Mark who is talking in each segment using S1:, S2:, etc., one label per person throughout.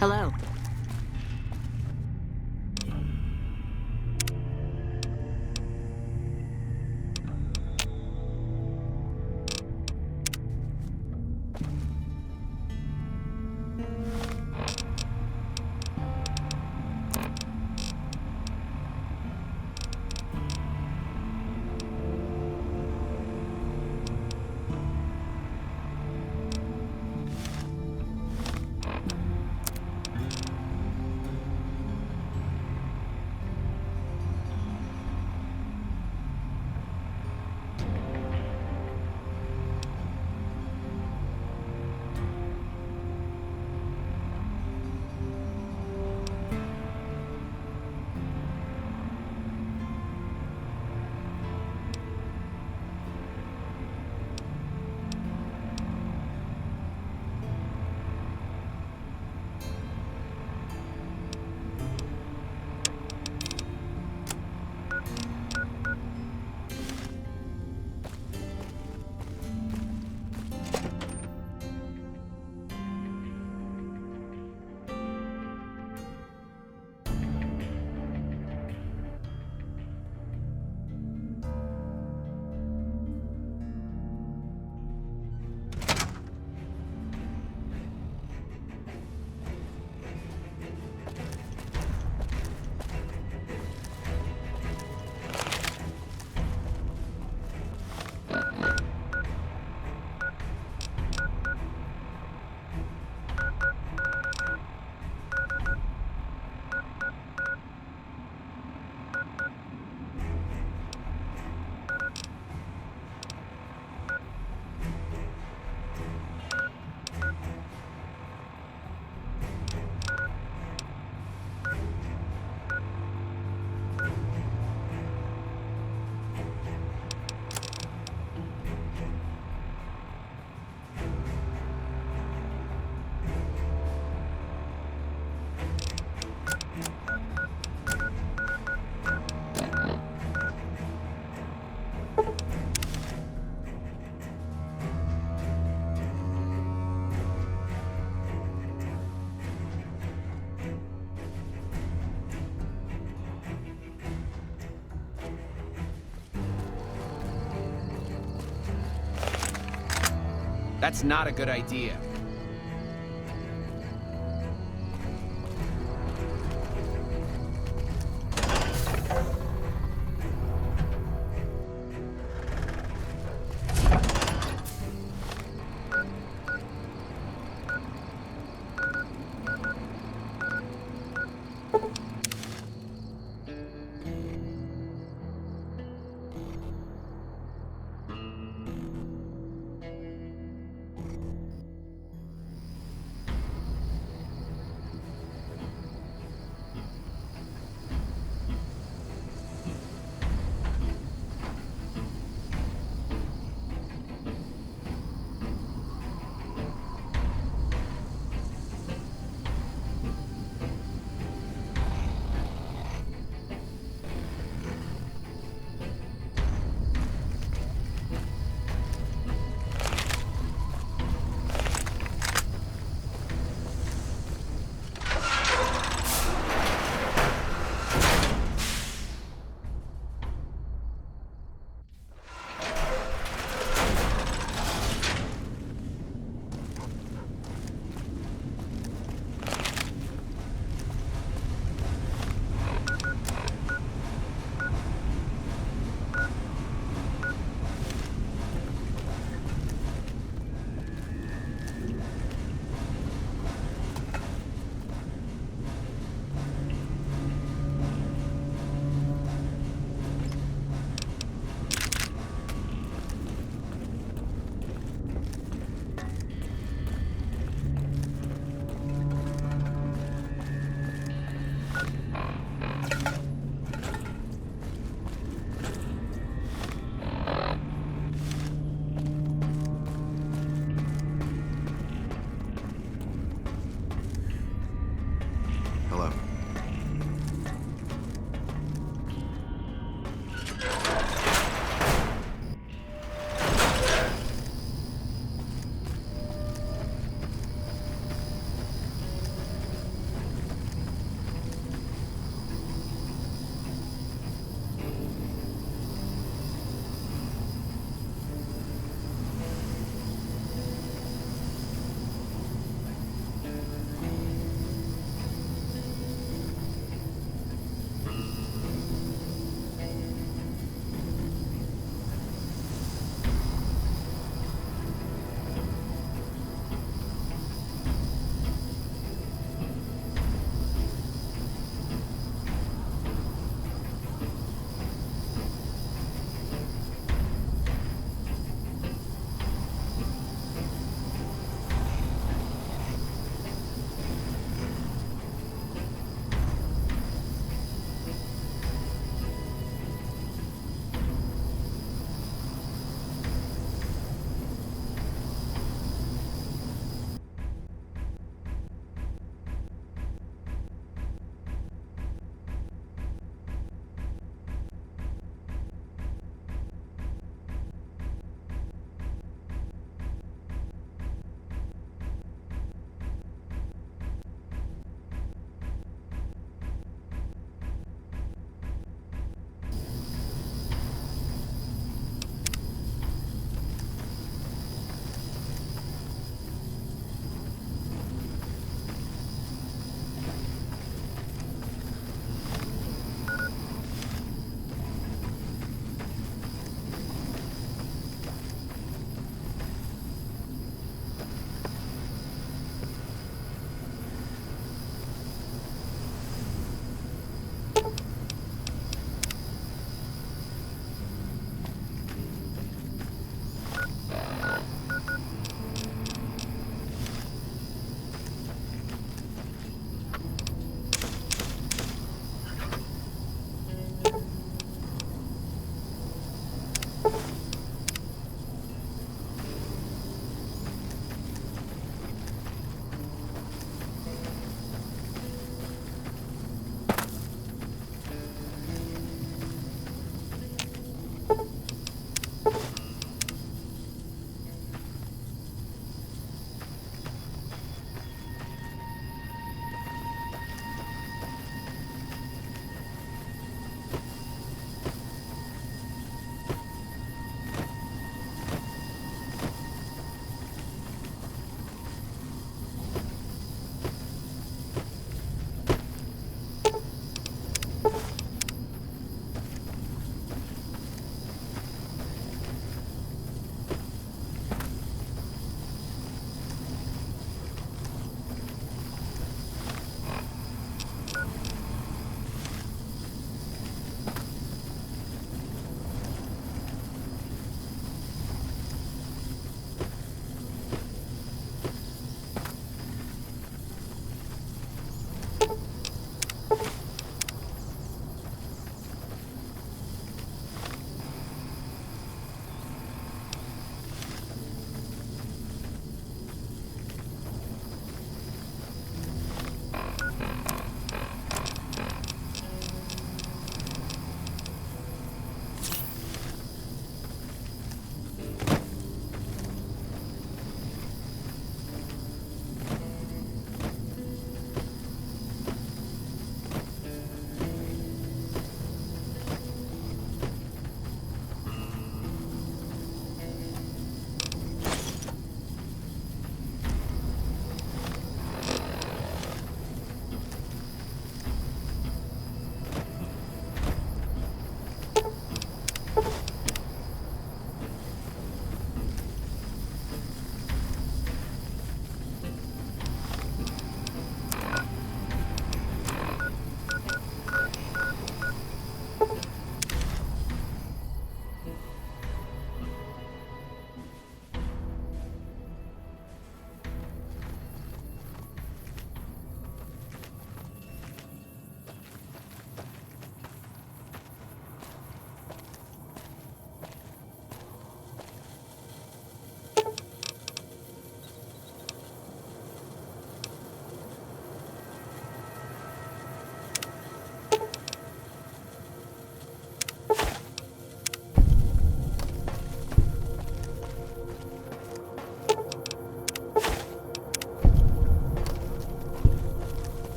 S1: Hello.
S2: That's not a good idea.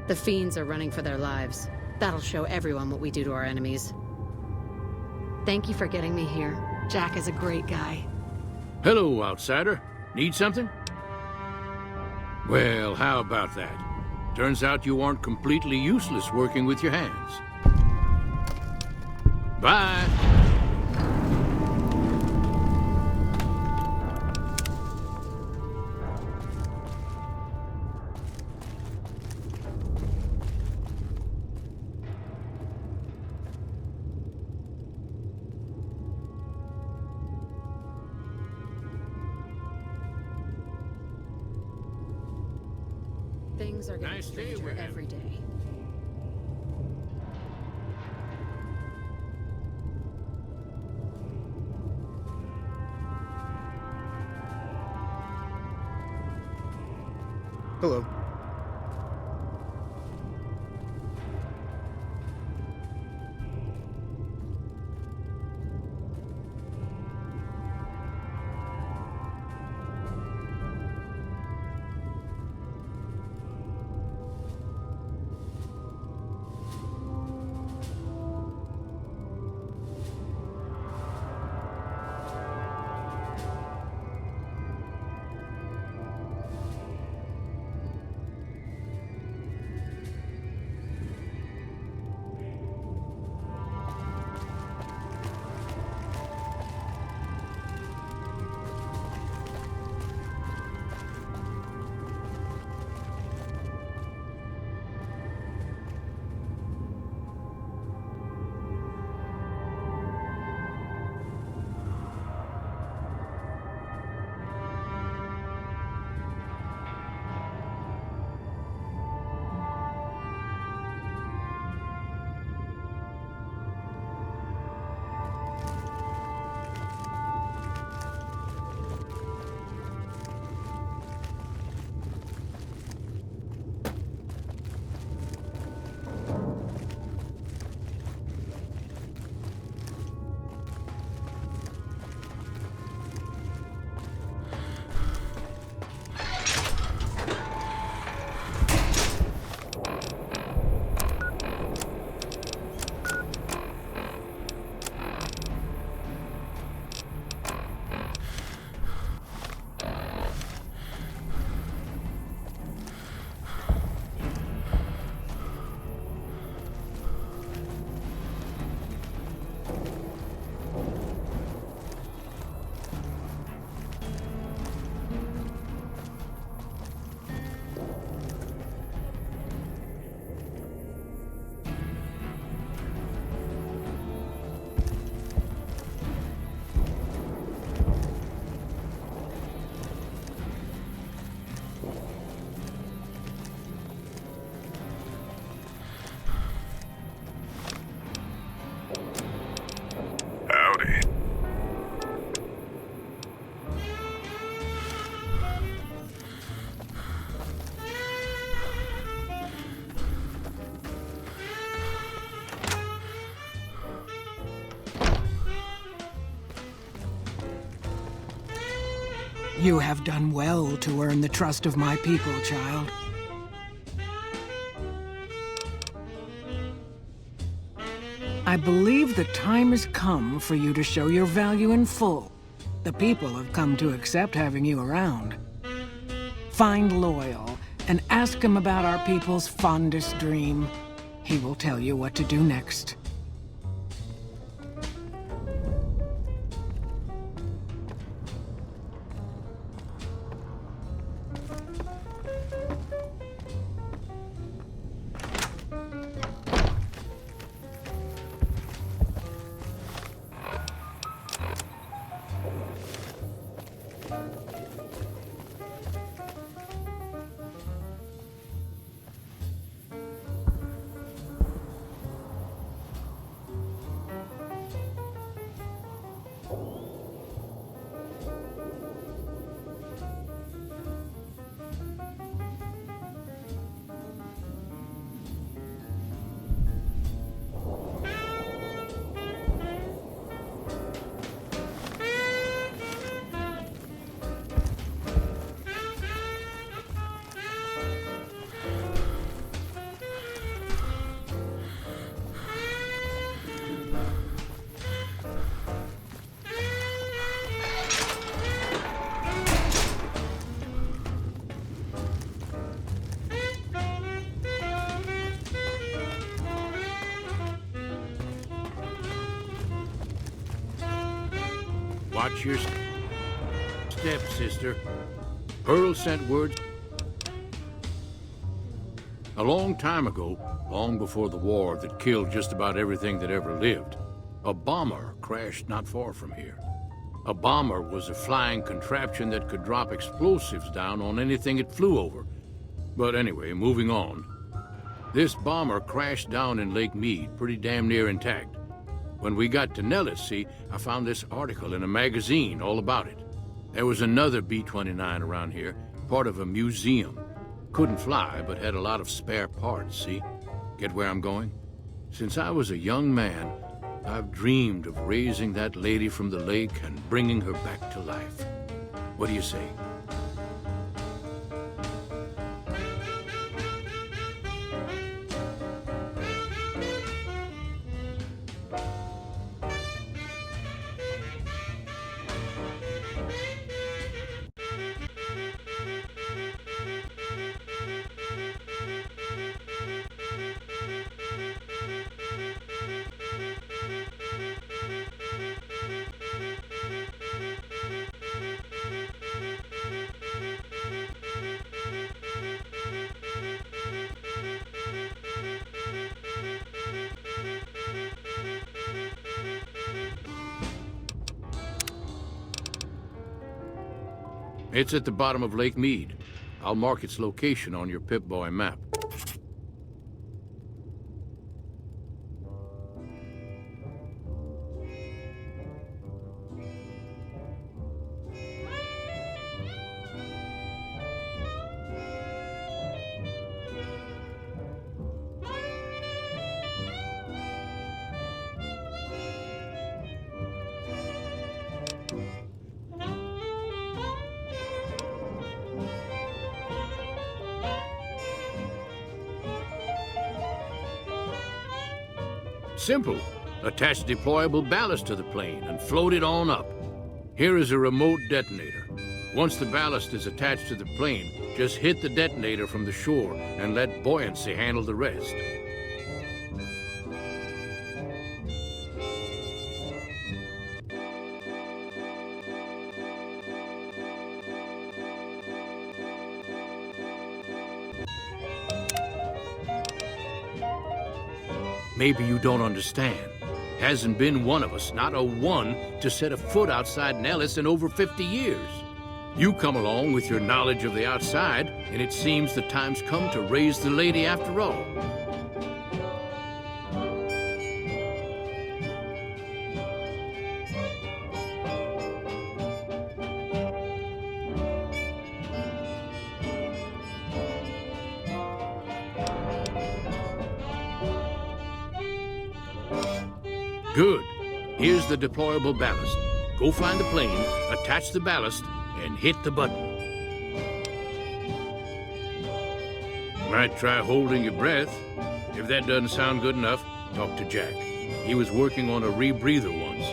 S1: The fiends are running for their lives. That'll show everyone what we do to our enemies. Thank you for getting me here. Jack is a great guy.
S3: Hello, outsider. Need something? Well, how about that? Turns out you aren't completely useless working with your hands. Bye!
S1: Things are getting
S3: Nice day
S1: stranger
S3: we're having.
S1: every day.
S4: Hello.
S5: You have done well to earn the trust of my people, child. I believe the time has come for you to show your value in full. The people have come to accept having you around. Find Loyal and ask him about our people's fondest dream. He will tell you what to do next.
S3: Watch your step, sister. Pearl sent word a long time ago, long before the war that killed just about everything that ever lived. A bomber crashed not far from here. A bomber was a flying contraption that could drop explosives down on anything it flew over. But anyway, moving on. This bomber crashed down in Lake Mead, pretty damn near intact. When we got to Nellis, see, I found this article in a magazine all about it. There was another B-29 around here, part of a museum. Couldn't fly, but had a lot of spare parts, see? Get where I'm going? Since I was a young man, I've dreamed of raising that lady from the lake and bringing her back to life. What do you say? It's at the bottom of Lake Mead. I'll mark its location on your Pip-Boy map. Simple. Attach deployable ballast to the plane and float it on up. Here is a remote detonator. Once the ballast is attached to the plane, just hit the detonator from the shore and let buoyancy handle the rest. Maybe you don't understand. Hasn't been one of us, not a one, to set a foot outside Nellis in over 50 years. You come along with your knowledge of the outside, and it seems the time's come to raise the lady after all. Good. Here's the deployable ballast. Go find the plane, attach the ballast, and hit the button. Might try holding your breath. If that doesn't sound good enough, talk to Jack. He was working on a rebreather once.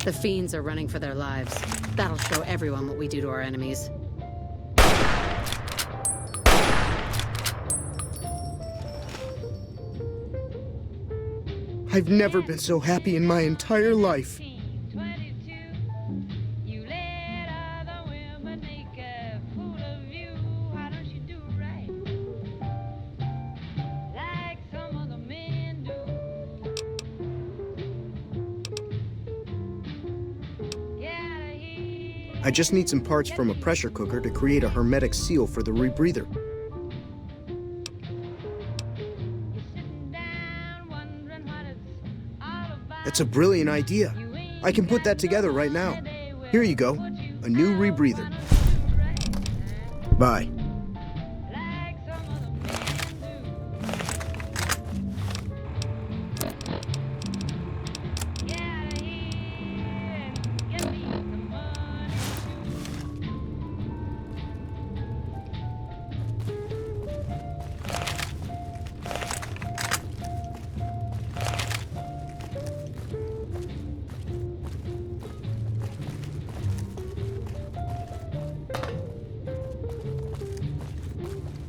S1: The fiends are running for their lives. That'll show everyone what we do to our enemies.
S4: I've never been so happy in my entire life. I just need some parts from a pressure cooker to create a hermetic seal for the rebreather. That's a brilliant idea. I can put that together right now. Here you go, a new rebreather. Bye.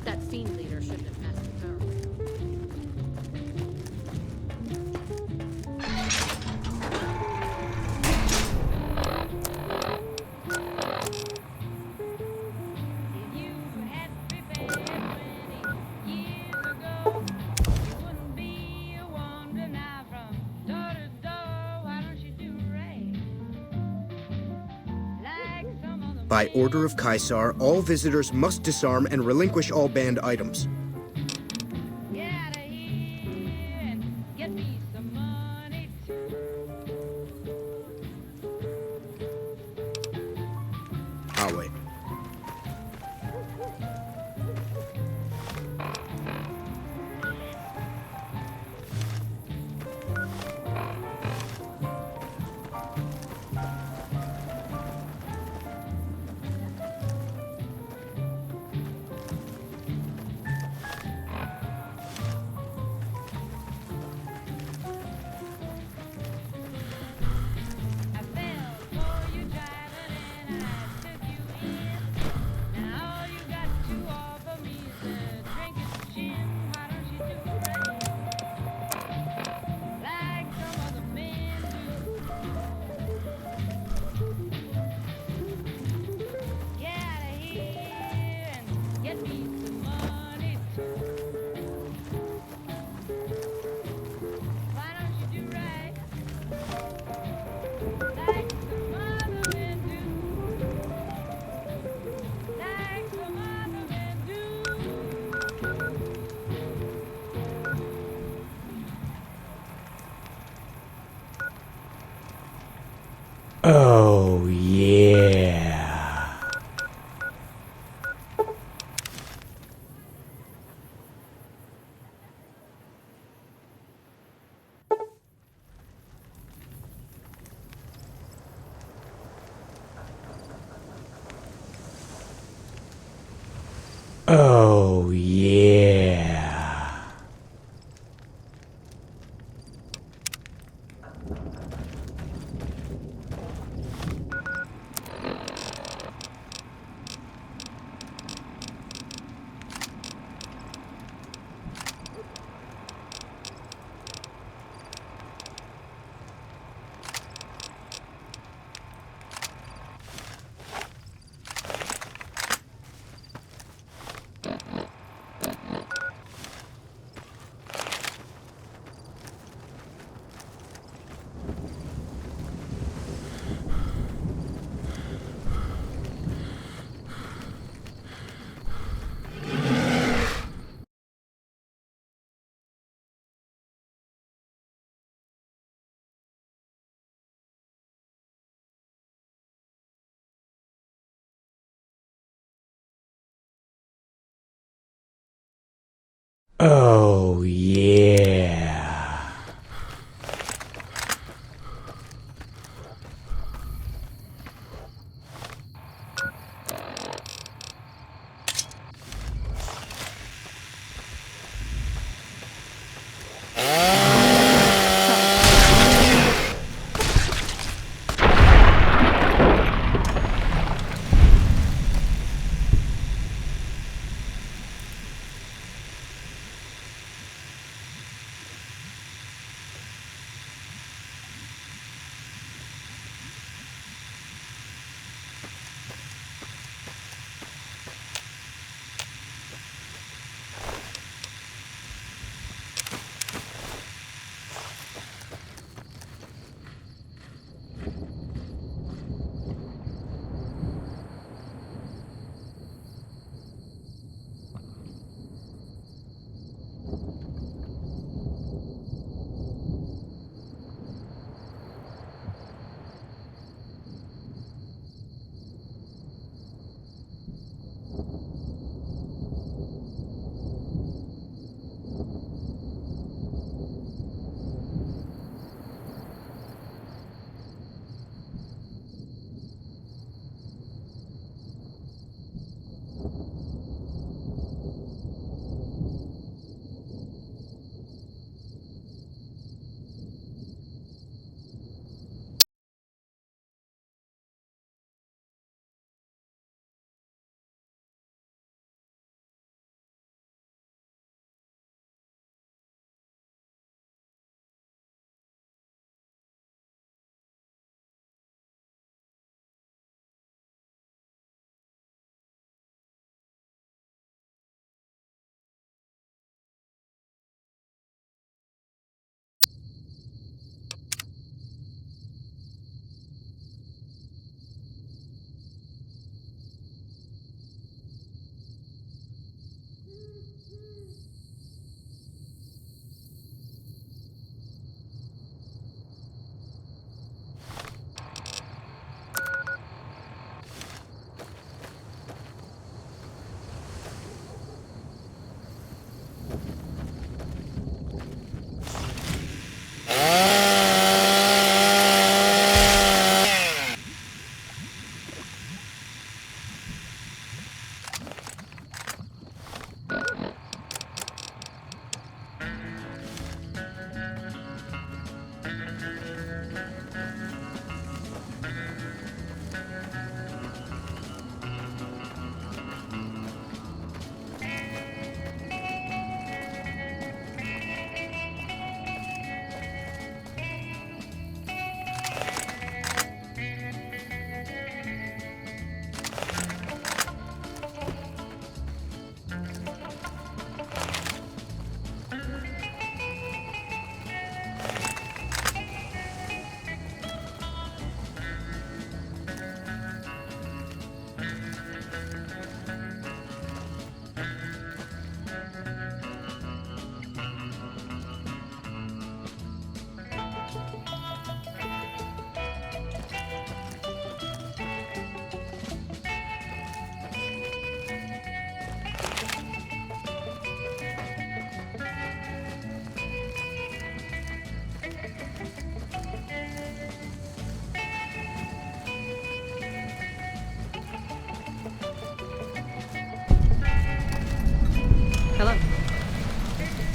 S1: That fiend leader shouldn't have passed the power.
S4: By order of Caesar, all visitors must disarm and relinquish all banned items. I'll wait.
S6: Oh, yeah. Oh, yeah.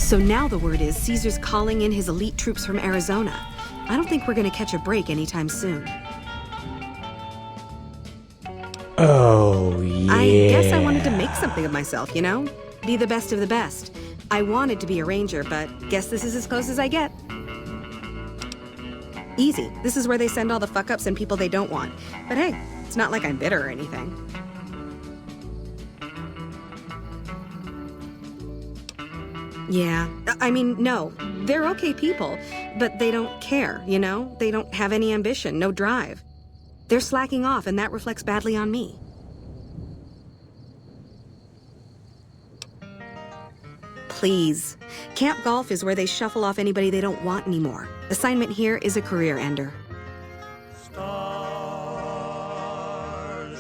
S7: So now the word is Caesar's calling in his elite troops from Arizona. I don't think we're gonna catch a break anytime soon.
S6: Oh, yeah.
S7: I guess I wanted to make something of myself, you know? Be the best of the best. I wanted to be a ranger, but guess this is as close as I get. Easy. This is where they send all the fuck-ups and people they don't want. But hey, it's not like I'm bitter or anything. Yeah, I mean, no, they're okay people, but they don't care, you know? They don't have any ambition, no drive. They're slacking off, and that reflects badly on me. Please. Camp Golf is where they shuffle off anybody they don't want anymore. Assignment here is a career ender.
S8: Stars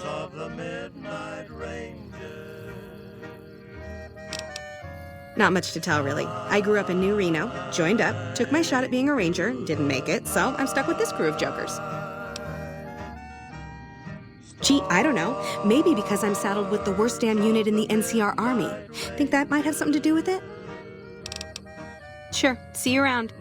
S8: of the Midnight Ranger.
S7: Not much to tell, really. I grew up in New Reno, joined up, took my shot at being a ranger, didn't make it, so I'm stuck with this crew of jokers. Gee, I don't know. Maybe because I'm saddled with the worst damn unit in the NCR Army. Think that might have something to do with it? Sure. See you around.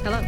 S1: Hello.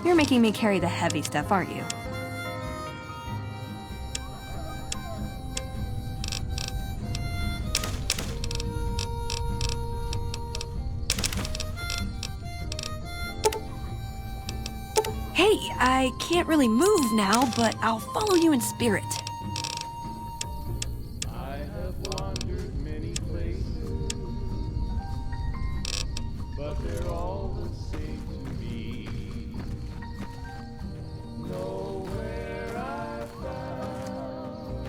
S9: You're making me carry the heavy stuff, aren't you? Hey, I can't really move now, but I'll follow you in spirit.
S8: I have wandered many places, but they're all the same to me. Nowhere I found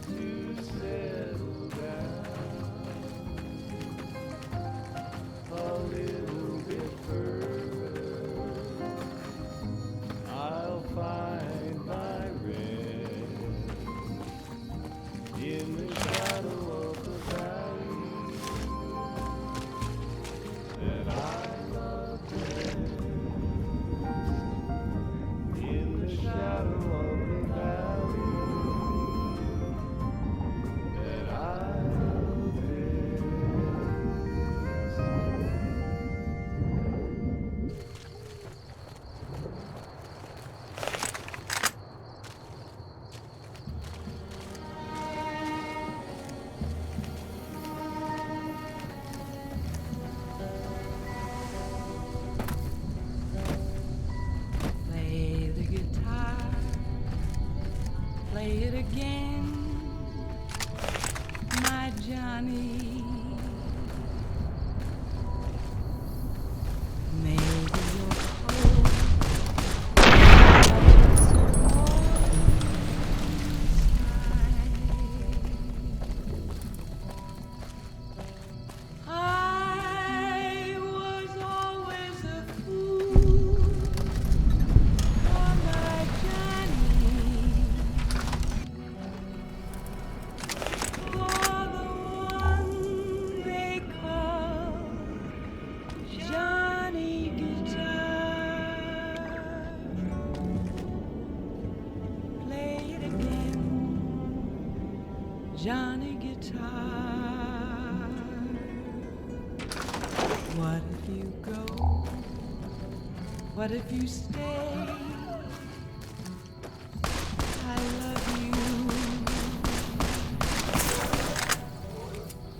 S8: to settle down a little bit further. I'll find my rest in the shadow of the valley that I love best. In the shadow of the valley that I love best.
S10: Play the guitar, play it again, my Johnny. Maybe you're cold, so cold inside. I was always a fool for my Johnny, for the one Johnny Guitar. What if you go? What if you stay? I love you.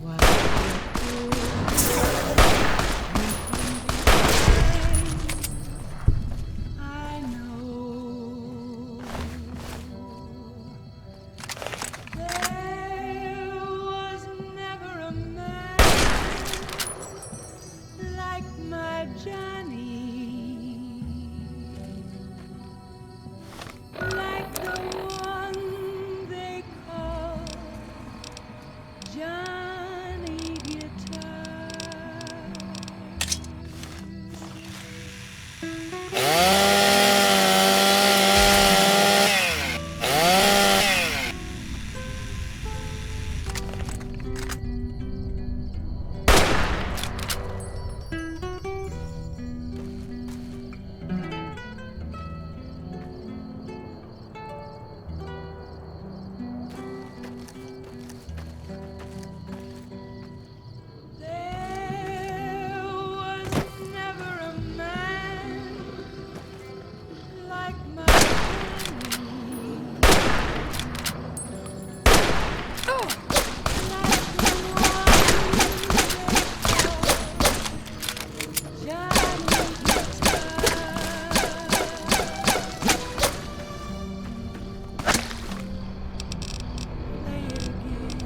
S10: What if you go? I know there was never a man like my Johnny, like the one they call Johnny Guitar. There was never a man like my Johnny, like the one they call Johnny Guitar. Play it again.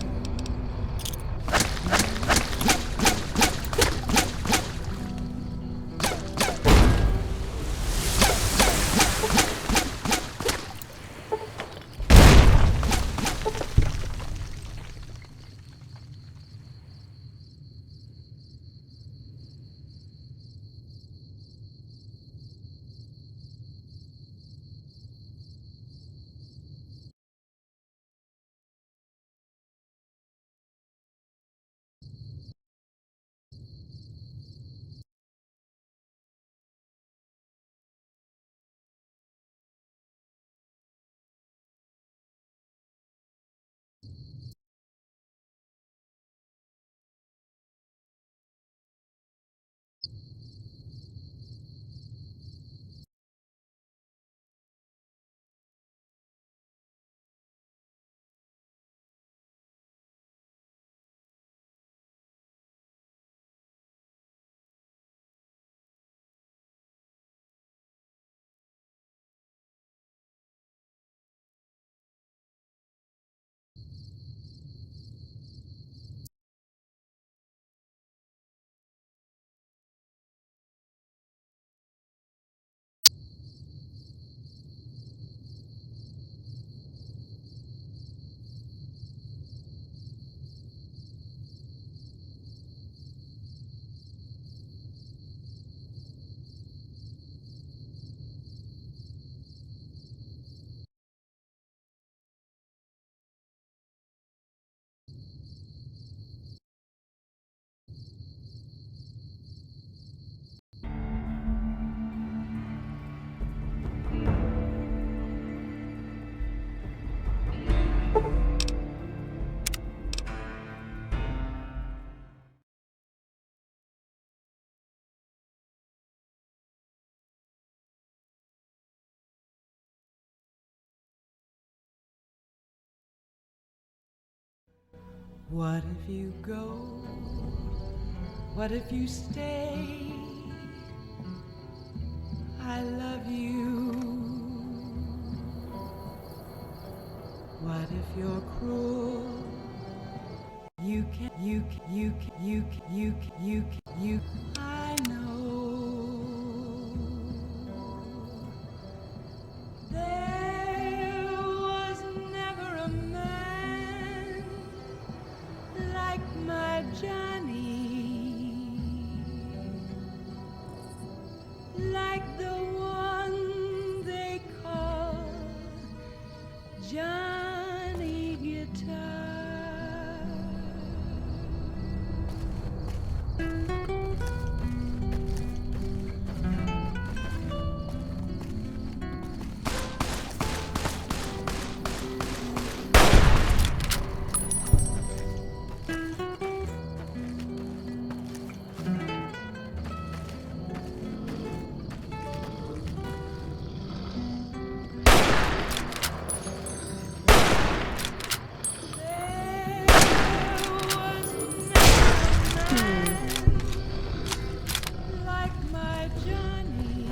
S10: What if you go? What if you stay? I love you. What if you're cruel? I know there was never a man like my Johnny, like the one they call Johnny Guitar. Like my Johnny,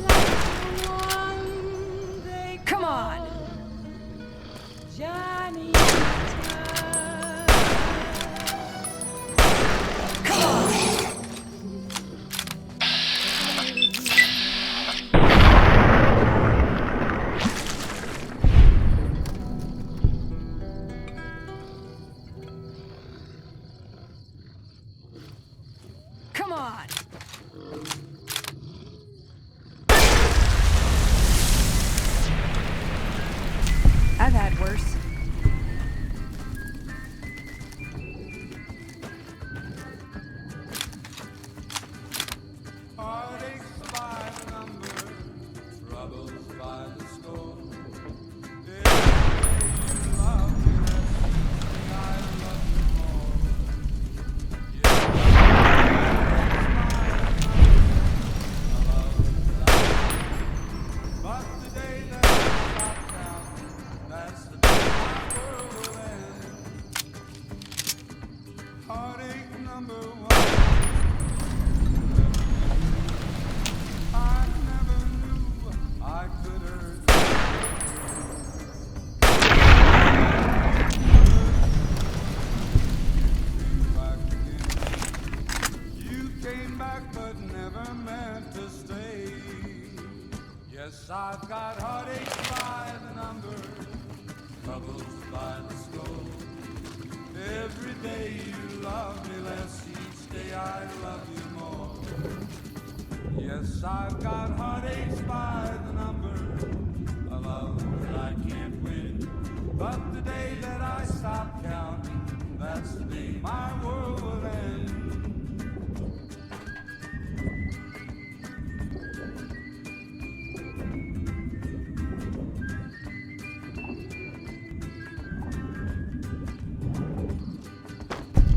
S10: like the one they
S9: Come on!
S10: call Johnny.
S9: Come on! Come on! I've had worse.
S8: Heartaches by the number, troubles by the score. Every day you love me less, I love you more. But the day that I stop counting, that's the day my world will end. Heartache number one. I never knew I could hurt you. You came back but never meant to stay. Yes, I've got heartaches by the number, troubles by the score. Every day you love me less, each day I love you more. Yes, I've got heartaches by the number, a love that I can't win. But the day that I stop counting, that's the day my world will end.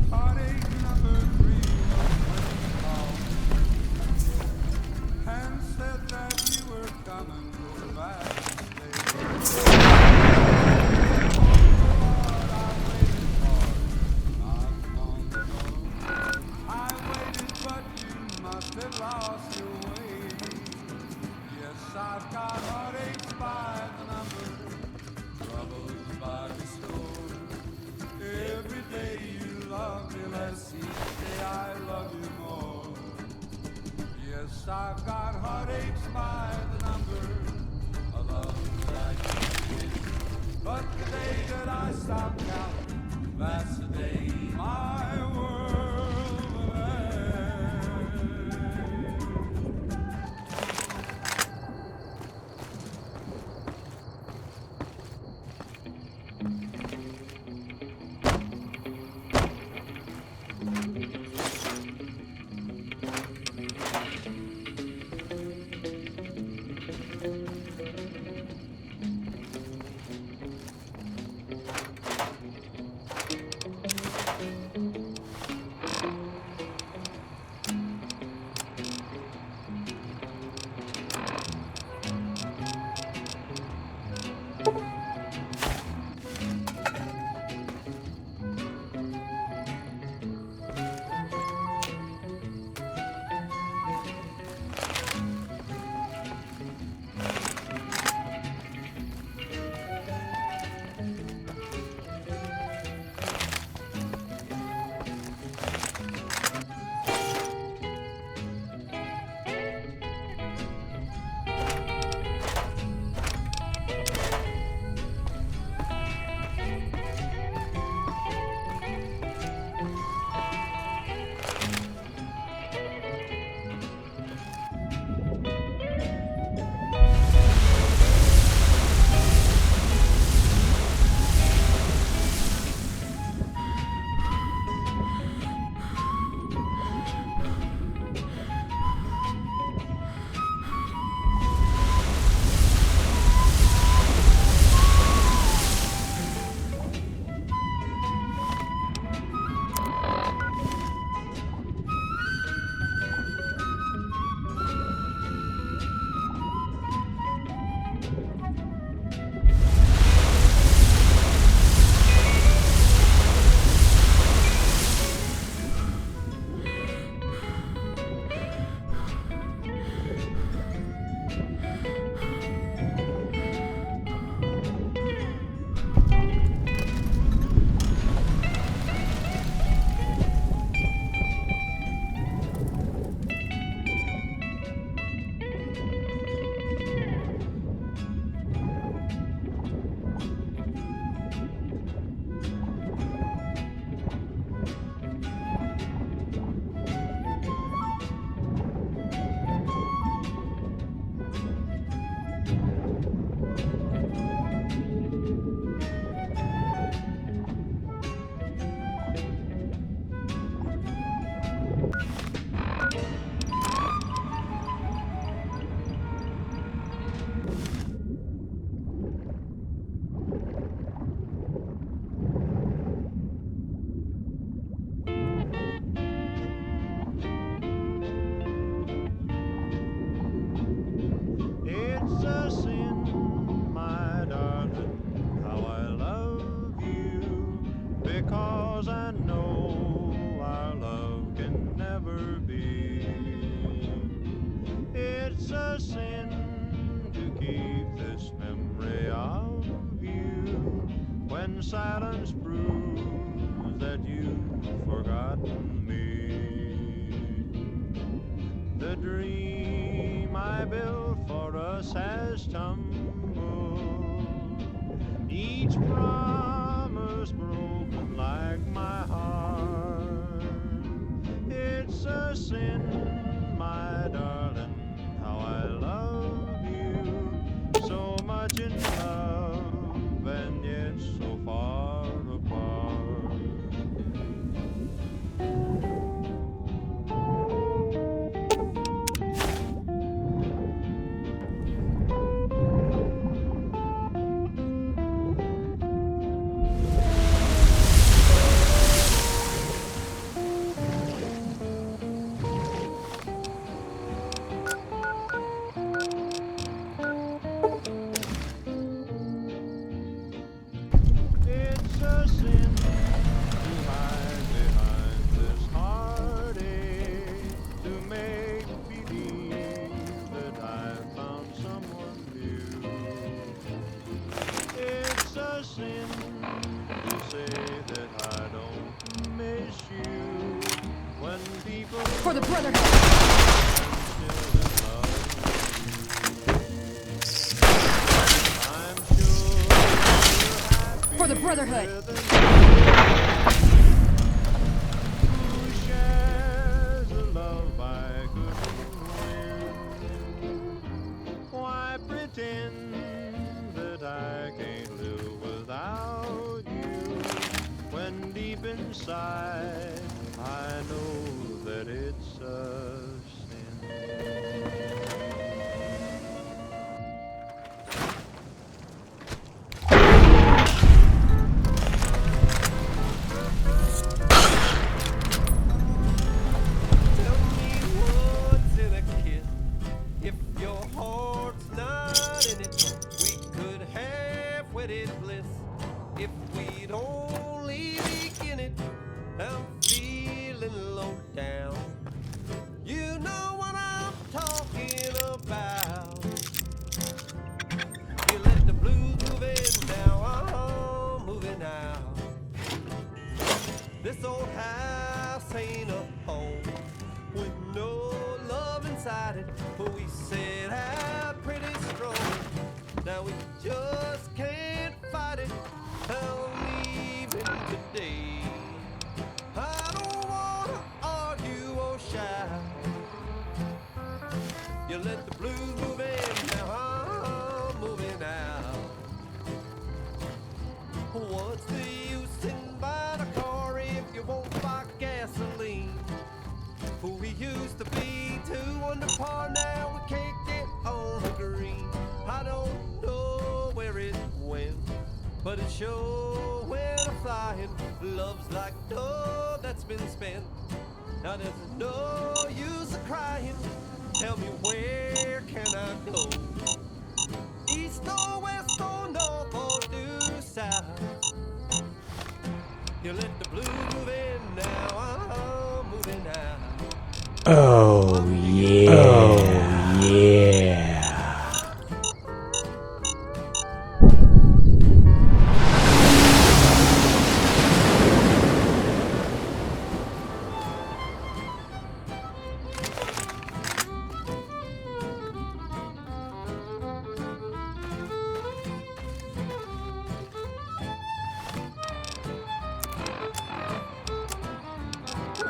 S8: Heartache number 3 was when you called and said that you were coming back to stay. I waited, but you must have lost your way. Yes, I've got heartaches by the number, troubles by the score. Every day you love me less, each day I love you more. Yes, I've got heartaches by the number, a love that I can't win. But the day that I stop counting, that's the day my world will end. 'cause I know our love can never be. It's a sin to keep this memory of you when silence proves that you've forgotten me. The dream I built for us has tumbled, each promise broken like my heart. It's a sin, my darling, how I love you, so much in love and yet so far apart. It's a sin to hide behind this heartache, to make believe that I found someone new. It's a sin to say that I don't miss you when people
S9: For the Brotherhood!
S8: still in love with you. I'm sure you're
S9: For the Brotherhood!
S8: who shares a love I couldn't win. Why pretend that I can't live without you when deep inside I know that it's a sin.
S11: Tell me what's in a kiss. If your heart's not in it, we could have wedded bliss. If we'd only begin it, I'm feeling low down. You know what I'm talking about. You let the blues move in, now I'm moving out. This old house ain't a home with no love inside it, but we set out pretty strong. Now we just can't fight it. I'm leaving today. I don't wanna argue or shout. You let the blues move in, now I'm moving out. What's the use in buying a car if you won't buy gasoline? Who we used to be, 2 under par, now we can't get on the green. I don't know where it went, but it sure went a-flying. Love's like dough that's been spent. Now there's no use of crying. Tell me, where can I go? East or west or north or due south? You let the blues move in, now I'm moving out.
S6: Oh yeah. Oh yeah.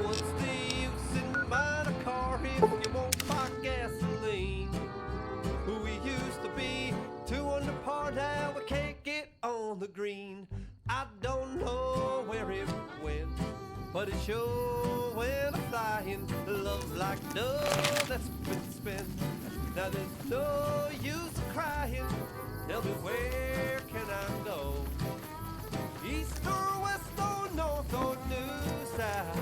S11: What's the use in buying a car if you won't buy gasoline? Who we used to be, 2 under par, now we can't get on the green. I don't know where it went, but it sure went a-flying. Love's like dough that's been spent. Now there's no use of crying. Tell me, where can I go? East or west or north or due south?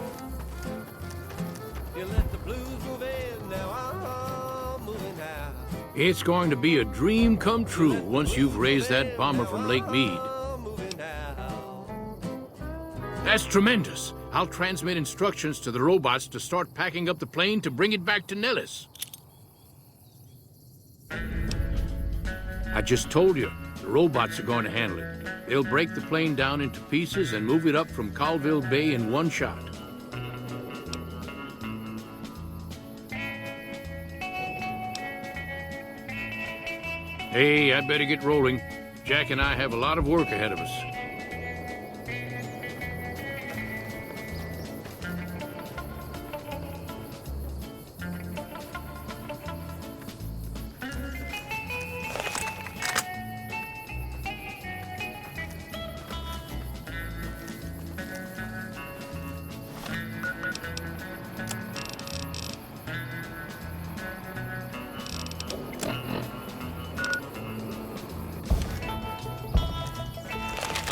S11: You let the blues move in, now I'm moving out.
S3: It's going to be a dream come true once you've raised that bomber from Lake Mead.
S11: I'm moving out.
S3: That's tremendous. I'll transmit instructions to the robots to start packing up the plane to bring it back to Nellis. I just told you, the robots are going to handle it. They'll break the plane down into pieces and move it up from Colville Bay in one shot. Hey, I'd better get rolling. Jack and I have a lot of work ahead of us.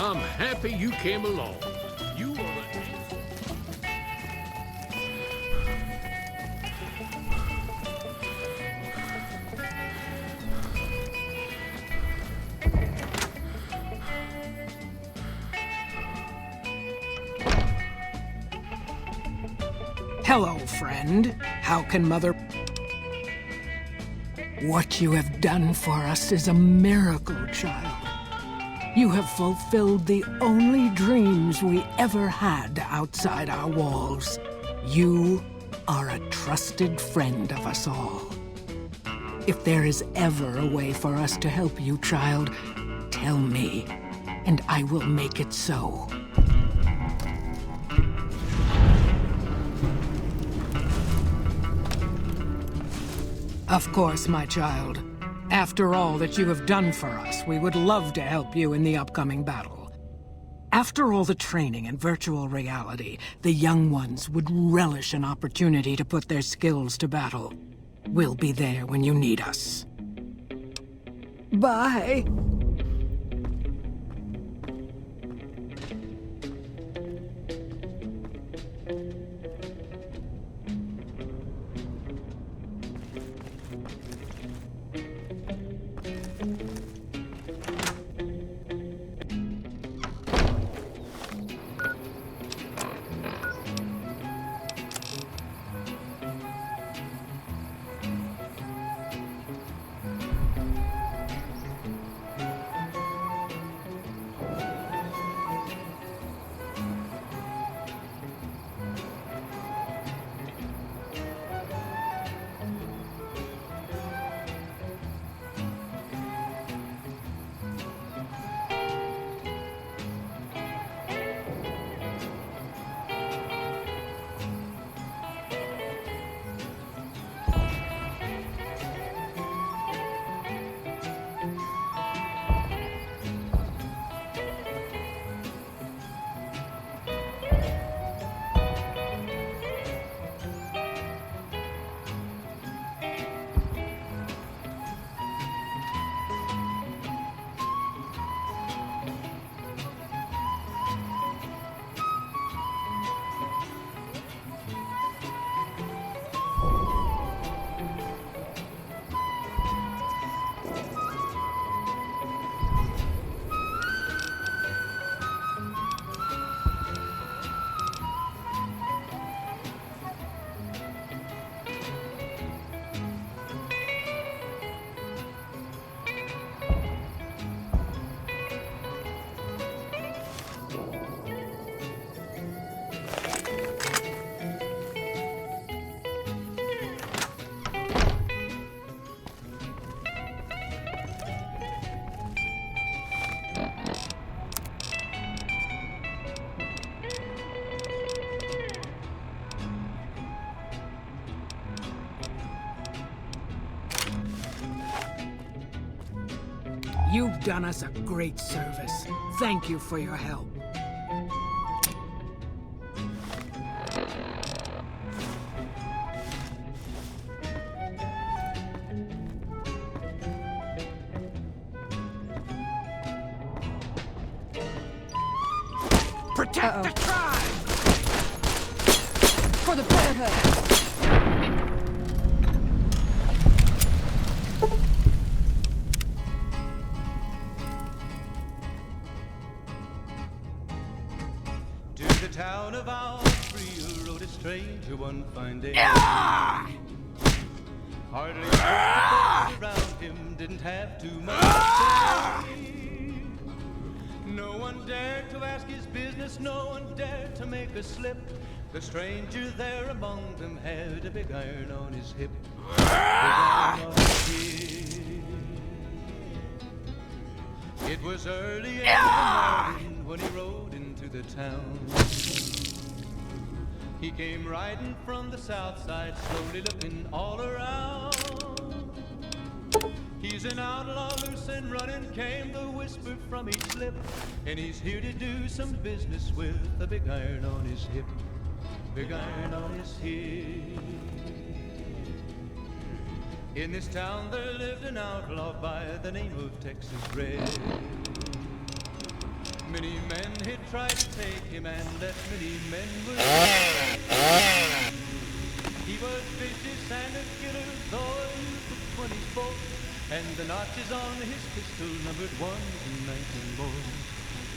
S3: I'm happy you came along. You are the...
S5: Hello, friend. How can Mother... What you have done for us is a miracle, child. You have fulfilled the only dreams we ever had outside our walls. You are a trusted friend of us all. If there is ever a way for us to help you, child, tell me, and I will make it so. Of course, my child. After all that you have done for us, we would love to help you in the upcoming battle. After all the training in virtual reality, the young ones would relish an opportunity to put their skills to battle. We'll be there when you need us. Bye. You've done us a great service. Thank you for your help.
S10: Protect the tribe! For the Brotherhood!
S11: Do
S8: the town of Free rode a stranger one fine day. Hardly around him, didn't have too much to say. No one dared to ask his business, no one dared to make a slip. The stranger there among them had a big iron on his hip. Big iron on his hip. It was early in the morning when he rode into the town. He came riding from the south side, slowly looking all around. He's an outlaw, loose and running, came the whisper from each lip. And he's here to do some business with a big iron on his hip. Big iron on his hip. In this town there lived an outlaw by the name of Texas Red. Many men had tried to take him, and that many men were dead. He was vicious and a killer, though he was 24, and the notches on his pistol numbered 1 in 19 more.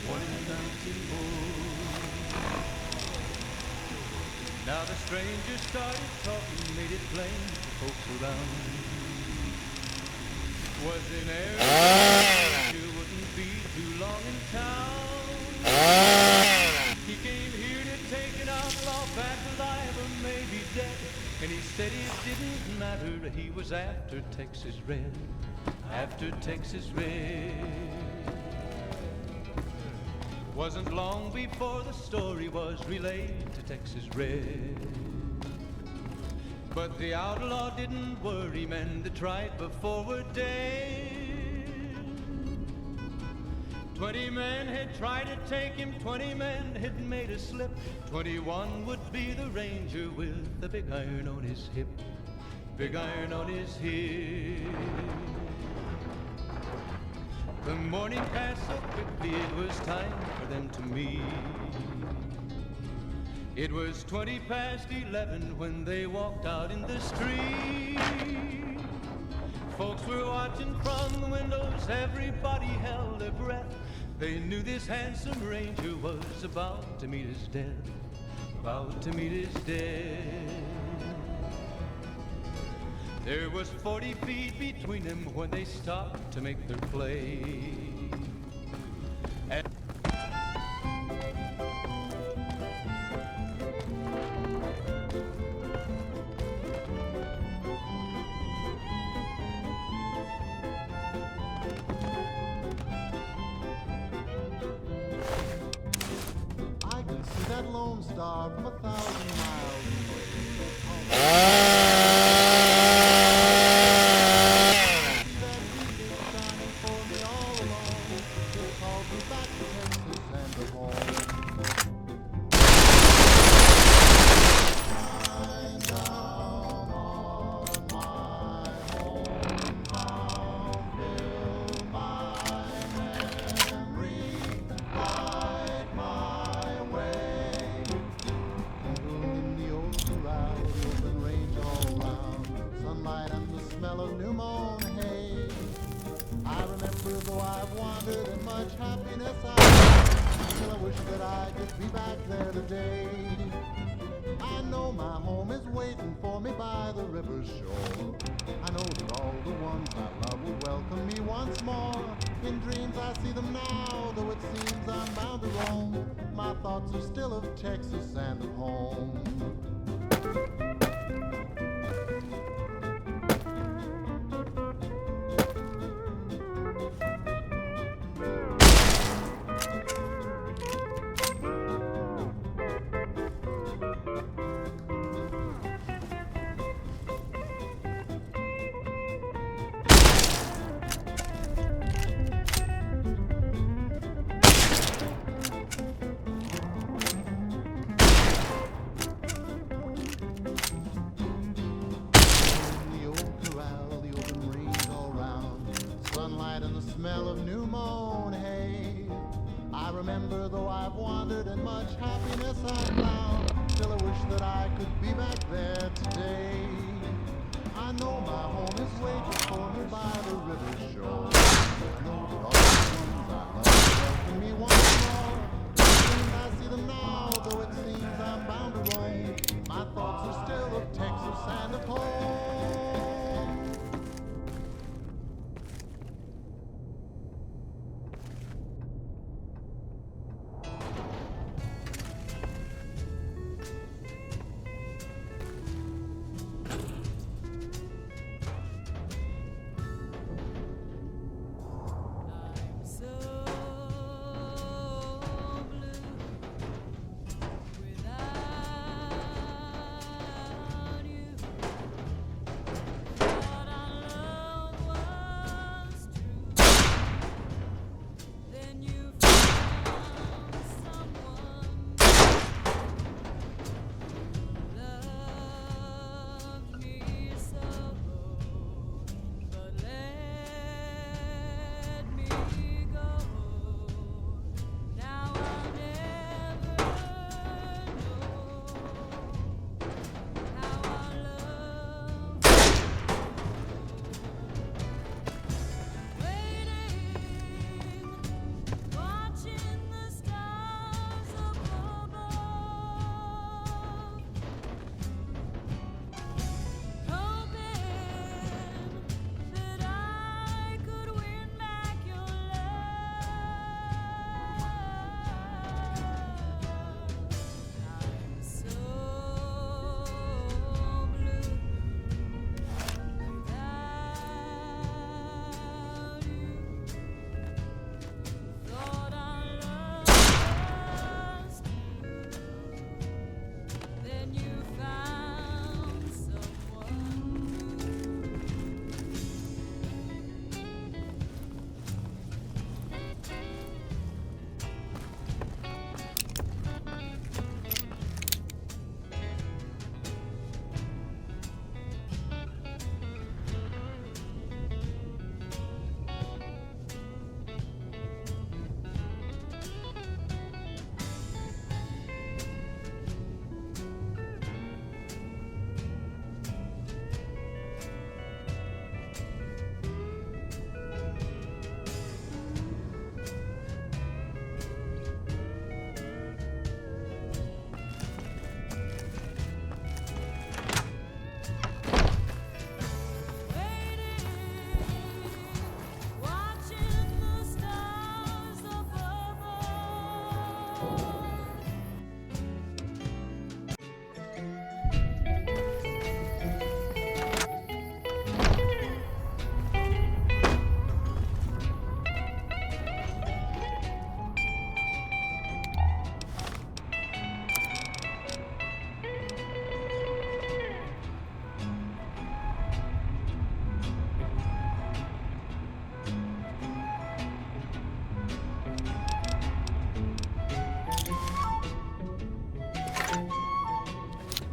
S8: 1 in 19 more. Now the stranger started talking, made it plain to folks around. Was in Arizona, you wouldn't be too long in town. He came here to take an outlaw back alive or maybe dead. And he said it didn't matter, he was after Texas Red. After Texas Red. Wasn't long before the story was relayed to Texas Red. But the outlaw didn't worry, men that tried before were dead. 20 men had tried to take him, 20 men had made a slip. 21 would be the ranger with the big iron on his hip. Big iron on his hip. The morning passed so quickly, it was time for them to meet. It was 20 past 11 when they walked out in the street. Folks were watching from the windows, everybody held their breath. They knew this handsome ranger was about to meet his death. About to meet his death. There was 40 feet between them when they stopped to make their play. And
S12: I can see that lone star from 1,000 miles away. Texas and of home. Smell of new mown hay. I remember, though I've wandered and much happiness I've found, still I wish that I could be back there today. I know my home is waiting for me by the river shore. I know that all the ones I love welcome me once more. Soon I see them now, though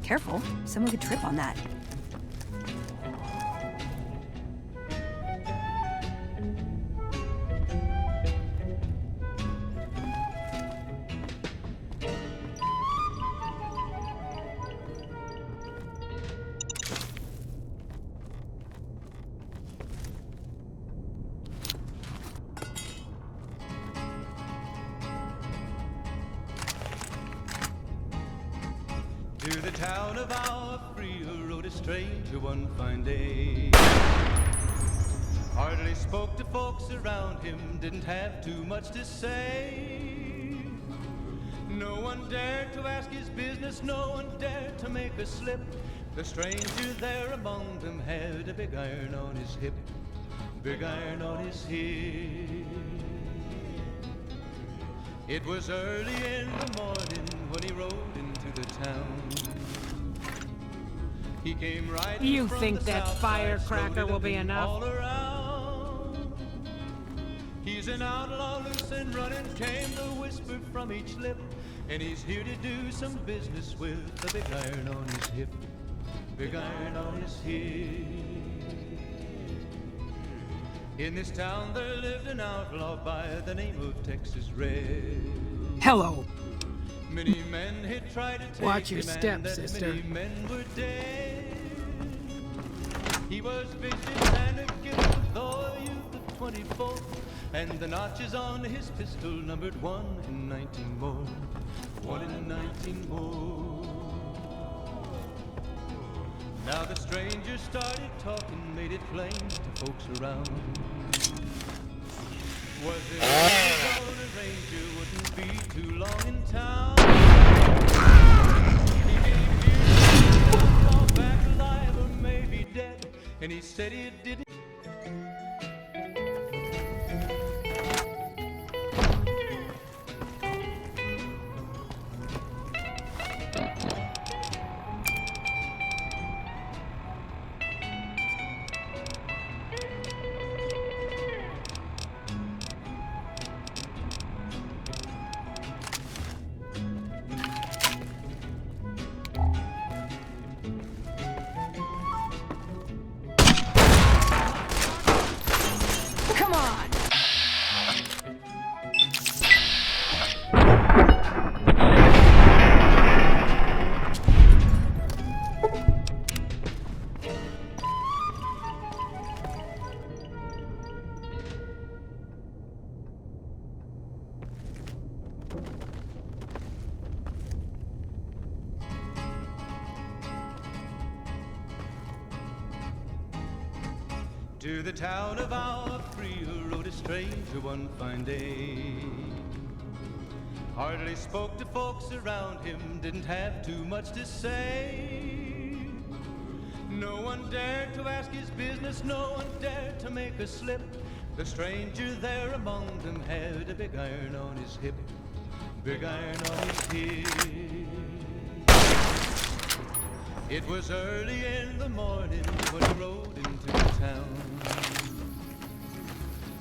S9: Careful, someone could trip on that.
S11: To the town of our free rode a stranger one fine day. Hardly spoke to folks around him, didn't have too much to say. No one dared to ask his business, no one dared to make a slip. The stranger there among them had a big iron on his hip, big iron on his hip. It was early in the morning when he rode into the town. He came right
S5: You
S11: from
S5: think
S11: the
S5: that
S11: south
S5: firecracker
S11: side,
S5: will be
S11: slowly
S5: enough?
S11: all around. He's an outlaw, loose and running, came the whisper from each lip, and he's here to do some business with the big iron on his hip, big iron on his hip. In this town there lived an outlaw by the name of Texas Red.
S5: Hello.
S11: Many men had tried to take
S5: Watch your
S11: him,
S5: step,
S11: and that
S5: sister.
S11: many men were dead. He was vicious and a killer, though a youth of 24, and the notches on his pistol numbered 1 in 19 more, 1 in 19 more. Now the stranger started talking, made it plain to folks around. Was it a ranger wouldn't be too long in town? He came here, all back alive or maybe dead, and he said he didn't.
S5: Come on!
S11: To the town of our free rode a stranger one fine day. Hardly spoke to folks around him, didn't have too much to say. No one dared to ask his business, no one dared to make a slip. The stranger there among them had a big iron on his hip, big iron on his hip. It was early in the morning when he rode into the town.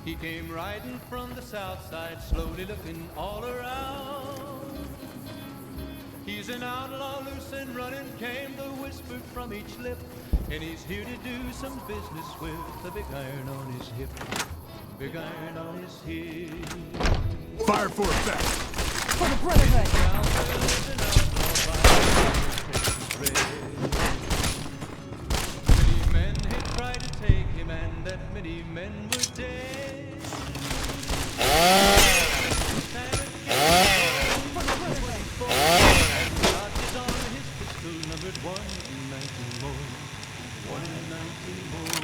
S11: He came riding from the south side, slowly looking all around. He's an outlaw, loose and running, came the whisper from each lip, and he's here to do some business with the big iron on his hip, big iron on his hip.
S10: Fire for effect! For the Brotherhood!
S11: Many men had tried to take him, and that many men were dead. And the notches on his pistol numbered 1 in 19 more, 1 in 19 more.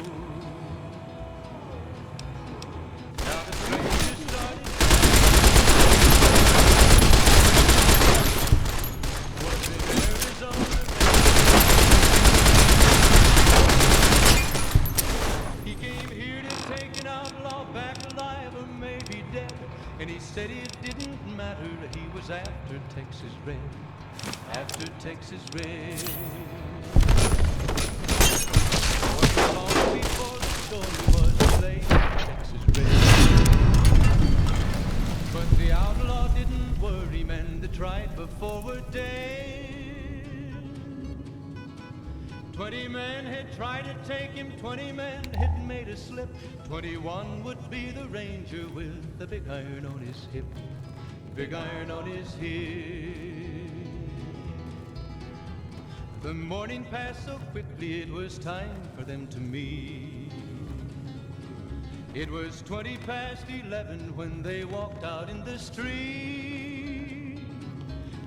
S11: Now the stranger started. Was it Arizona? He came here to take an outlaw back alive or maybe dead, and he said it didn't matter, he was after Texas Red, after Texas Red. Wasn't long before the story was played, Texas Red. But the outlaw didn't worry, men that tried before were dead.
S13: 20 men had tried to take him, 20 men had made a slip. 21 would be the ranger with the big iron on his hip. Big iron on his hip. The morning passed so quickly, it was time for them to meet. It was 20 past 11 when they walked out in the street.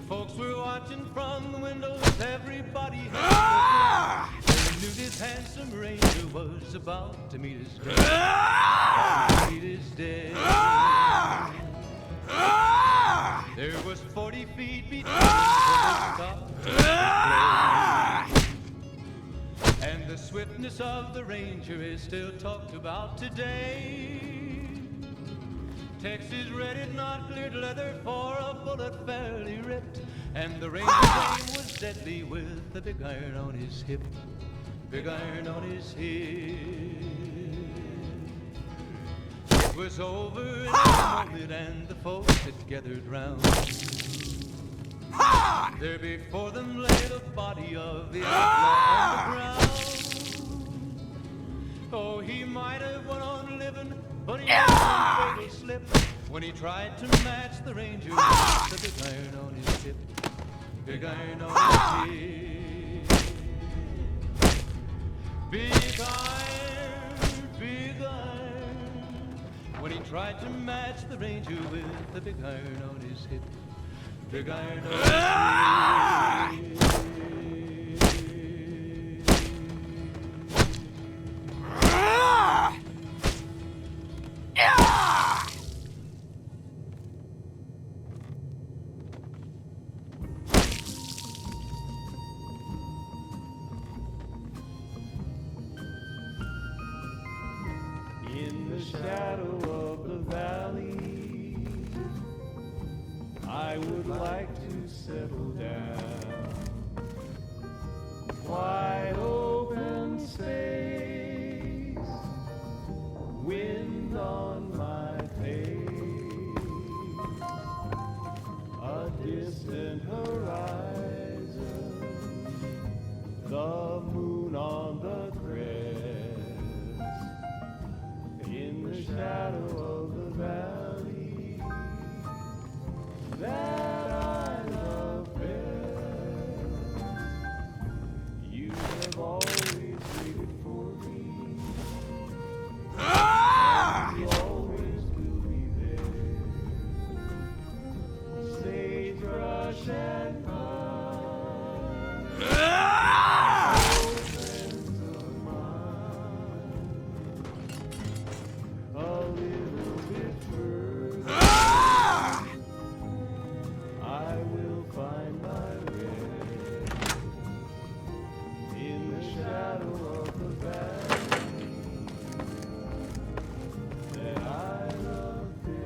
S13: Folks were watching from the windows, everybody had they knew this handsome ranger was about to meet his death. Meet his death. There was 40 feet between them when they stopped to play. And the swiftness of the ranger is still talked about today. Texas red had not cleared leather for a bullet fairly ripped. And the ranger's aim was deadly with the big iron on his hip. Big iron on his hip. It was over in a moment and the folks had gathered round. There before them lay the body of the outlaw on the ground. Oh, he might have went on living, but he had a fatal slip when he tried to match the ranger with the big iron on his hip. Big iron on his hip. Big iron, when he tried to match the ranger with the big iron on his hip. Big iron on his hip.
S14: In the shadow of the valley, I would like to settle down. Wide open space, wind on my face, a distant horizon, the moon on the crest. In the shadow of the valley that I love best, you have always waited for me, and you always will be there. Sagebrush and pine, old friends of mine, a little bit further, I will find my rest in the shadow of the valley that I love best.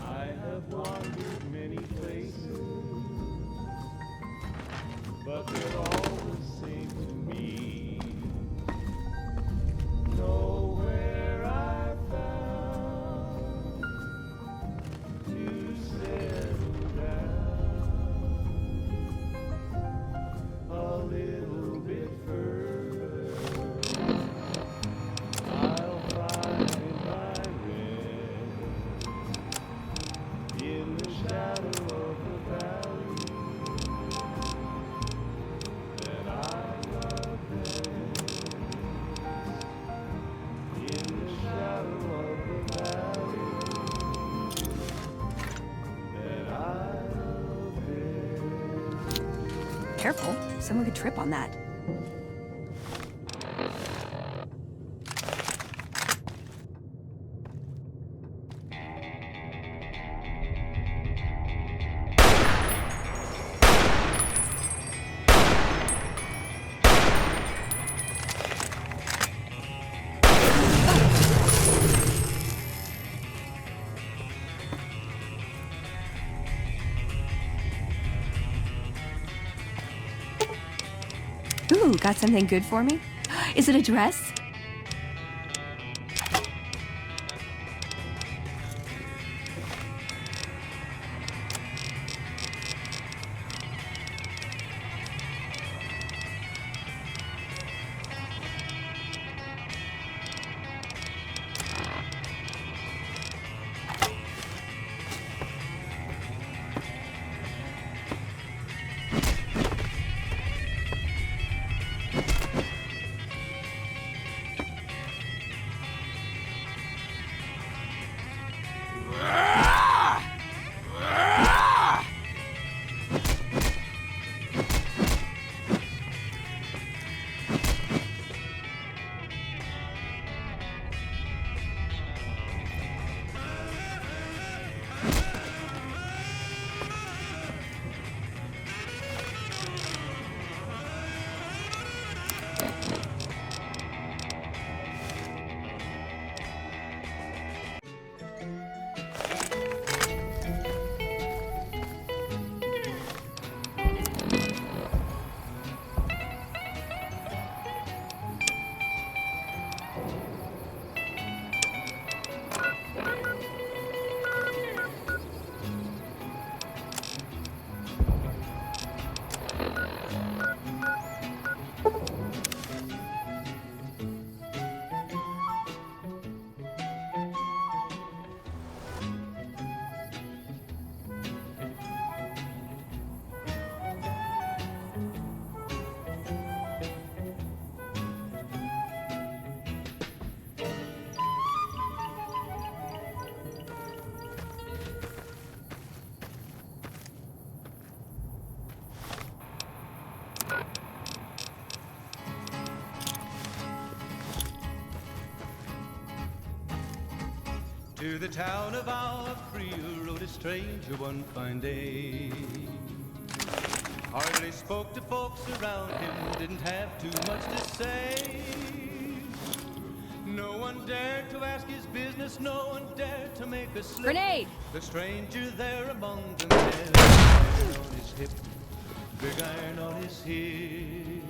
S14: I have wandered many places, but they're all the same to me. Nowhere I found to settle down. A little bit further, I'll find my rest in the shadow of the valley that I love best. In the shadow of the valley that I love best.
S9: Careful, someone could trip on that. Ooh, got something good for me? Is it a dress?
S13: To the town of our Priya rode a stranger one fine day. Hardly spoke to folks around him, didn't have too much to say. No one dared to ask his business, no one dared to make a slip.
S9: Grenade!
S13: The stranger there among them had a iron on his hip, big iron on his hip.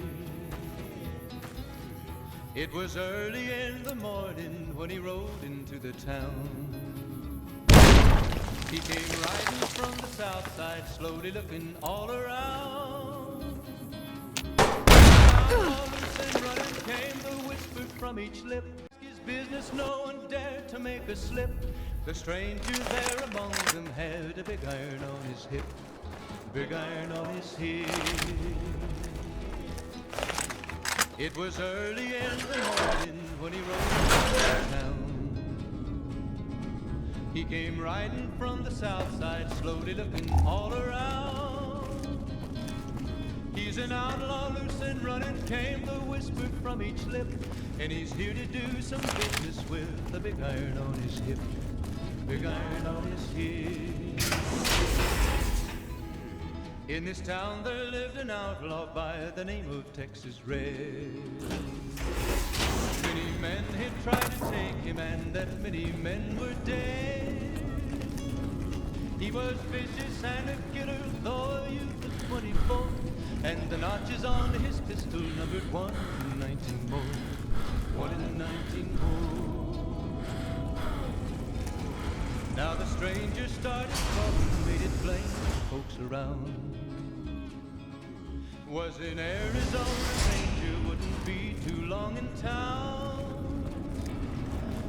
S13: It was early in the morning when he rode into the town. He came riding from the south side, slowly looking all around. All loose and running came the whisper from each lip. His business, no one dared to make a slip. The stranger there among them had a big iron on his hip, big iron on his hip. It was early in the morning when he rode into town. He came riding from the south side, slowly looking all around. He's an outlaw, loose and running, came the whisper from each lip. And he's here to do some business with a big iron on his hip, big iron on his hip. In this town there lived an outlaw by the name of Texas Red. Many men had tried to take him, and that many men were dead. He was vicious and a killer, though a youth of 24, and the notches on his pistol numbered 1 in 19 more, 1 in 19 more. Now the stranger started talking, made it plain to folks around. Was in Arizona, stranger wouldn't be too long in town.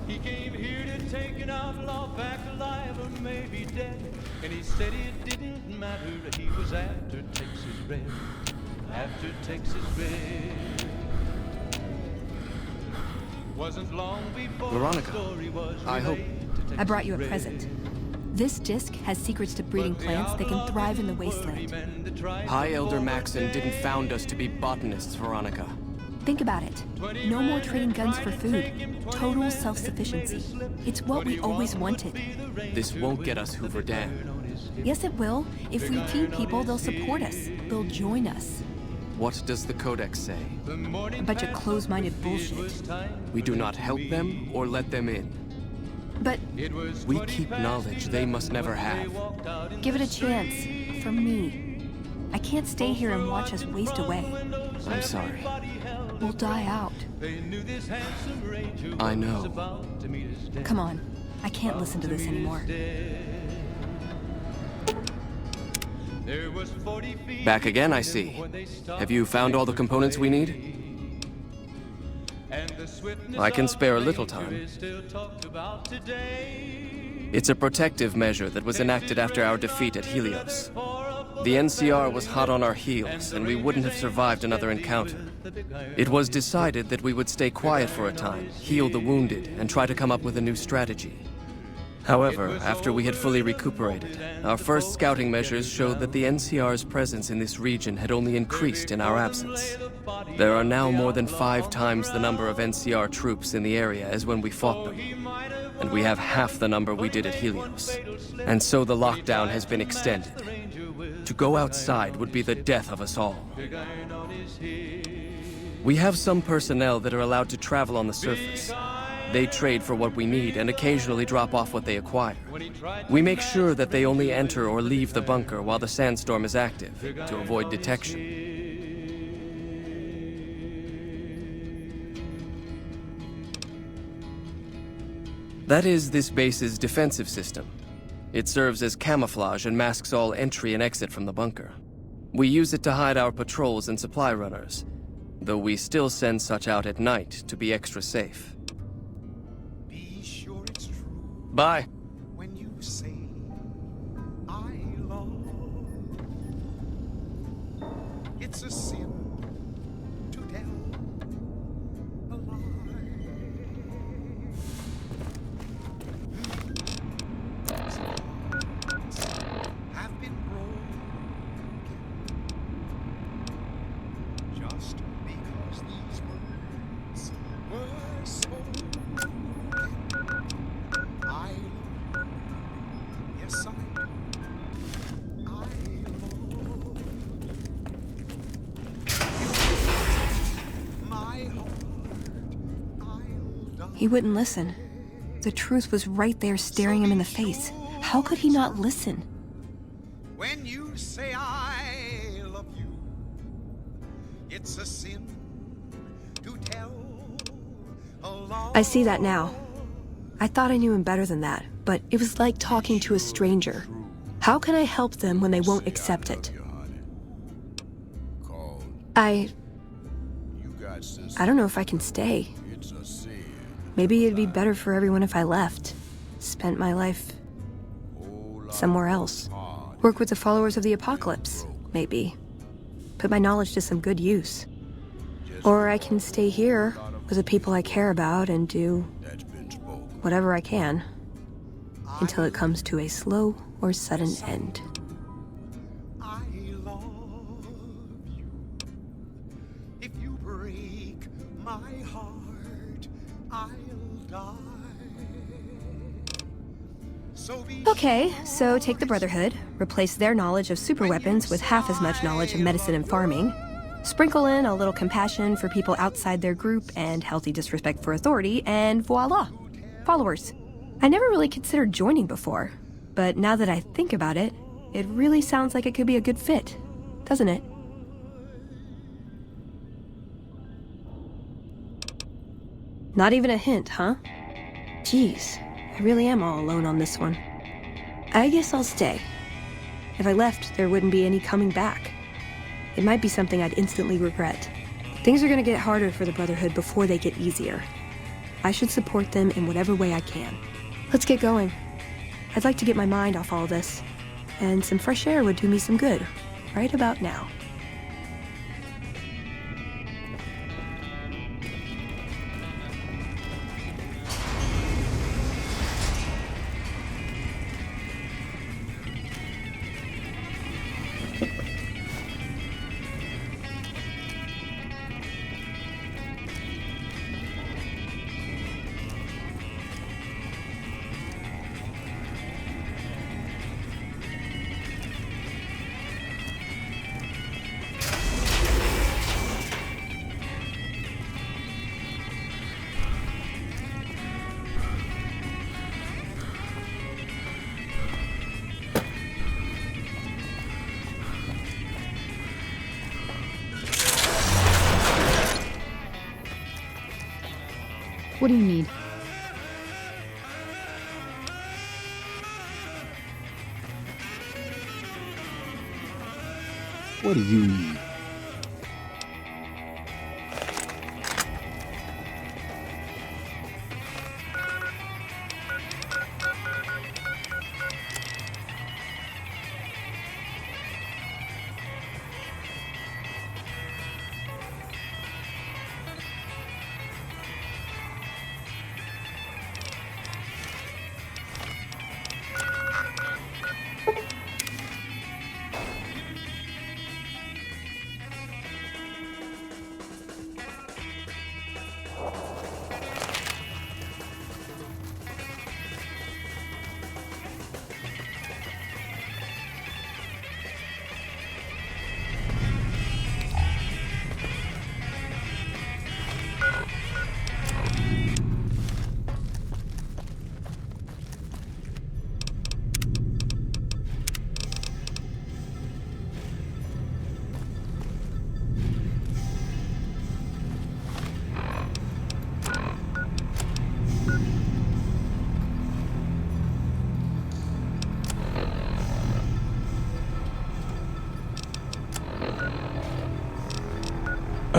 S13: He came here to take an outlaw back alive or maybe dead. And he said it didn't matter, he was after Texas Red, after Texas Red. Wasn't long before
S4: Veronica,
S13: the story was
S4: I hope...
S9: I brought you a present. This disc has secrets to breeding plants that can thrive in the wasteland.
S15: High Elder Maxon didn't found us to be botanists, Veronica.
S9: Think about it. No more trading guns for food. Total self-sufficiency. It's what we always wanted.
S15: This won't get us Hoover Dam.
S9: Yes, it will. If we feed people, they'll support us. They'll join us.
S15: What does the Codex say?
S9: A bunch of closed-minded bullshit.
S15: We do not help them or let them in.
S9: But
S15: we keep knowledge they must never have.
S9: Give it a chance. For me. I can't stay here and watch us waste away.
S15: I'm sorry.
S9: We'll die out.
S15: I know.
S9: Come on. I can't listen to this anymore.
S15: Back again, I see. Have you found all the components we need? I can spare a little time. It's a protective measure that was enacted after our defeat at Helios. The NCR was hot on our heels, and we wouldn't have survived another encounter. It was decided that we would stay quiet for a time, heal the wounded, and try to come up with a new strategy. However, after we had fully recuperated, our first scouting measures showed that the NCR's presence in this region had only increased in our absence. There are now more than 5 times the number of NCR troops in the area as when we fought them, and we have half the number we did at Helios. And so the lockdown has been extended. To go outside would be the death of us all. We have some personnel that are allowed to travel on the surface. They trade for what we need and occasionally drop off what they acquire. We make sure that they only enter or leave the bunker while the sandstorm is active, to avoid detection. That is this base's defensive system. It serves as camouflage and masks all entry and exit from the bunker. We use it to hide our patrols and supply runners, though we still send such out at night to be extra safe. Bye.
S16: When you say I love, it's a sin to tell a lie. Have been broken just because these words were spoken. I love you. Yes, I do. I love you. My heart, I'll die.
S9: He wouldn't listen. The truth was right there staring him in the face. How could he not listen?
S16: When you say I love you, it's a sin to tell a lie.
S9: I see that now. I thought I knew him better than that, but it was like talking to a stranger. How can I help them when they won't accept it? I don't know if I can stay. Maybe it'd be better for everyone if I left. Spent my life somewhere else. Work with the followers of the apocalypse, maybe. Put my knowledge to some good use. Or I can stay here with the people I care about and do whatever I can until it comes to a slow or sudden end.
S16: I love you. If you break my heart, I'll die. So be
S9: Okay, so take the Brotherhood, replace their knowledge of superweapons with half as much knowledge of medicine and farming, sprinkle in a little compassion for people outside their group and healthy disrespect for authority, and voila, followers. I never really considered joining before, but now that I think about it, it really sounds like it could be a good fit, doesn't it? Not even a hint, huh? Jeez, I really am all alone on this one. I guess I'll stay. If I left, there wouldn't be any coming back. It might be something I'd instantly regret. Things are gonna get harder for the Brotherhood before they get easier. I should support them in whatever way I can. Let's get going. I'd like to get my mind off all this, and some fresh air would do me some good, right about now.
S17: What do you need?
S6: What do you need?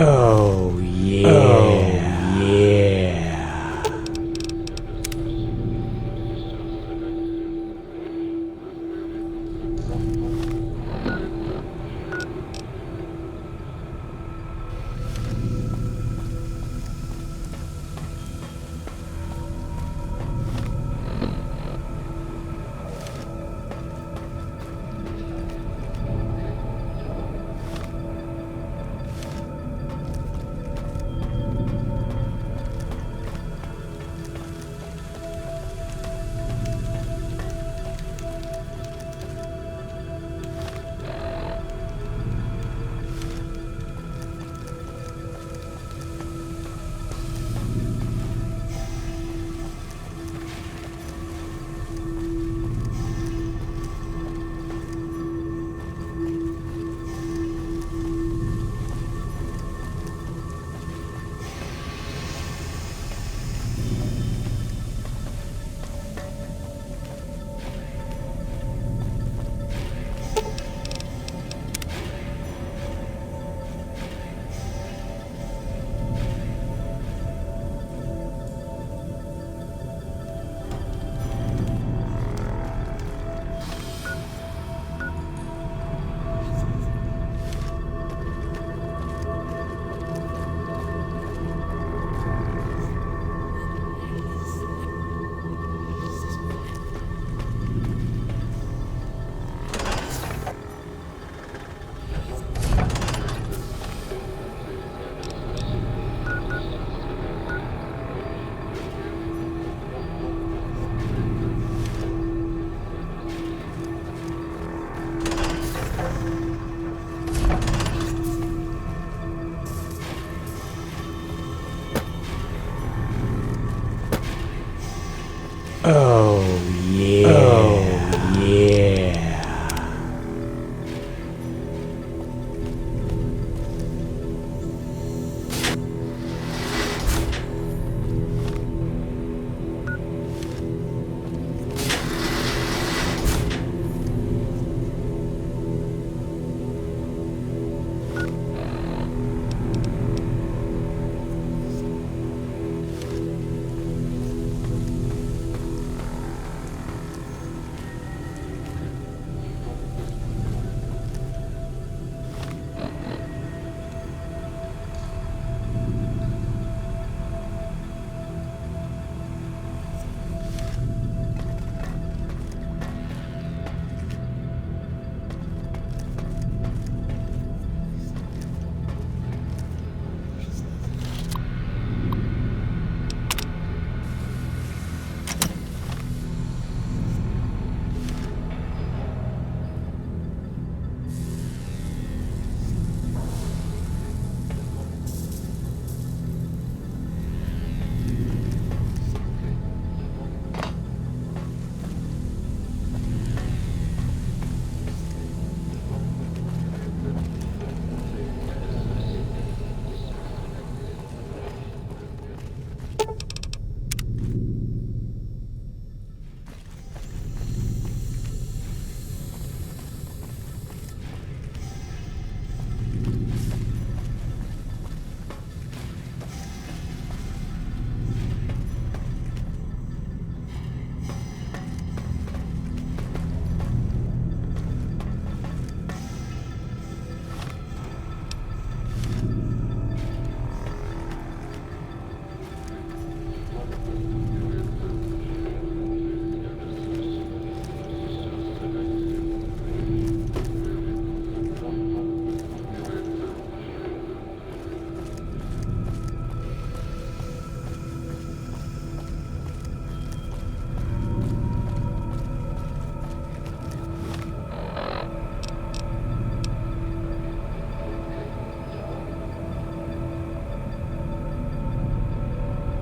S6: Oh yeah. Oh yeah. Oh yeah. Oh yeah.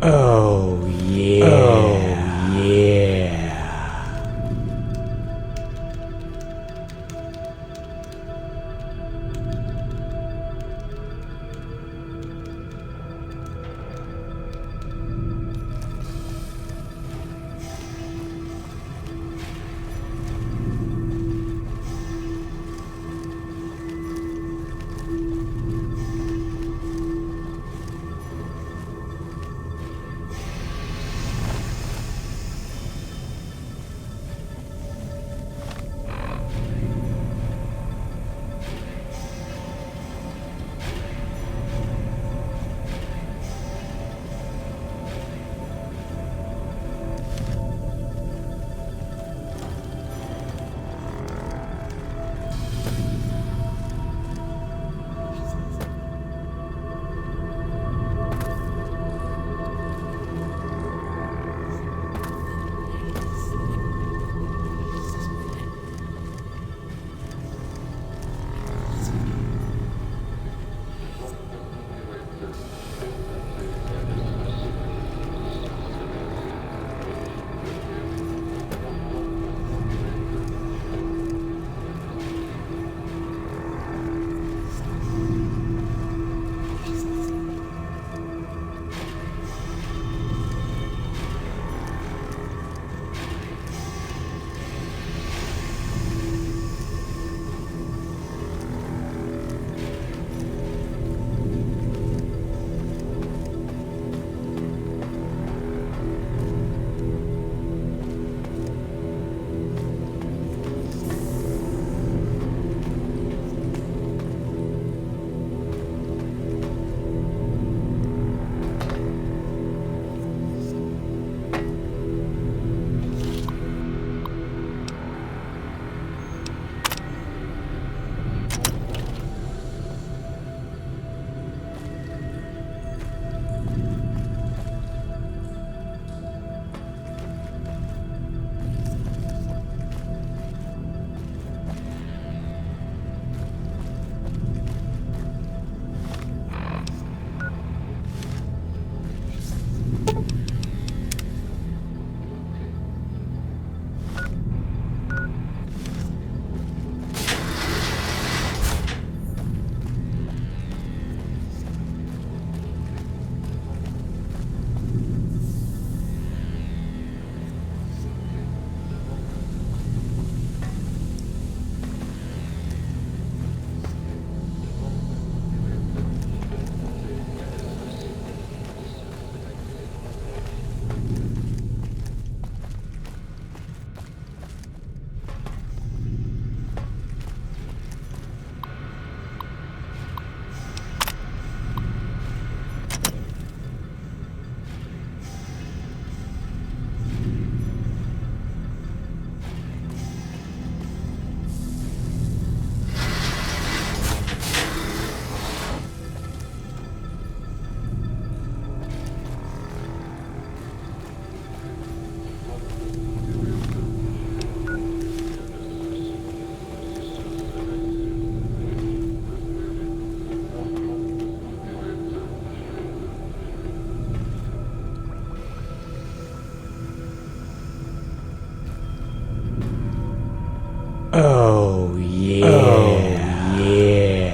S6: Oh yeah. Oh yeah. Oh yeah. Oh yeah.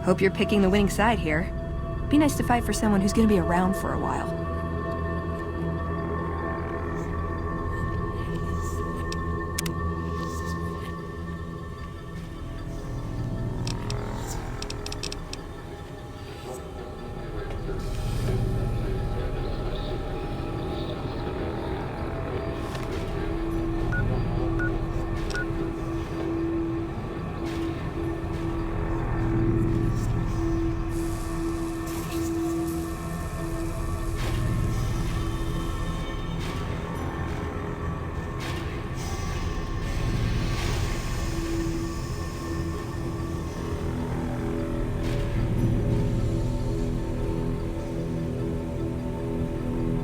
S9: Hope you're picking the winning side here. Be nice to fight for someone who's gonna be around for a while.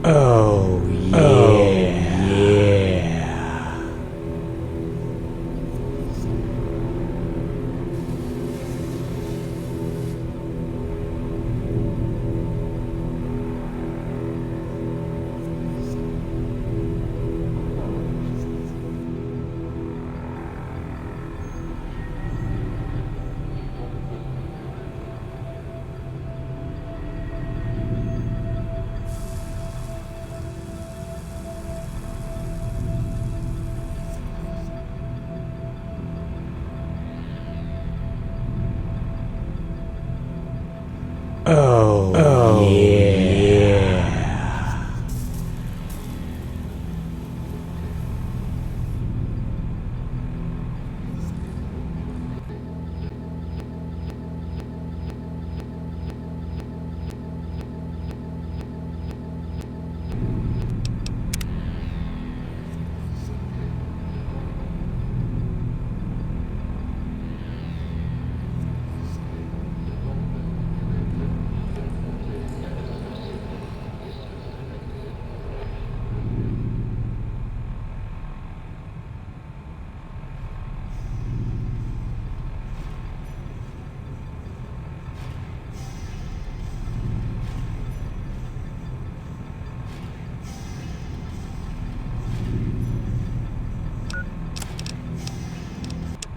S6: Oh yeah. Oh yeah. Oh yeah.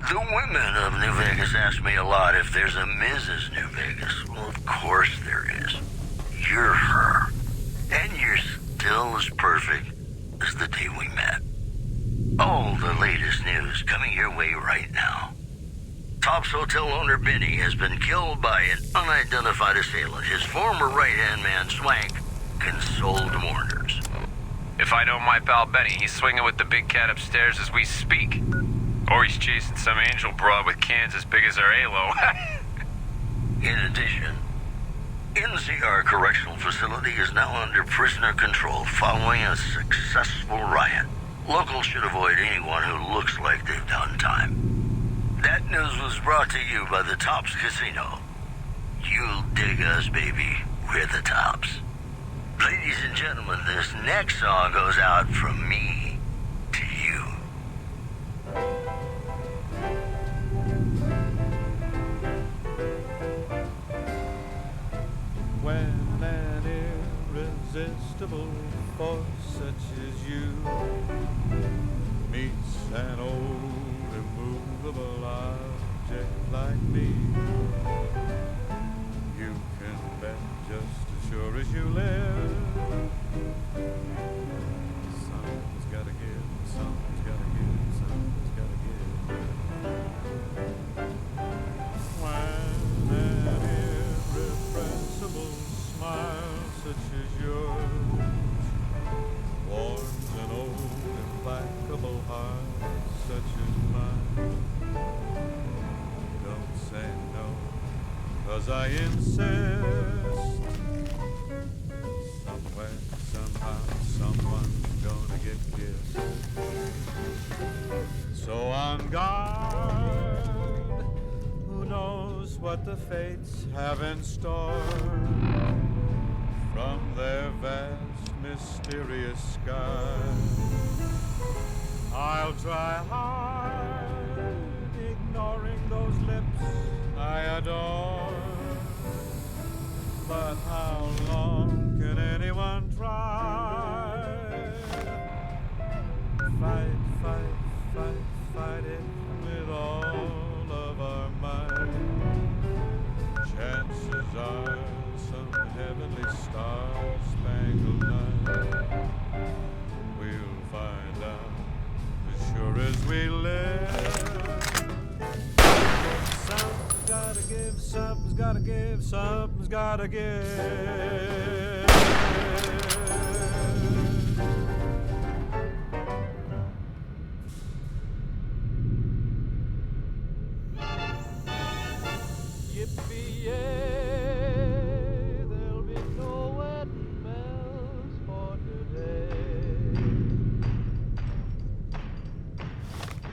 S17: The women of New Vegas ask me a lot if there's a Mrs. New Vegas. Well, of course there is. You're her. And you're still as perfect as the day we met. All the latest news coming your way right now. Tops Hotel owner Benny has been killed by an unidentified assailant. His former right-hand man, Swank, consoled mourners.
S18: If I know my pal Benny, he's swinging with the big cat upstairs as we speak. Or he's chasing some angel broad with cans as big as our halo.
S17: In addition, NCR Correctional Facility is now under prisoner control following a successful riot. Locals should avoid anyone who looks like they've done time. That news was brought to you by the Tops Casino. You'll dig us, baby. We're the Tops. Ladies and gentlemen, this next song goes out from me to you.
S13: When an irresistible force such as you meets an old immovable object like me, you can bet just as sure as you live, something's gotta give, something's gotta give, something's gotta give. When an irrepressible smile such as yours warms an old implacable heart such as mine, don't say no, 'cause I insist. Somewhere, somehow, someone's gonna get kissed. So on guard, who knows what the fates have in store from their vast, mysterious sky. I'll try hard, ignoring those lips I adore. But how long can anyone try? Fight, fight, fight, fight it with all of our might.
S8: give, something's gotta give, something's gotta give.
S13: Yippee-yay, there'll be no wedding bells for today.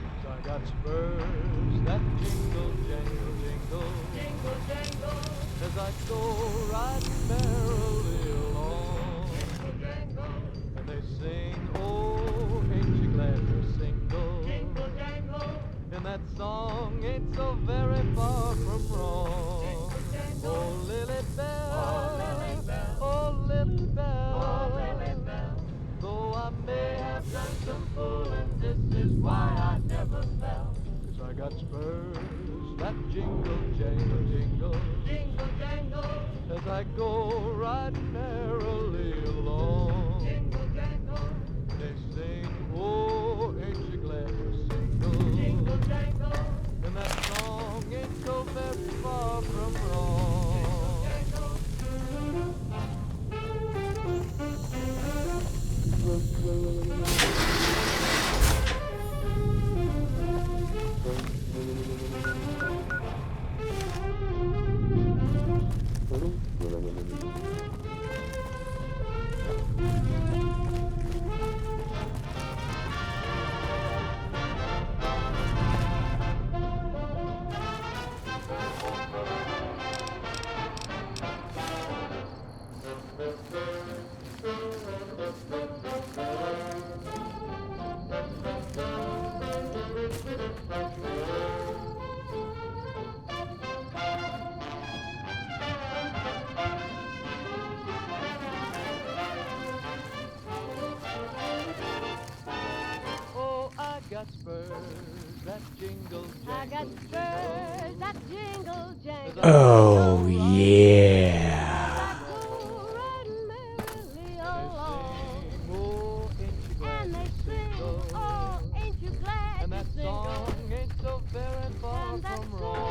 S13: 'Cause I got spurs that jingle, jangle, jingle, jingle, jangle, as I go riding merrily along. Jingle, jangle, and they sing, oh, ain't you glad you're single? Jingle, jangle, and that song ain't so very far from wrong. Oh, Lily Bell, oh, Lily Bell, oh, Lily Bell, though I may have done some fooling, this is why I never fell. 'Cause I got spurs that jingle, jangle, jingle, jingle, jangle, as I go riding merrily along. Jingle, jangle, they sing, oh, ain't you glad you're single? Jingle, jangle, and that song ain't so very far from wrong.
S6: Oh, yeah.
S13: And they sing, oh, ain't you glad and that song ain't so very far from wrong.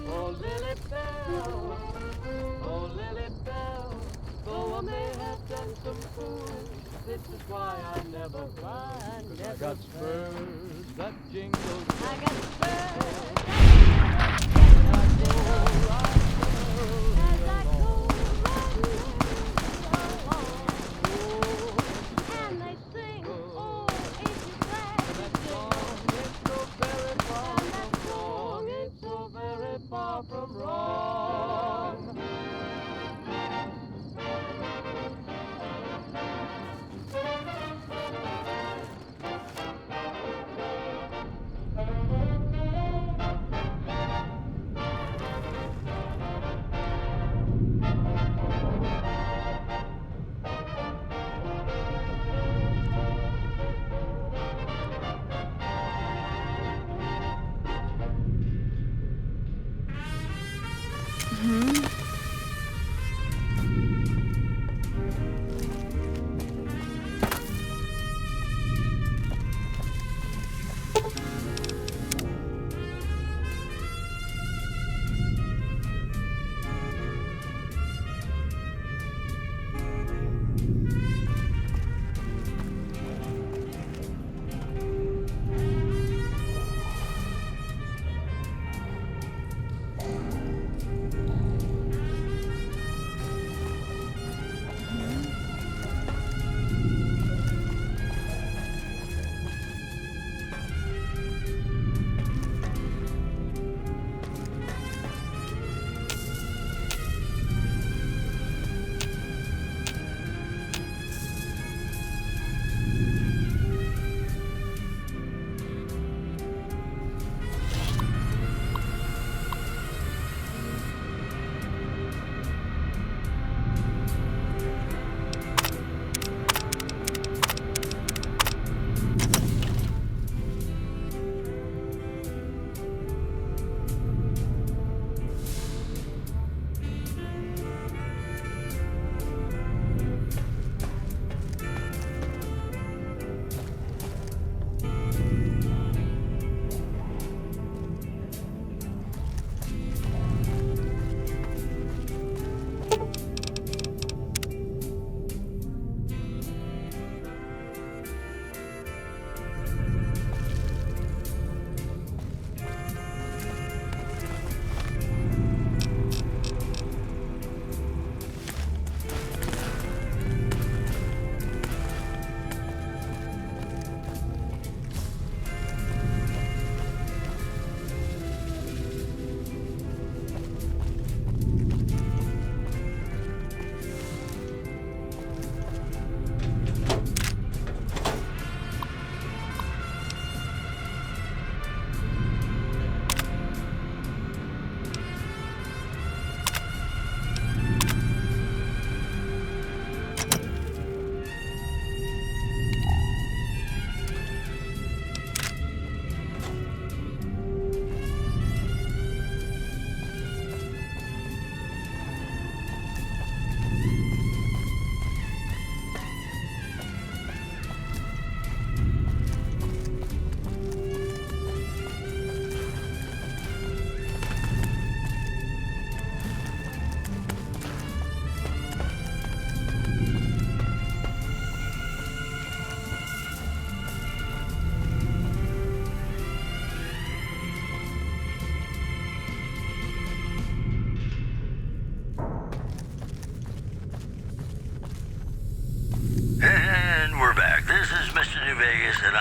S13: Oh, Lily Bell, oh, Lily Bell, though I may have done some fooling, this is why I never fly. I got spurs that jingle. I got spurs that jingle. As I go riding along. And they sing, oh, ain't you glad you sing? And that song ain't so very far from wrong.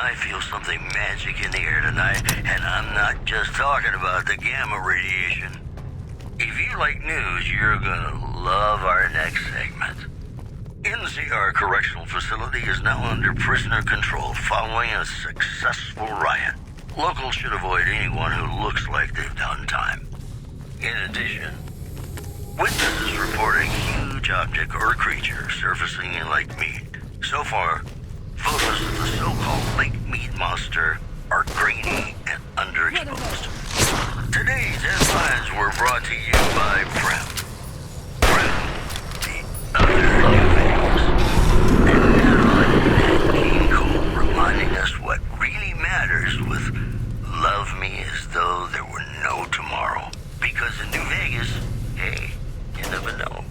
S17: I feel something magic in the air tonight, and I'm not just talking about the gamma radiation. If you like news, you're gonna love our next segment. NCR Correctional Facility is now under prisoner control following a successful riot. Locals should avoid anyone who looks like they've done time. In addition, witnesses report a huge object or creature surfacing in Lake Mead. So far, photos of the so-called Lake Mead monster are grainy and underexposed. Today's headlines were brought to you by Prem. Prem, the other New Vegas. And now that King Cole reminding us what really matters with Love Me As Though There Were No Tomorrow. Because in New Vegas, hey, you never know.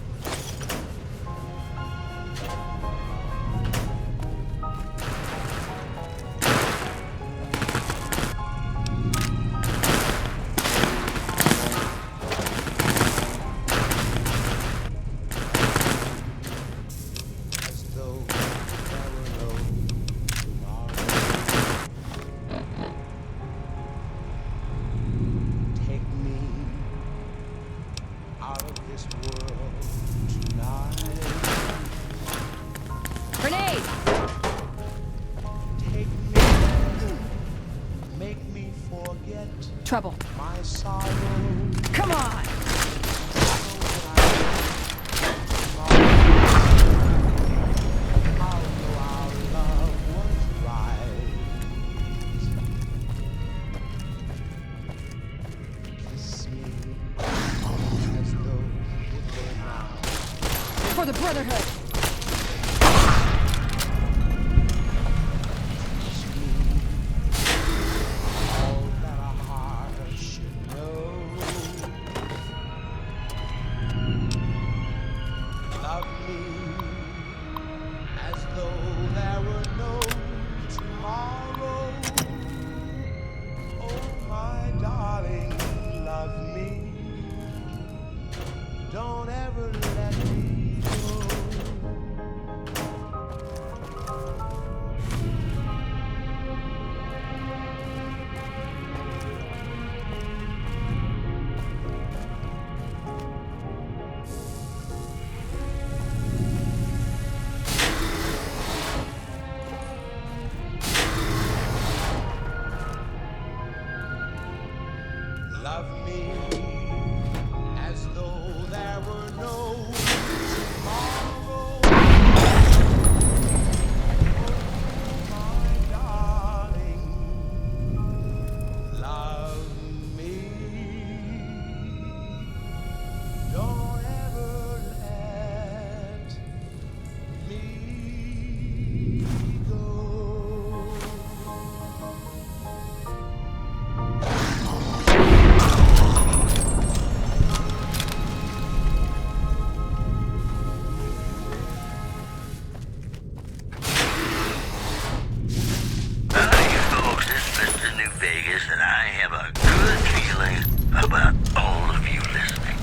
S9: Trouble.
S12: My sorrow.
S9: Come on!
S12: For the Brotherhood!
S8: Don't ever let me go. Love me as though there were no tomorrow. Oh, my darling, love me. Don't ever let me go. And I have a good feeling about all of you listening.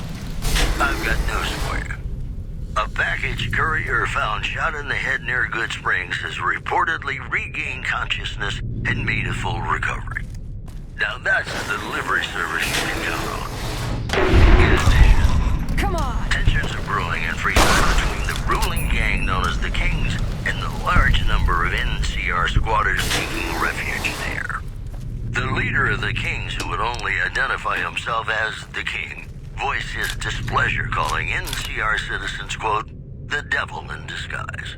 S8: I've got news for you. A package courier found shot in the head near Good Springs has reportedly regained consciousness and made a full recovery. Now that's a delivery service you can count on. In addition,
S9: come on!
S12: Tensions are brewing in Freeside between the ruling gang known as the Kings and the large number of NCR squatters seeking refuge there. The leader of the Kings, who would only identify himself as the King, voiced his displeasure, calling NCR citizens, quote, the devil in disguise.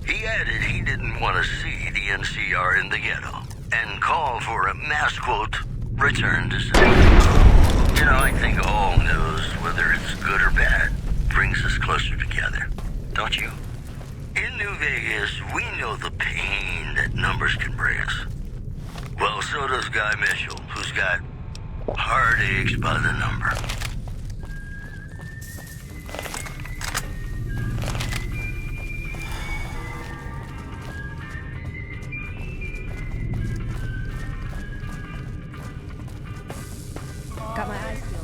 S12: He added he didn't want to see the NCR in the ghetto, and called for a mass, quote, return to civility. You know, I think all news, whether it's good or bad, brings us closer together. Don't you? In New Vegas, we know the pain that numbers can bring us. Well, so does Guy Mitchell, who's got heartaches by the number.
S9: Got my eyes peeled.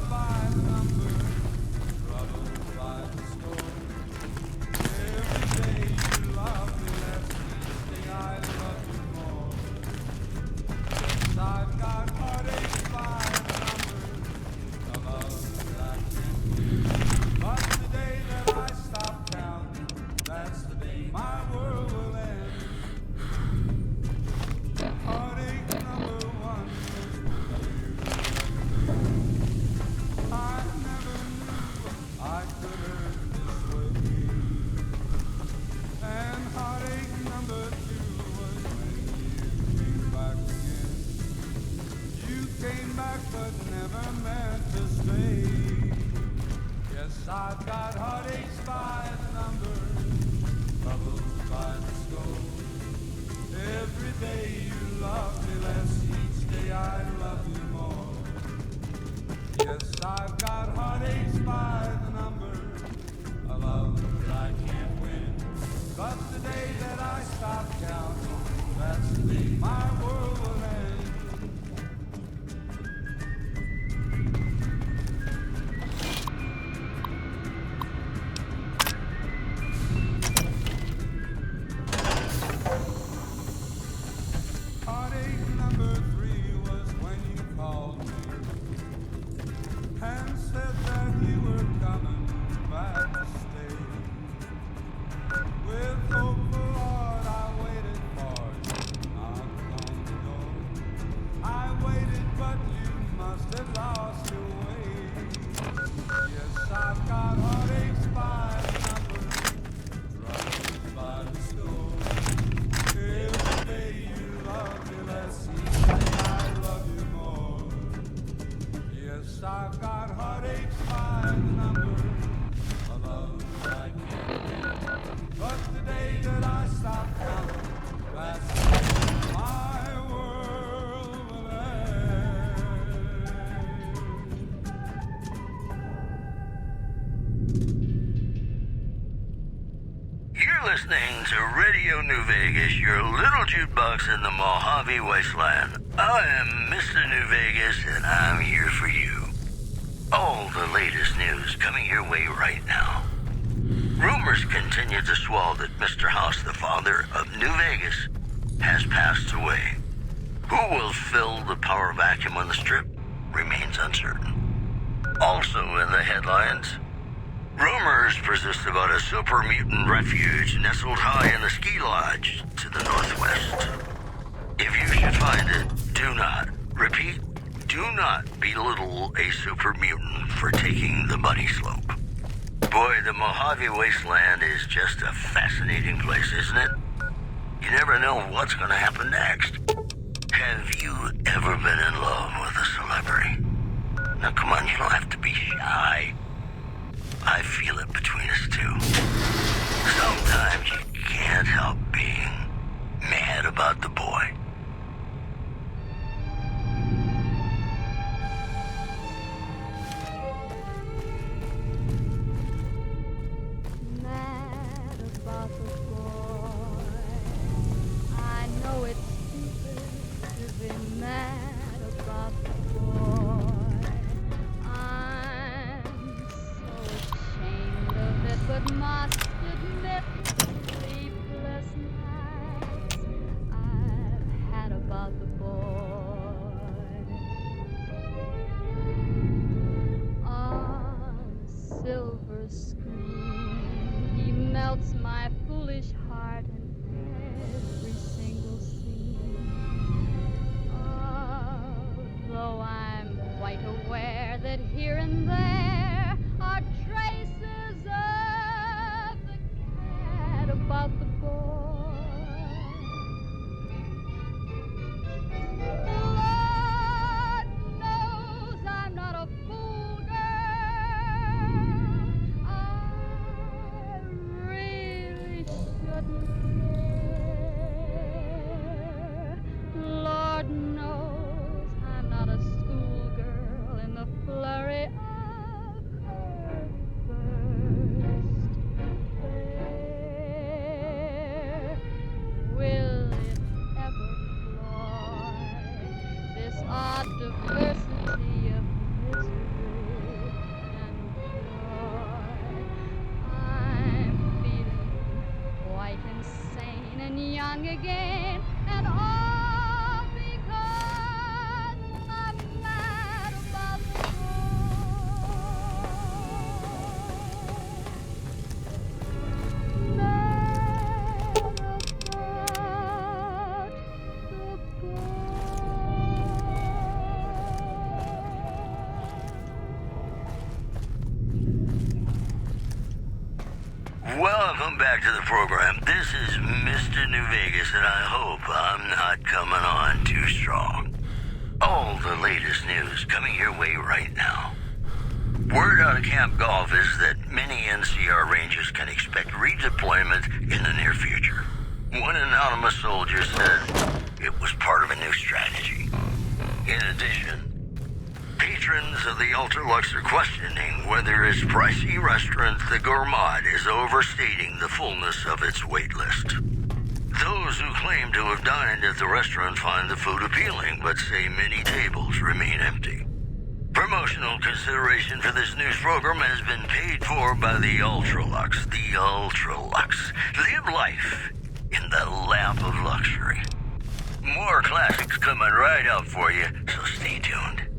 S8: but never meant to stay. Yes, I've got heartaches by the number, troubles by the score. Every day you love me less, each day I love you more. Yes, I've got heartaches by the number, a love that I can't win. But the day that I stop counting, that's the day my world will end. Heartache number 3 was when you called me and said that you were coming back to stay. With hope, Lord, I waited for you, knocked on the door. I waited, but you must have lost your way. Yes, I've got heartaches by the number, troubles by the score. Every day you love me less, each day I love you more. Yes, I've got heartaches by the number, a love that I can't win. But the day that I stop counting, that's the day my world will end.
S17: You're listening to Radio New Vegas, your little jukebox in the Mojave Wasteland. I am Mr. New Vegas, and I'm here for you. All the latest news coming your way right now. Rumors continue to swell that Mr. House, the father of New Vegas, has passed away. Who will fill the power vacuum on the Strip remains uncertain. Also in the headlines, rumors persist about a super mutant refuge nestled high in the ski lodge to the northwest. If you should find it, do not, repeat, do not belittle a super mutant for taking the bunny slope. Boy, the Mojave Wasteland is just a fascinating place, isn't it? You never know what's going to happen next. Have you ever been in love with a celebrity? Now, come on, you don't have to be shy. I feel it between us two. Sometimes you can't help being mad about the boy.
S19: Mad about the boy. I know it's stupid to be mad about the boy. I'm so ashamed of it, but must admit sleepless nights I've had about the boy. On silver screen, he melts my foolish heart in every single scene. Although I'm quite aware that here and there are traces of the cat about the boy. Lord knows I'm not a fool girl. I really shouldn't care. Lord knows I'm not a schoolgirl in the flurry of her first affair. Will it ever cloy this odd diversity of misery and joy? I'm feeling quite insane and young again, and all because I'm mad about the boy. Mad about the
S17: Welcome back to the program. This is Mr. New Vegas, and I hope I'm not coming on too strong. All the latest news news coming your way right now. Word out of Camp Golf is that many NCR Rangers can expect redeployment in the near future. One anonymous soldier said it was part of a new strategy. In addition, patrons of the Ultralux are questioning whether its pricey restaurant, the Gourmand, is overstating the fullness of its wait list. Those who claim to have dined at the restaurant find the food appealing, but say many tables remain empty. Promotional consideration for this news program has been paid for by the Ultralux. The Ultralux. Live life in the lap of luxury. More classics coming right up for you, so stay tuned.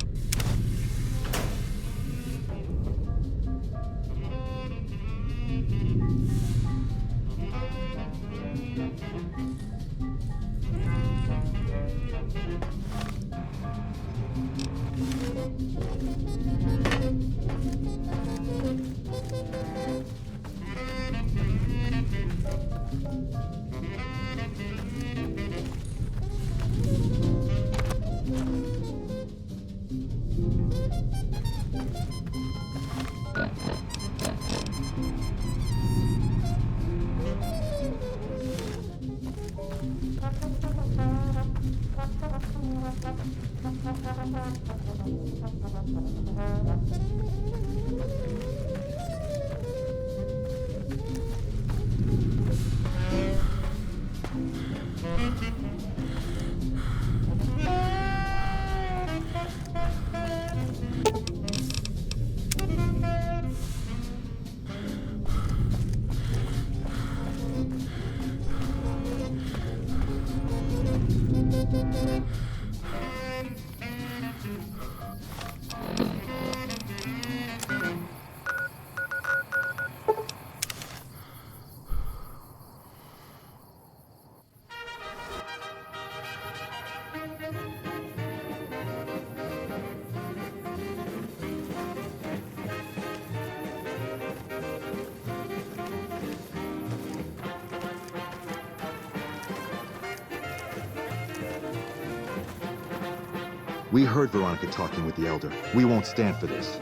S20: We heard Veronica talking with the Elder. We won't stand for this.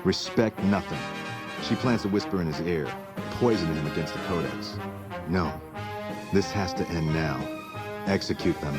S20: Respect nothing. She plans to whisper in his ear, poison him against the Codex. No, this has to end now. Execute them.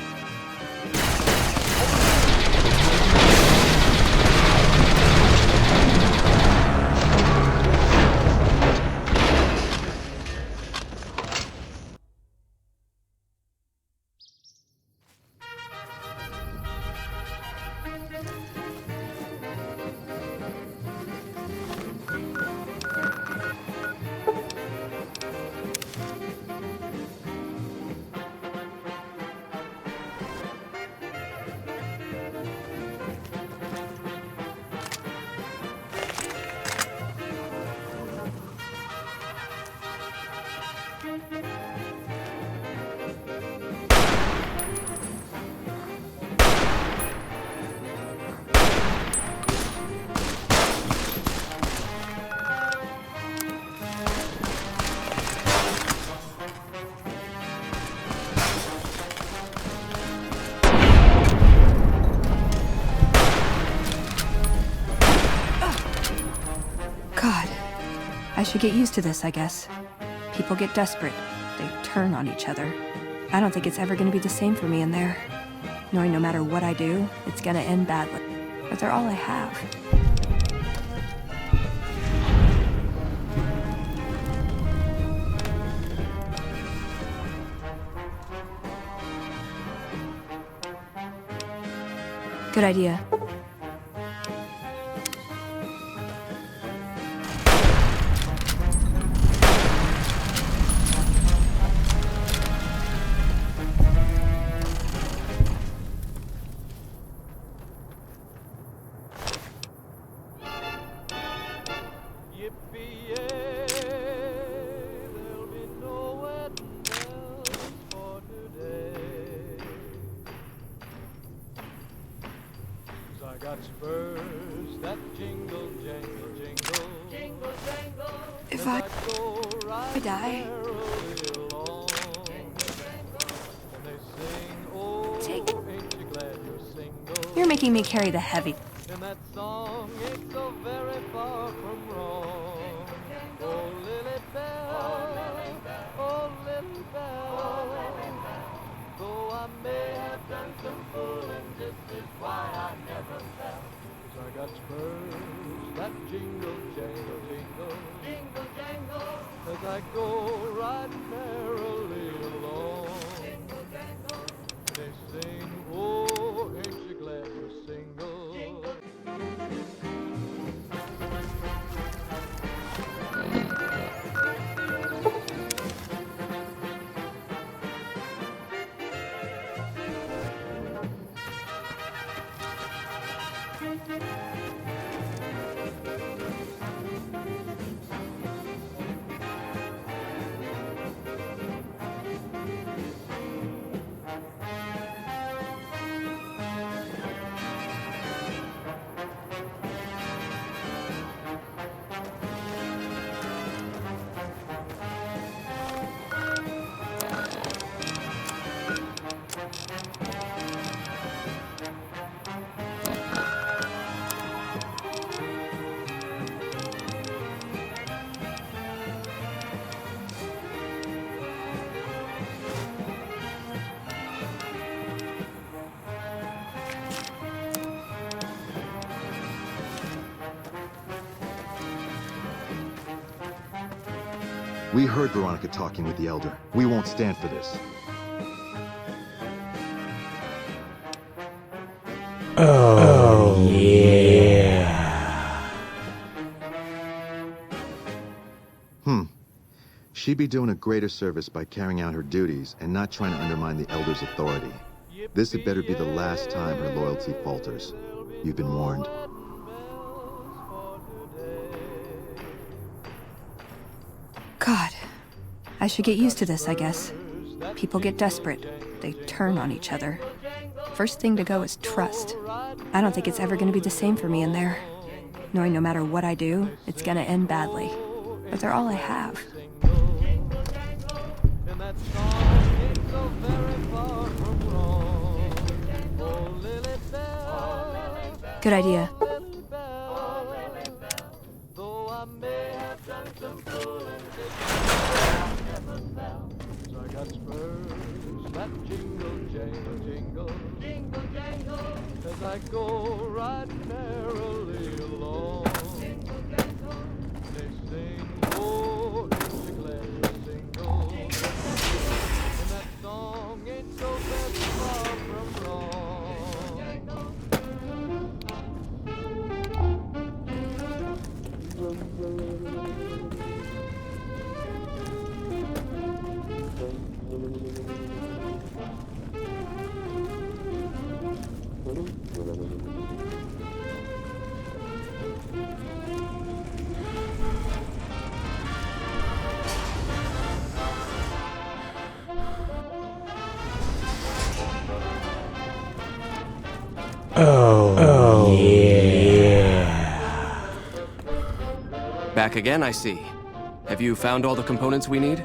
S9: I should get used to this, I guess. People get desperate. They turn on each other. I don't think it's ever going to be the same for me in there. Knowing no matter what I do, it's going to end badly. But they're all I have. Good idea.
S13: spurs that jingle, jangle, jingle. Jingle, jangle.
S9: If I die, you're making me carry the heavy.
S13: And that song ain't so very far from wrong. Oh, Lily Bell, oh, Lily Bell. Though I may have done some fooling, this is why I never fell. 'Cause I got spurs that jingle, jangle, jingle. Jingle, jangle. As I go riding merrily along. Jingle, jangle. They sing, oh, ain't you glad you're single? Jingle.
S20: We heard Veronica talking with the Elder. We won't stand for this.
S6: Oh, yeah.
S20: She'd be doing a greater service by carrying out her duties and not trying to undermine the Elder's authority. This had better be the last time her loyalty falters. You've been warned.
S9: God, I should get used to this, I guess. People get desperate. They turn on each other. First thing to go is trust. I don't think it's ever going to be the same for me in there. Knowing no matter what I do, it's going to end badly. But they're all I have. Good idea.
S13: I got spurs that jingle, jangle, jingle, jingle, jangle. As I go riding merrily along. Jingle, jangle. They sing, oh, ain't you glad you're single? And that song ain't so very far from wrong.
S6: Oh, yeah.
S15: Back again, I see. Have you found all the components we need?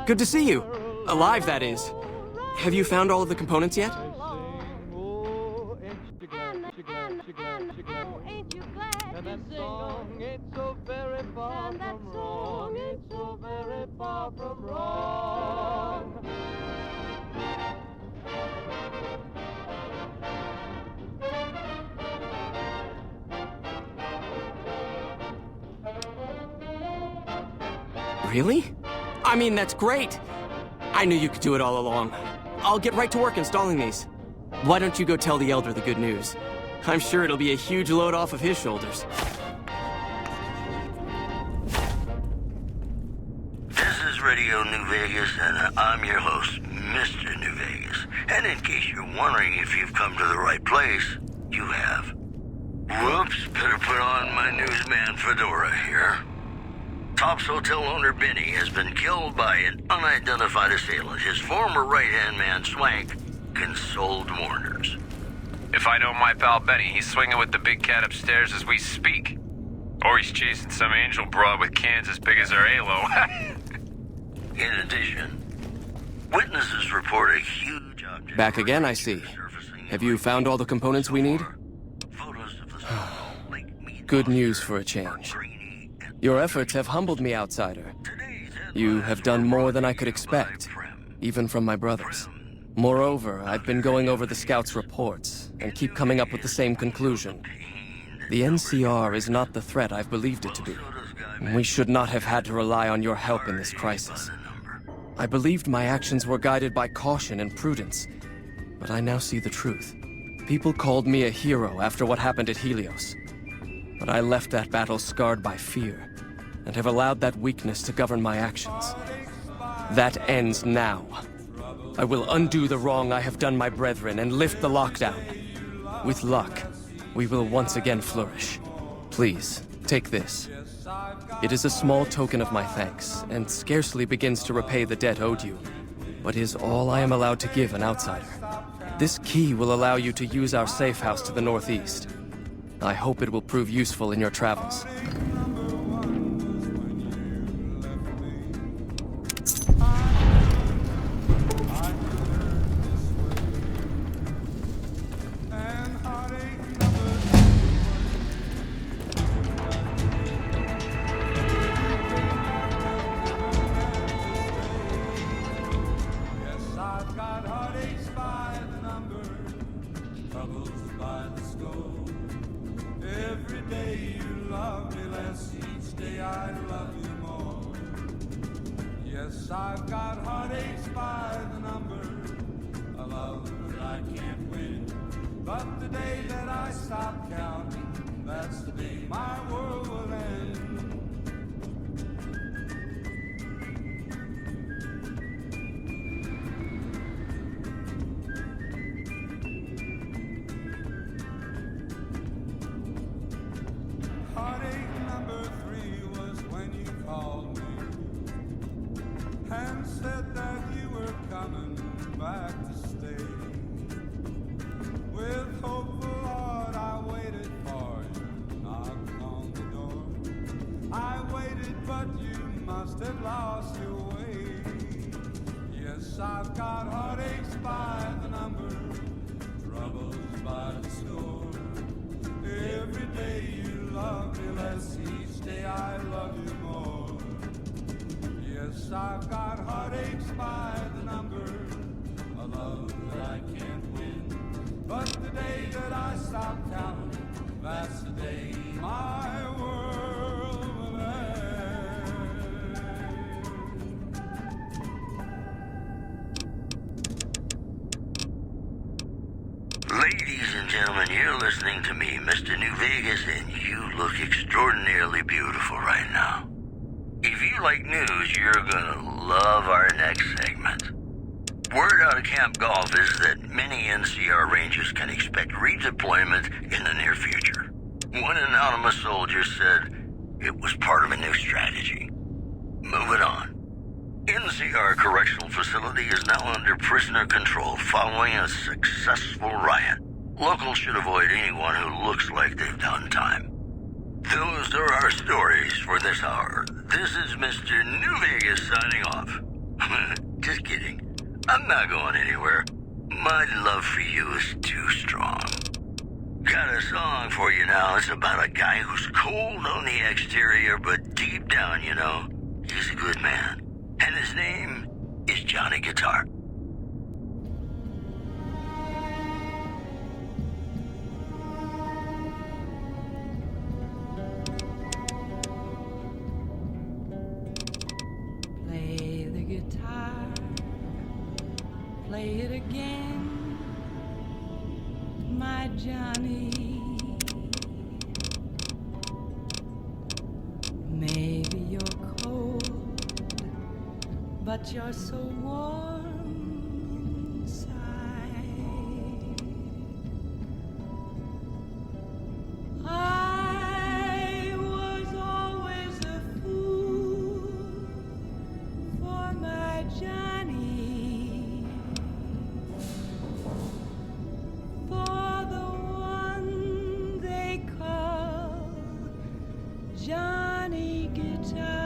S15: Good to see you. Alive, that is. Have you found all of the components yet?
S13: And that song ain't so very far from wrong. Ain't so very
S14: far from wrong.
S21: Really? I mean, that's great! I knew you could do it all along. I'll get right to work installing these. Why don't you go tell the Elder the good news? I'm sure it'll be a huge load off of his shoulders.
S17: This is Radio New Vegas, and I'm your host, Mr. New Vegas. And in case you're wondering if you've come to the right place, you have. Whoops, better put on my newsman fedora here. Top's hotel owner Benny has been killed by an unidentified assailant. His former right-hand man, Swank, consoled mourners.
S18: If I know my pal Benny, he's swinging with the big cat upstairs as we speak. Or he's chasing some angel broad with cans as big as our halo.
S17: In addition, witnesses report a huge object...
S15: Back again, I see. Have you found all the components we need? Good news for a change. Your efforts have humbled me, outsider. You have done more than I could expect, even from my brothers. Moreover, I've been going over the scouts' reports, and keep coming up with the same conclusion. The NCR is not the threat I've believed it to be. We should not have had to rely on your help in this crisis. I believed my actions were guided by caution and prudence, but I now see the truth. People called me a hero after what happened at Helios. But I left that battle scarred by fear, and have allowed that weakness to govern my actions. That ends now. I will undo the wrong I have done my brethren and lift the lockdown. With luck, we will once again flourish. Please, take this. It is a small token of my thanks, and scarcely begins to repay the debt owed you, but is all I am allowed to give an outsider. This key will allow you to use our safe house to the northeast. I hope it will prove useful in your travels.
S8: I've got heartaches by the number, a love that I can't win. But the day that I stop counting, that's the day my world will end. Heartache number 3 was when you called me and said that you were coming back to stay. With hopeful heart I waited for you, knocked on the door. I waited, but you must have lost your way. Yes, I've got heartaches by the number, troubles by the score. Every day you love me less, each day I love you more. Yes, I've got heartaches by the number, a love that I can't win. But the day that I stop counting, that's the day my world will end.
S17: Ladies and gentlemen, you're listening to me, Mr. New Vegas, and you look extraordinarily beautiful right now. If you like news, you're gonna love our next segment. Word out of Camp Golf is that many NCR Rangers can expect redeployment in the near future. One anonymous soldier said it was part of a new strategy. Moving on. NCR Correctional Facility is now under prisoner control following a successful riot. Locals should avoid anyone who looks like they've done time. Those are our stories for this hour. This is Mr. New Vegas signing off. Just kidding. I'm not going anywhere. My love for you is too strong. Got a song for you now. It's about a guy who's cold on the exterior, but deep down, you know, he's a good man. And his name is Johnny Guitar.
S2: Play the guitar, play it again, my Johnny. Maybe you're cold, but you're so warm inside. I was always a fool for my Johnny, for the one they call Johnny Guitar.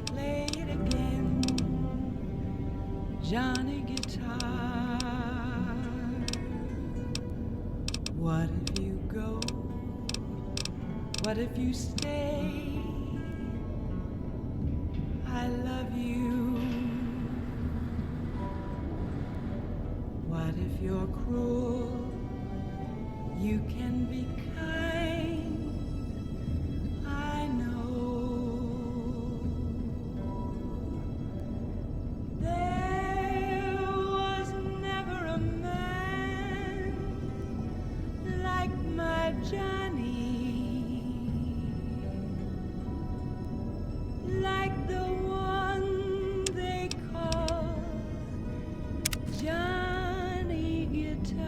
S2: Play it again, Johnny Guitar. What if you go? What if you stay? I love you. What if you're cruel? You can be kind. I know. There was never a man like my Johnny, like the one they call Johnny Guitar.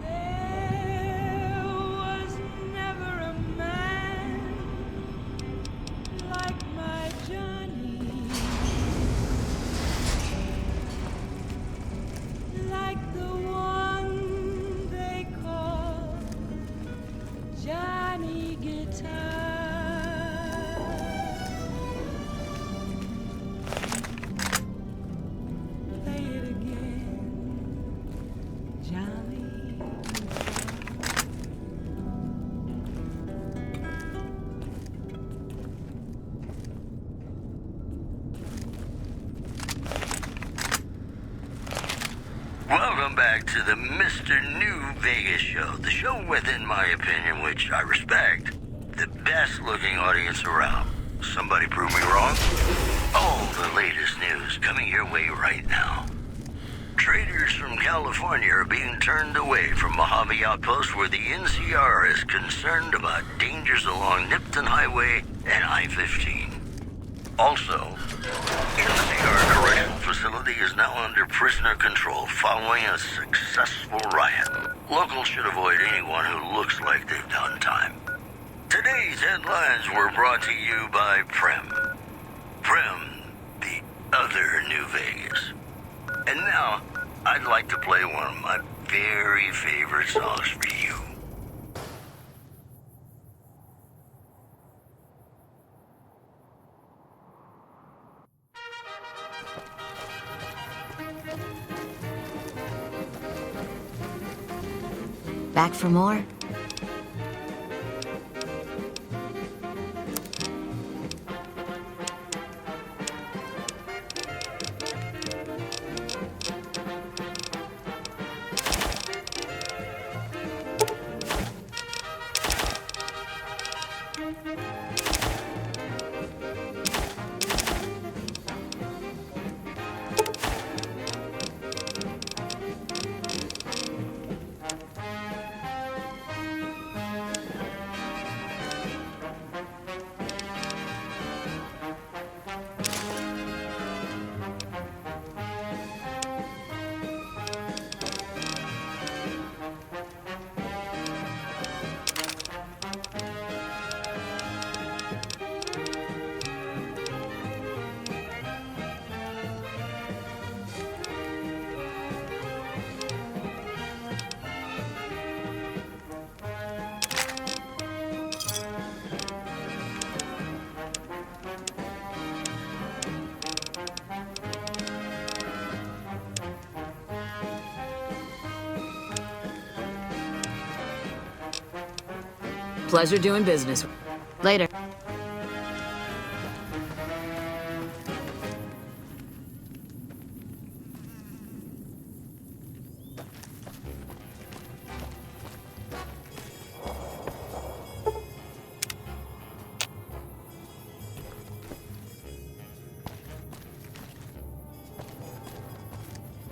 S2: There was never a man like my Johnny, like the one they call Johnny Guitar. Play it again, Johnny.
S17: Welcome back to the Mr. New Vegas show. The show with, in my opinion, which I respect, the best looking audience around. Somebody prove me wrong? All the latest news coming your way right now. Traders from California are being turned away from Mojave Outpost where the NCR is concerned about dangers along Nipton Highway and I-15. Also, NCR Correctional Facility is now under prisoner control following a successful riot. Locals should avoid anyone who looks like they've done time. Today's headlines were brought to you by Prem. Prem, the other New Vegas. And now, I'd like to play one of my very favorite songs for you.
S22: Back for more?
S7: Pleasure doing business.
S1: Later.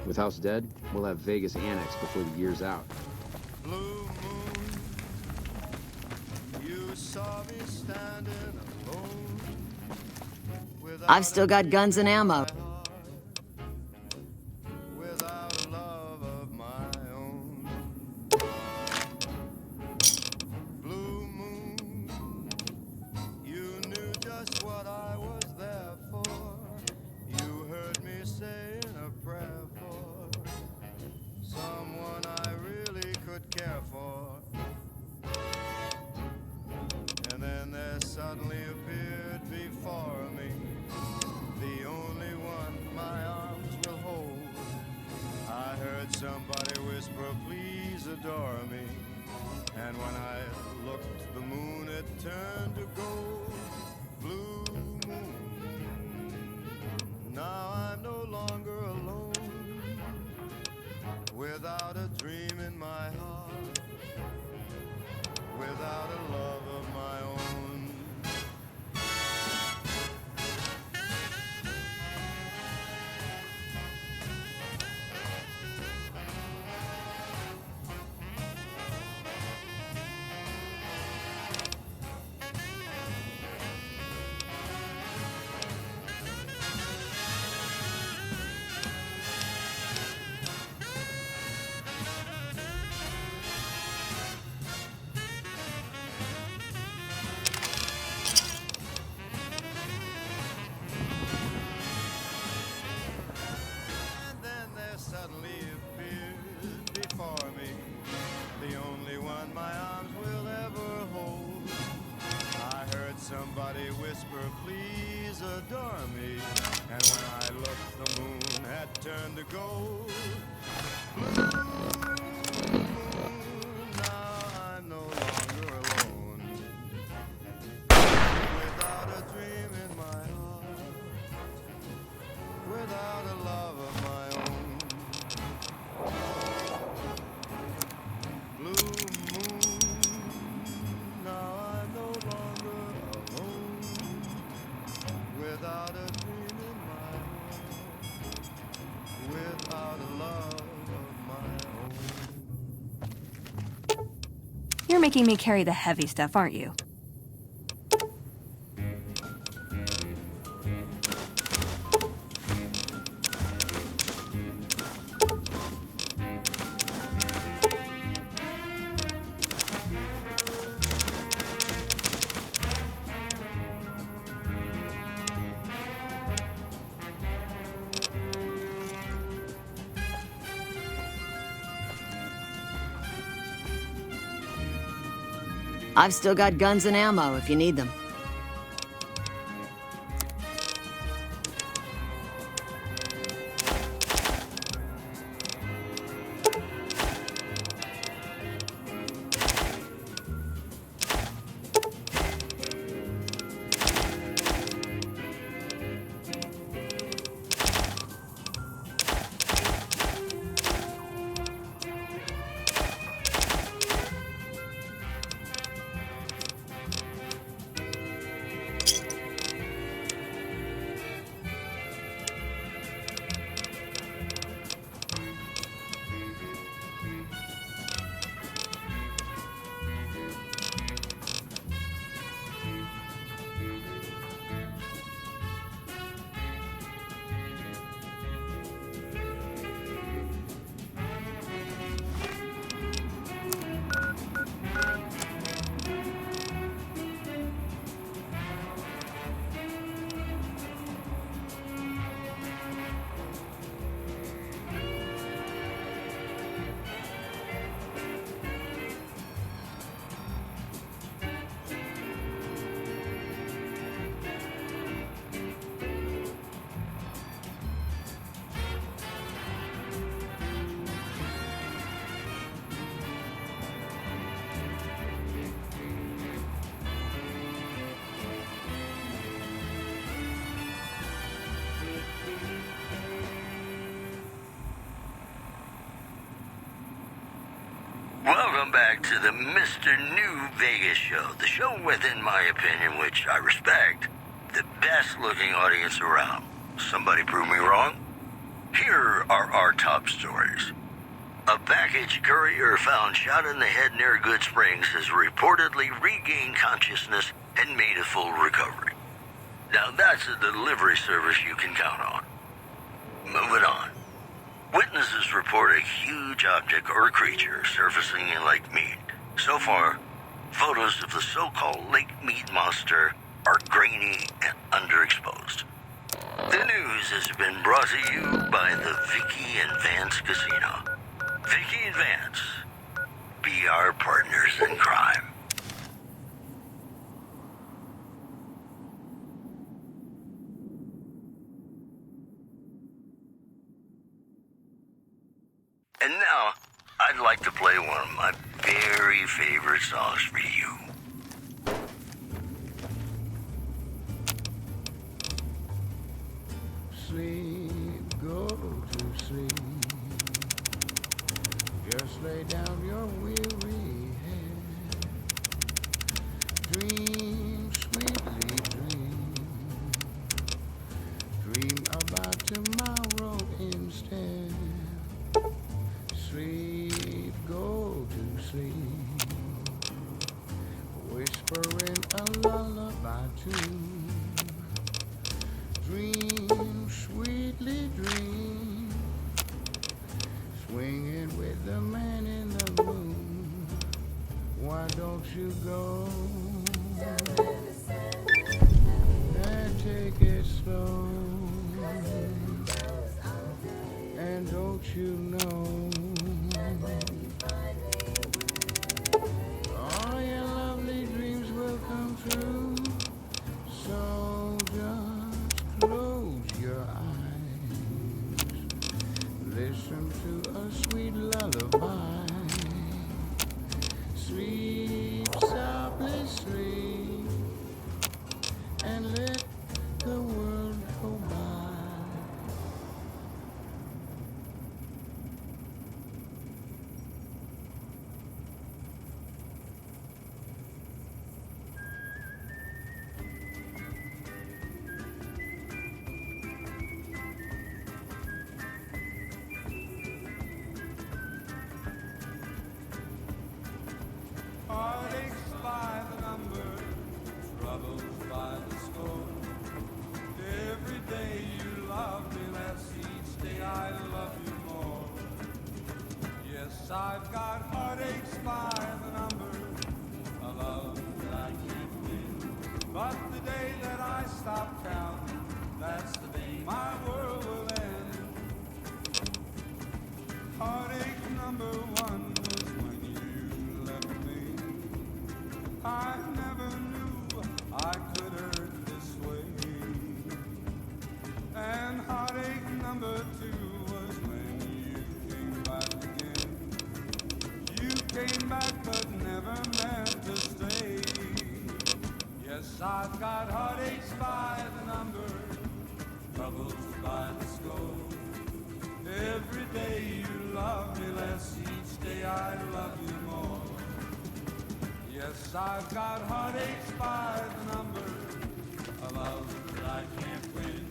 S22: With House dead, we'll have Vegas annexed before the year's out.
S8: Blue moon, you saw me standing alone.
S7: I've still got guns and ammo.
S8: Without a love of my own. Blue moon, you knew just what I was there for. You heard me saying a prayer for someone I really could care for. And then there suddenly appeared before me the only one my arms will hold. I heard somebody whisper, please adore me. And when I looked, the moon had turned to gold. Blue moon, now I'm no longer alone. Without a dream in my heart, without a love of my own. Suddenly appeared before me, the only one my arms will ever hold. I heard somebody whisper, please adore me. And when I looked, the moon had turned to gold. Blue moon, now I'm no longer alone. Without a dream in my heart, without a love of my own. Blue moon, now I'm no longer alone. Without a dream in my heart, without a love of my own.
S9: You're making me carry the heavy stuff, aren't you?
S7: I've still got guns and ammo if you need them.
S17: to the Mr. New Vegas show, the show with, in my opinion, which I respect, the best-looking audience around. Somebody prove me wrong? Here are our top stories. A package courier found shot in the head near Good Springs has reportedly regained consciousness and made a full recovery. Now that's a delivery service you can count on. Moving on. Witnesses report a huge object or creature surfacing in Lake Mead. So far, photos of the so-called Lake Mead monster are grainy and underexposed. The news has been brought to you by the Vicky and Vance Casino. Vicky and Vance, be our partners in crime. And now, I'd like to play one of my very favorite songs for you.
S12: Sleep, go to sleep. Just lay down your weary head. Dream, sweetly dream. Dream about tomorrow instead. Sleep, go to sleep. Whispering a lullaby tune. Dream, sweetly dream. Swinging with the man in the moon. Why don't you go and take it slow? And don't you know all your lovely dreams will come true? So just close your eyes. Listen to a sweet lullaby. Sleep, softly sleep, and let the world go by.
S8: Heartaches by the number, troubles by the score. Every day you love me less, each day I love you more. Yes, I've got heartaches by the number, a love that I can't win. But the day that I stop counting, that's the day my world will end. Heartache number one was when you left me. I never knew I could hurt this way. And heartache number two was when you came back again. You came back but never meant to stay. Yes, I've got heartaches by the number, troubles by the score. Every day you love me less, each day I love you more. Yes, I've got heartaches by the number, a love that I can't win.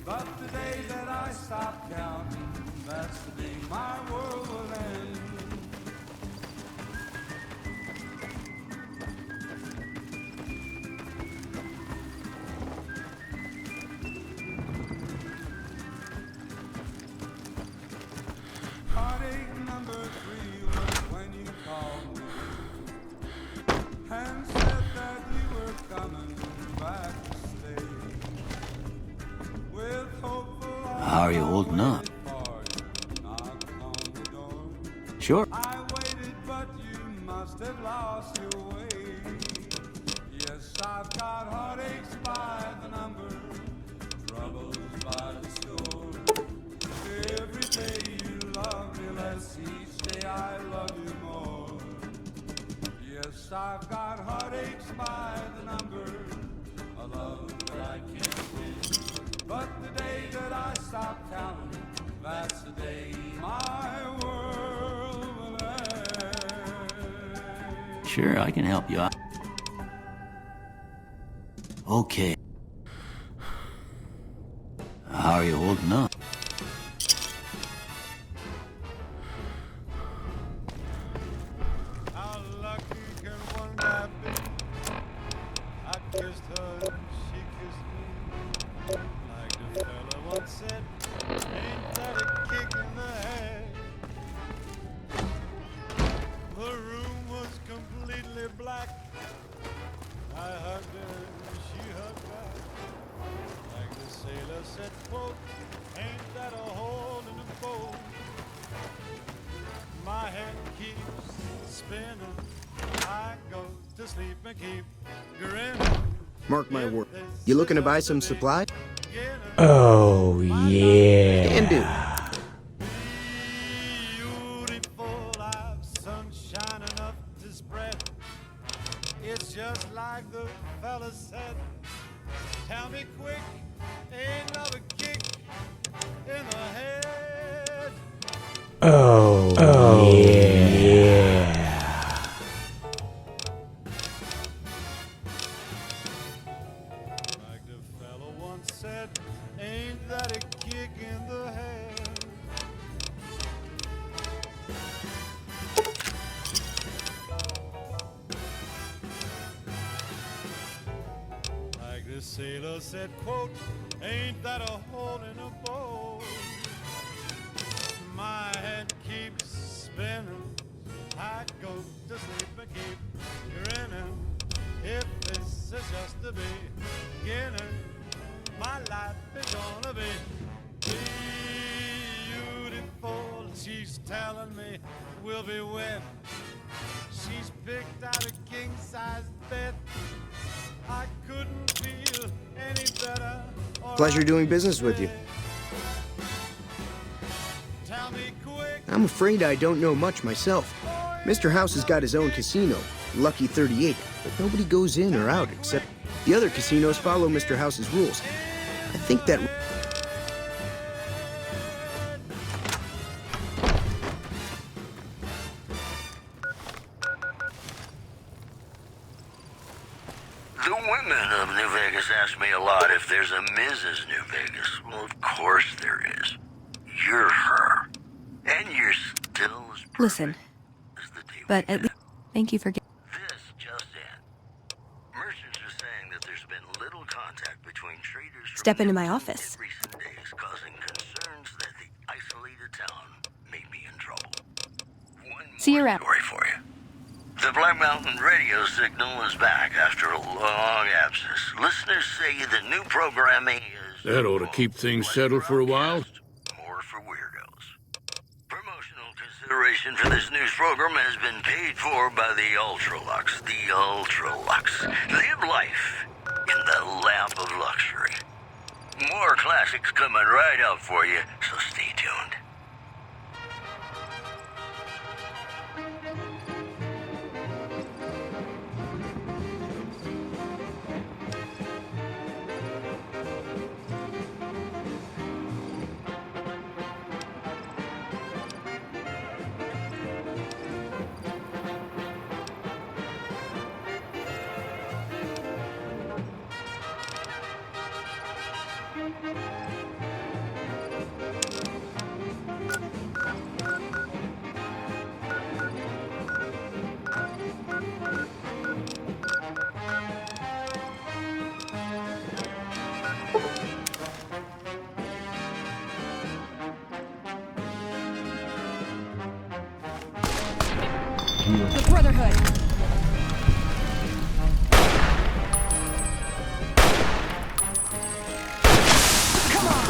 S8: But the day that I stop counting, that's the day my world will end. Heartache number three was when you called me and said that you were coming back to stay. With hopeful
S3: How are you holding up? Sure.
S8: I waited, but you must have lost your way. Yes, I've got heartaches by the number, troubles by the score. Every day you love me less, each day I love you more. Yes, I've got heartaches by the number, a love that I can't win. But the day that I stop counting, that's the day my world will end.
S3: Sure, I can help you out. Okay. How are you holding up?
S8: How lucky can one guy be? I kissed her and she kissed me. Like the fella once said, ain't that a kick in the head? The room was completely black. I hugged her and she hugged back. Like the sailor said, quote, ain't that a hole in the boat? My head keeps spinning. I go to sleep and keep grinning.
S4: Mark my word. You looking to buy some supplies?
S6: Oh, yeah.
S4: Can do.
S8: Beautiful, I've sunshine enough to spread. It's just like the fella said. Tell me quick, ain't another kick in the head.
S6: Oh, yeah.
S8: Like the fella once said, ain't that a kick in the head? Like the sailor said, quote, ain't that a hole in a boat? My head keeps spinning. I go to sleep and keep grinning. If this is just the beginning, my life is gonna be beautiful. She's telling me we'll be wed. She's picked out a king-size bed. I couldn't feel any better.
S4: Pleasure doing business with you.
S8: Tell me quick.
S4: I'm afraid I don't know much myself. Mr. House has got his own casino, Lucky 38, but nobody goes in or out except the other casinos follow Mr. House's rules. I think that...
S17: The women of New Vegas ask me a lot if there's a Mrs. New Vegas. Well, of course there is. You're her. And you're still as perfect.
S9: Listen, but at least thank you for getting.
S17: This just in. Merchants are saying that there's been little contact between traders from
S9: Step into my office.
S17: recent days, causing concerns that the isolated town may be in trouble. One
S9: See you around.
S17: story for you. The Black Mountain radio signal is back after a long absence. Listeners say the new programming is...
S5: That ought to keep things settled for a while.
S17: More for weirdos. Promotional consideration for this news program has been paid for by the Ultralux. The Ultralux. Live life in the lap of luxury. More classics coming right up for you, so stay tuned.
S9: The Brotherhood. Come on.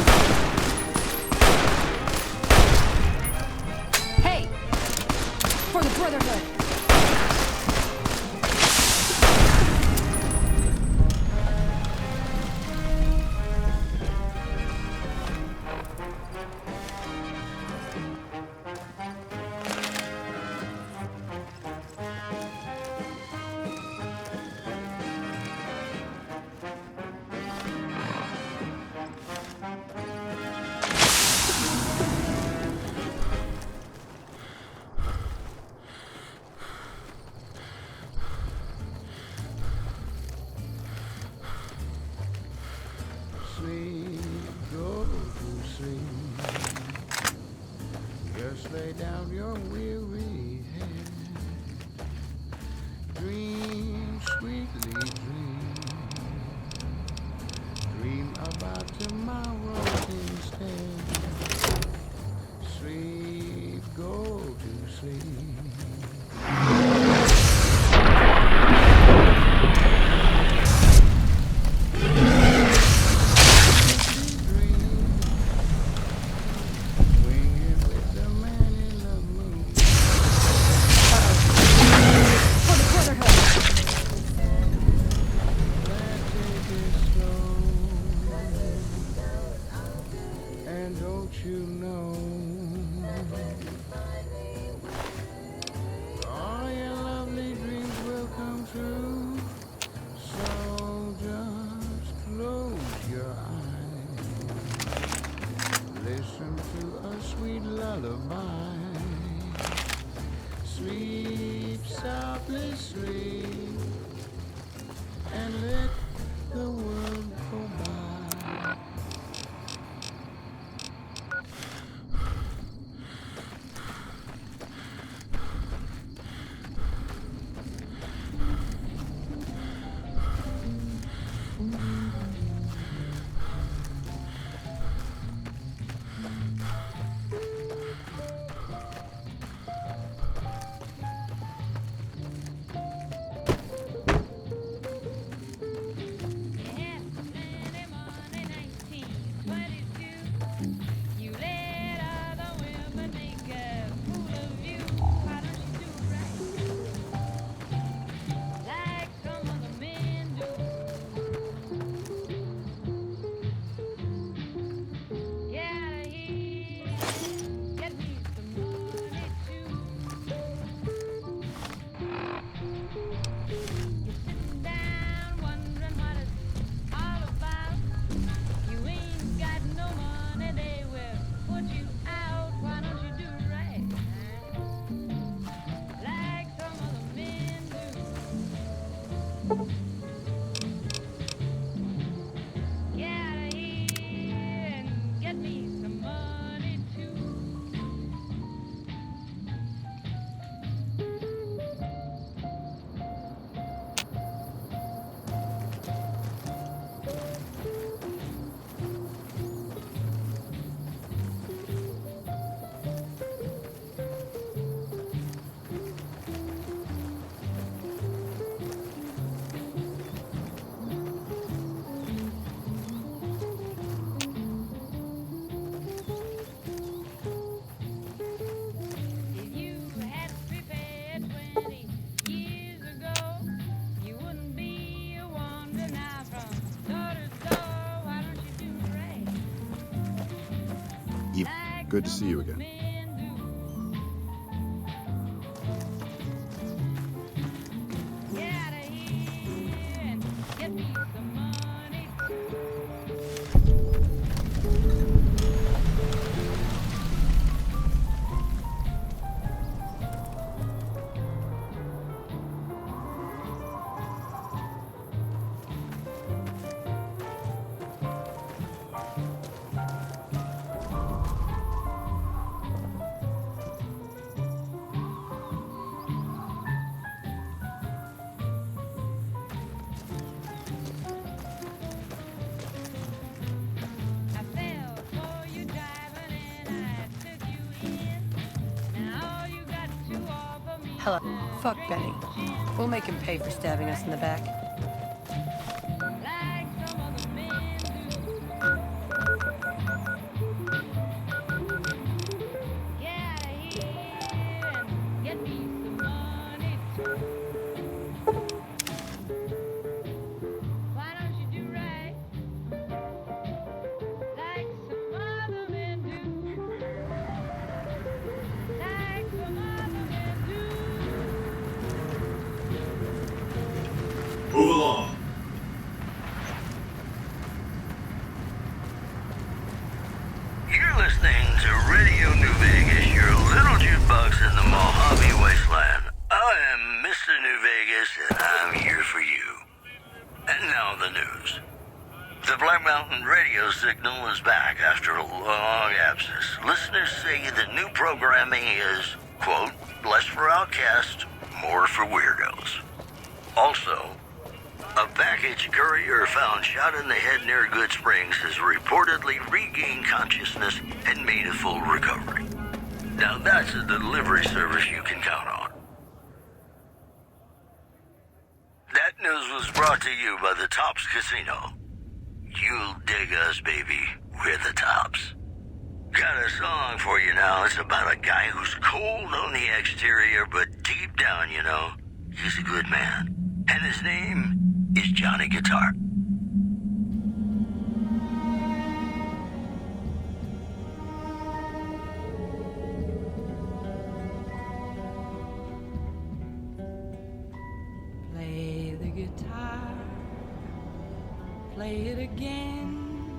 S9: Hey, for the Brotherhood.
S12: down your weary head. Dream, sweetly dream. Dream about tomorrow instead. Sleep, go to sleep. And don't you know, all your lovely dreams will come true. So just close your eyes, listen to a sweet lullaby. Sleep softly, sleep, and let the world go by.
S20: Good to see you again.
S10: Hello. Fuck Benny. We'll make him pay for stabbing us in the back.
S11: Move along.
S17: You're listening to Radio New Vegas, your little jukebox in the Mojave Wasteland. I am Mr. New Vegas, and I'm here for you. And now the news. The Black Mountain radio signal is back after a long absence. Listeners say the new programming is, quote, less for outcasts, more for weirdos. Also, a package courier found shot in the head near Good Springs has reportedly regained consciousness and made a full recovery. Now that's a delivery service you can count on. That news was brought to you by the Tops Casino. You'll dig us, baby. We're the Tops. Got a song for you now. It's about a guy who's cold on the exterior, but deep down, you know, he's a good man. And his name is Johnny Guitar.
S2: Play the guitar, play it again,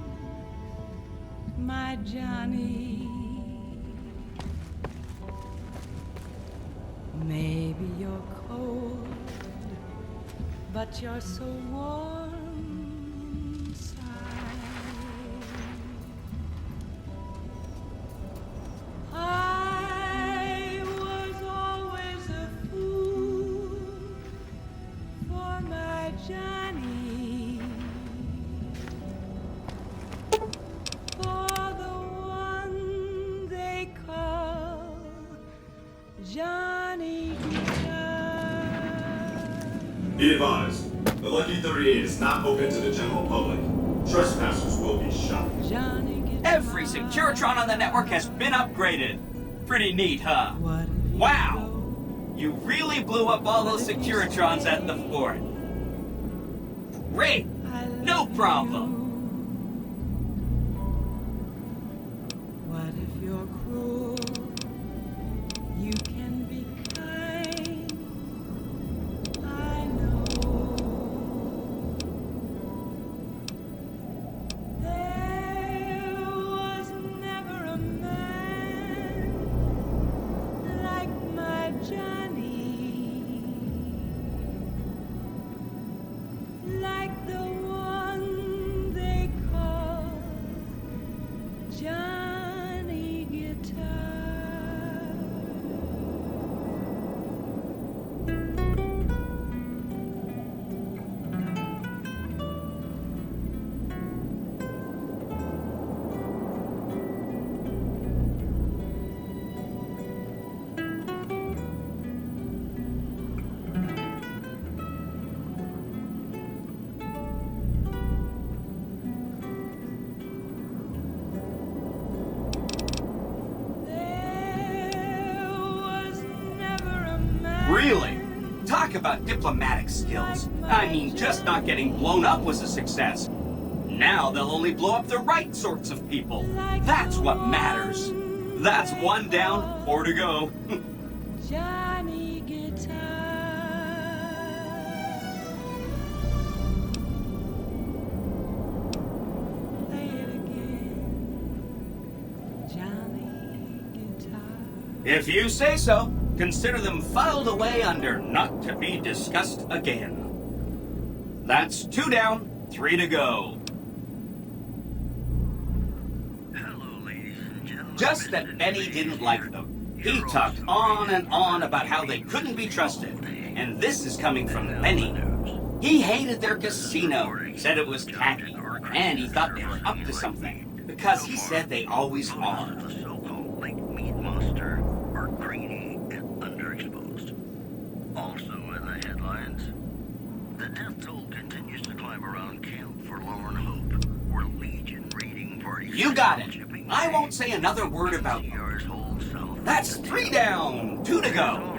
S2: my Johnny. Maybe you're cold, but you're so warm inside. I was always a fool for my Johnny, for the one they call Johnny Guitar.
S11: Be advised, the Lucky 38 is not open to the general public. Trespassers will be shot.
S16: Every Securitron on the network has been upgraded. Pretty neat, huh? Wow! You really blew up all those Securitrons at the fort. Great! No problem!
S2: What if you're cruel? You can be kind. I know. There was never a man like my Johnny, like the one they call Johnny Guitar.
S16: Really? Talk about diplomatic skills. I mean, just not getting blown up was a success. Now they'll only blow up the right sorts of people. That's what matters. That's 1 down, 4 to go.
S2: Johnny Guitar. Play it again, Johnny Guitar.
S16: If you say so, consider them filed away under not to be discussed again. That's 2 down, 3 to go. Just that Benny didn't like them. He talked on and on about how they couldn't be trusted. And this is coming from Benny. He hated their casino, said it was tacky, and he thought they were up to something, because he said they always are.
S17: The so-called Lake Meat Monster are greedy and underexposed. Also in the headlines, the death toll continues to climb around Camp Forlorn Hope, where Legion raiding parties...
S16: You got it. I won't say another word about them. That's 3 down, 2 to go.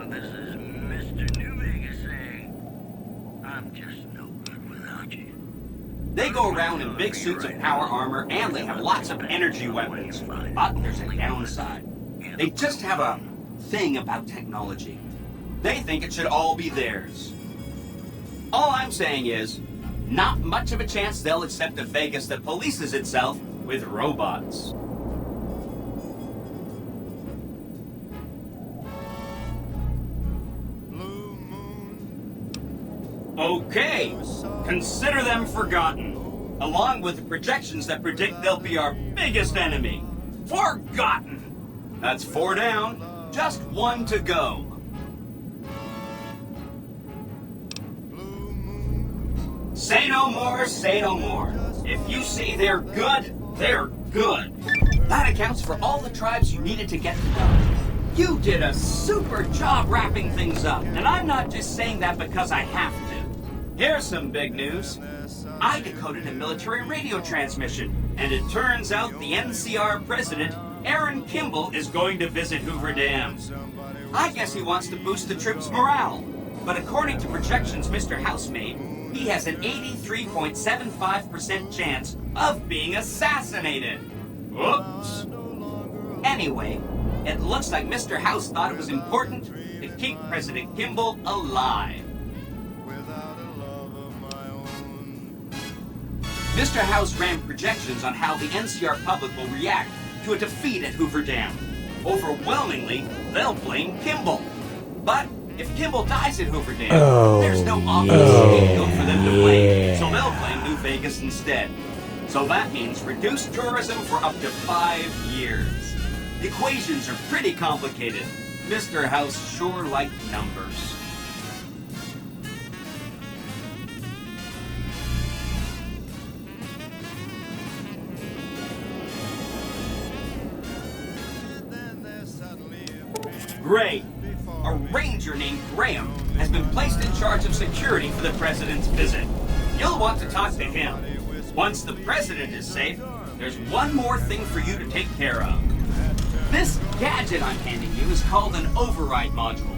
S17: This is Mr. New Vegas saying, I'm just no good without you.
S16: They go around in big suits of power armor, and they have lots of energy weapons. But there's a downside. They just have a thing about technology. They think it should all be theirs. All I'm saying is, not much of a chance they'll accept a Vegas that polices itself with robots. Okay, consider them forgotten. along with the projections that predict they'll be our biggest enemy. Forgotten! That's 4 down, just 1 to go. Say no more, say no more. If you say they're good, they're good. That accounts for all the tribes you needed to get to know. You did a super job wrapping things up, and I'm not just saying that because I have to. Here's some big news. I decoded a military radio transmission, and it turns out the NCR president, Aaron Kimball, is going to visit Hoover Dam. I guess he wants to boost the troops' morale, but according to projections Mr. House made, he has an 83.75% chance of being assassinated. Whoops. Anyway, it looks like Mr. House thought it was important to keep President Kimball alive. Mr. House ran projections on how the NCR public will react to a defeat at Hoover Dam. Overwhelmingly, they'll blame Kimball. But if Kimball dies at Hoover Dam, there's no obvious scapegoat for them to blame, so they'll blame New Vegas instead. So that means reduced tourism for up to 5 years. The equations are pretty complicated. Mr. House sure liked numbers. Great. A ranger named Graham has been placed in charge of security for the president's visit. You'll want to talk to him. Once the president is safe, there's one more thing for you to take care of. This gadget I'm handing you is called an override module.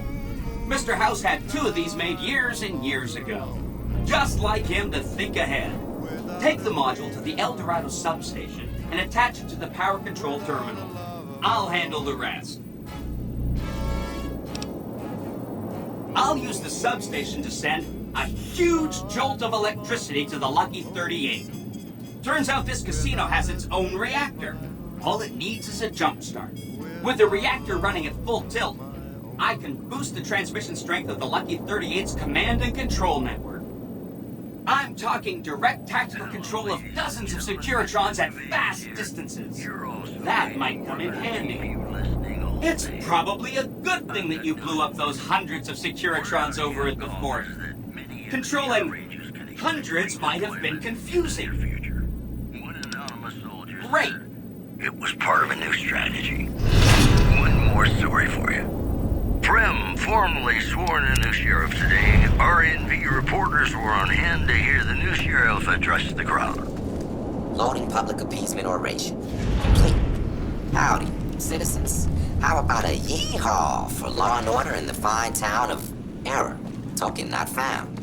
S16: Mr. House had 2 of these made years and years ago. Just like him to think ahead. Take the module to the El Dorado substation and attach it to the power control terminal. I'll handle the rest. I'll use the substation to send a huge jolt of electricity to the Lucky 38. Turns out this casino has its own reactor. All it needs is a jump start. With the reactor running at full tilt, I can boost the transmission strength of the Lucky 38's command and control network. I'm talking direct tactical control of dozens of Securitrons at vast distances. That might come in handy. It's probably a good thing that you blew up those hundreds of Securitrons over at the fort. Controlling hundreds might have been confusing. Great.
S17: It was part of a new strategy. One more story for you. Prim formally sworn a new sheriff today. RNV reporters were on hand to hear the new sheriff address the crowd.
S13: Loading public appeasement oration. Complete. Howdy, citizens. How about a yee-haw for law and order in the fine town of Error? Token not found.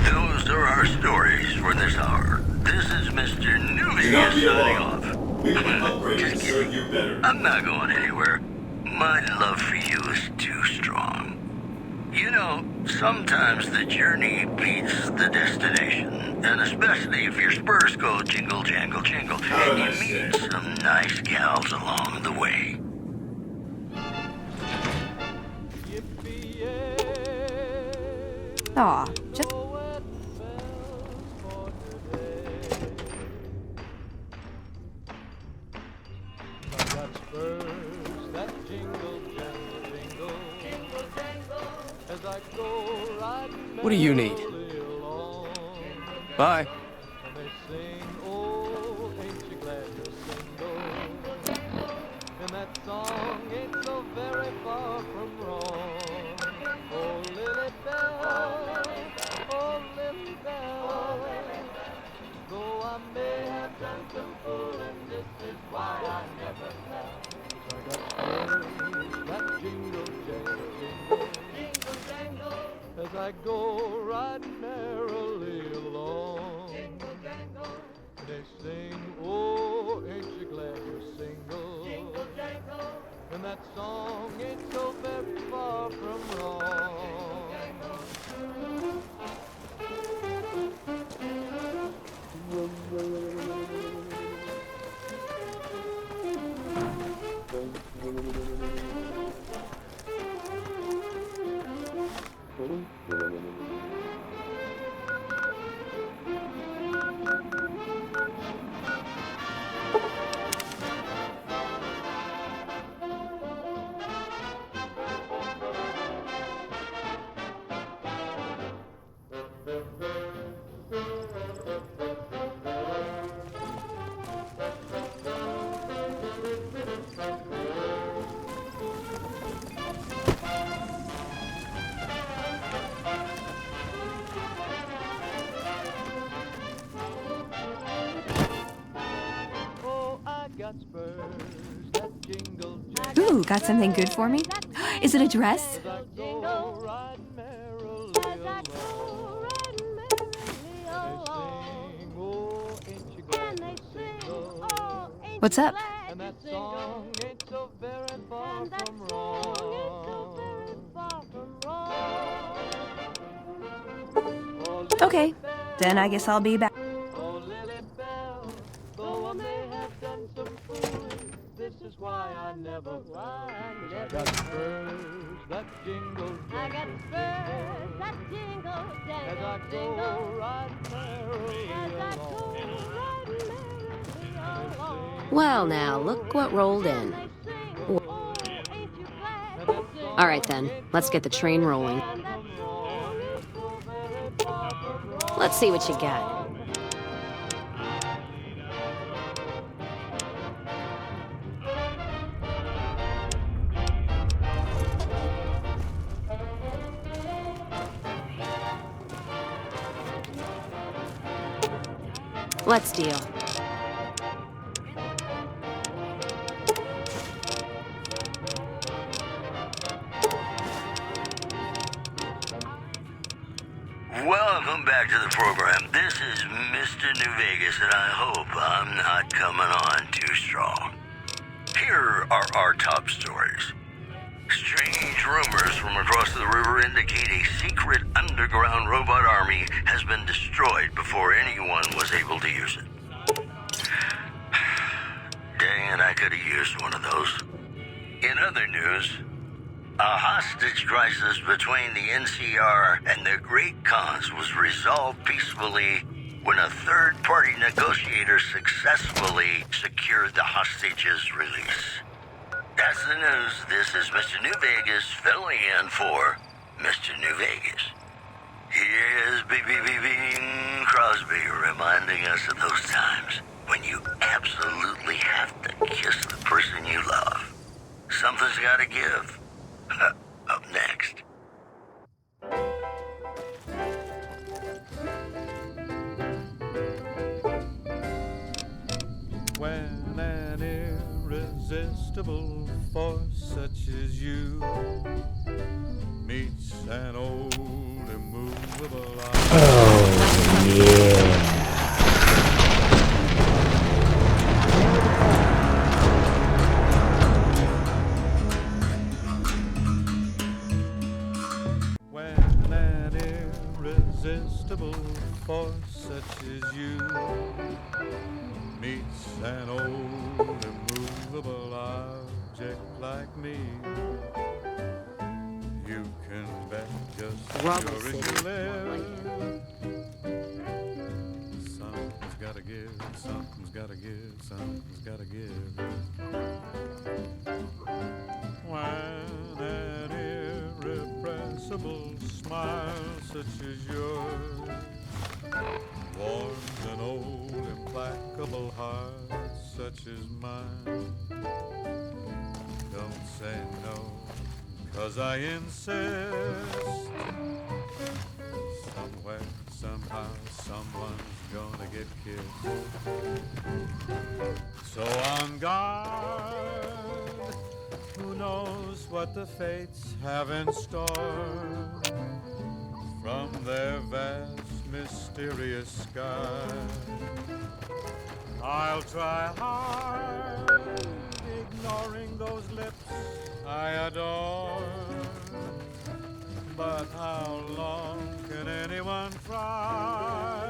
S17: Those are our stories for this hour. This is Mr. Newby signing off. Just kidding. I'm not going anywhere. My love for you is too strong. You know, sometimes the journey beats the destination, and especially if your spurs go jingle, jangle, jingle, and you meet some nice gals along the way.
S9: Aw, just...
S15: What do you need? Bye.
S8: As I go riding merrily along, they sing, oh, ain't you glad you're single? And that song ain't so very far from wrong.
S9: Ooh, got something good for me? Is it a dress? What's up? Okay, then I guess I'll be back.
S2: This is why I never fly. I got spurs that jingle. I got spurs that jingle, jangle, as I go riding merrily along.
S1: Well, now, look what rolled in. All right, then. Let's get the train rolling. Let's see what you got. Let's deal.
S17: Welcome back to the program. This is Mr. New Vegas, and I hope I'm not coming on too strong. Here are our top stories. Strange rumors from across the river indicate a secret underground robot army has been destroyed before anyone was able to use it. Dang it, I could have used one of those. In other news, a hostage crisis between the NCR and the Great Khans was resolved peacefully when a third-party negotiator successfully secured the hostages' release. That's the news. This is Mr. New Vegas filling in for Mr. New Vegas. Here's Bing Crosby reminding us of those times when you absolutely have to kiss the person you love. Something's gotta give. Up next.
S8: When an irresistible force such as you meets an old immovable
S6: Oh, yeah.
S8: When an irresistible force such as you meets an old immovable object like me, you can bet just as sure as you live. Something's gotta give, something's gotta give, something's gotta give. When an irrepressible smile such as yours warms an old implacable heart such as mine, don't say no, 'cause I insist. Somewhere, somehow, someone's gonna get kissed. So on guard, who knows what the fates have in store from their vast, mysterious sky. I'll try hard, ignoring those lips I adore. But how long can anyone try?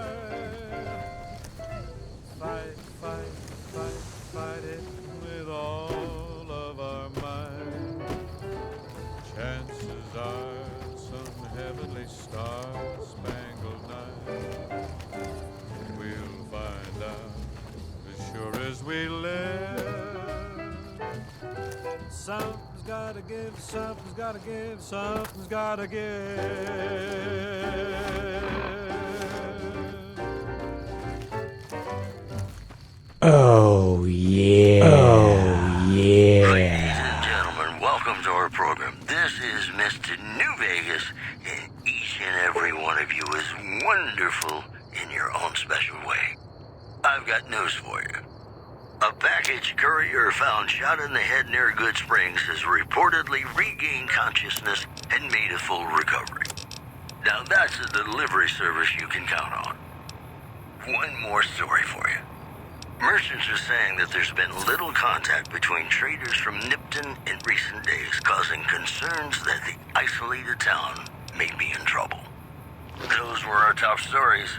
S8: Fight, fight, fight, fight it with all of our might. Chances are some heavenly star-spangled night we'll find out as sure as we live. Something's gotta give, something's gotta give, something's gotta give.
S6: Oh, yeah. Oh, yeah.
S17: Ladies and gentlemen, welcome to our program. This is Mr. New Vegas, and each and every one of you is wonderful in your own special way. I've got news for you. A package courier found shot in the head near Good Springs has reportedly regained consciousness and made a full recovery. Now that's a delivery service you can count on. One more story for you. Merchants are saying that there's been little contact between traders from Nipton in recent days, causing concerns that the isolated town may be in trouble. Those were our top stories.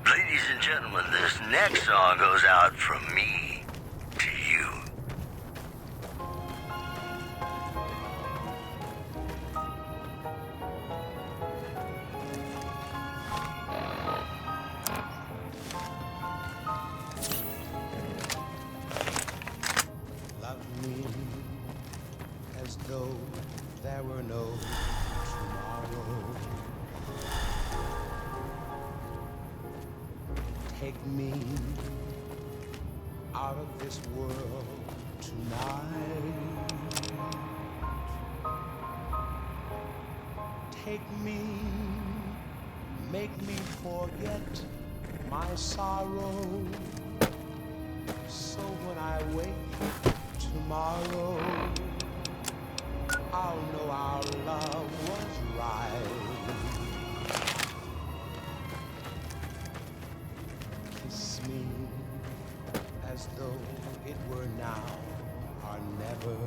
S17: Ladies and gentlemen, this next song goes out from me to you.
S12: Love me as though there were no tomorrow. Take me out of this world tonight. Take me, make me forget my sorrow. So when I wake tomorrow, I'll know our love was right. Kiss me as though it were now or never.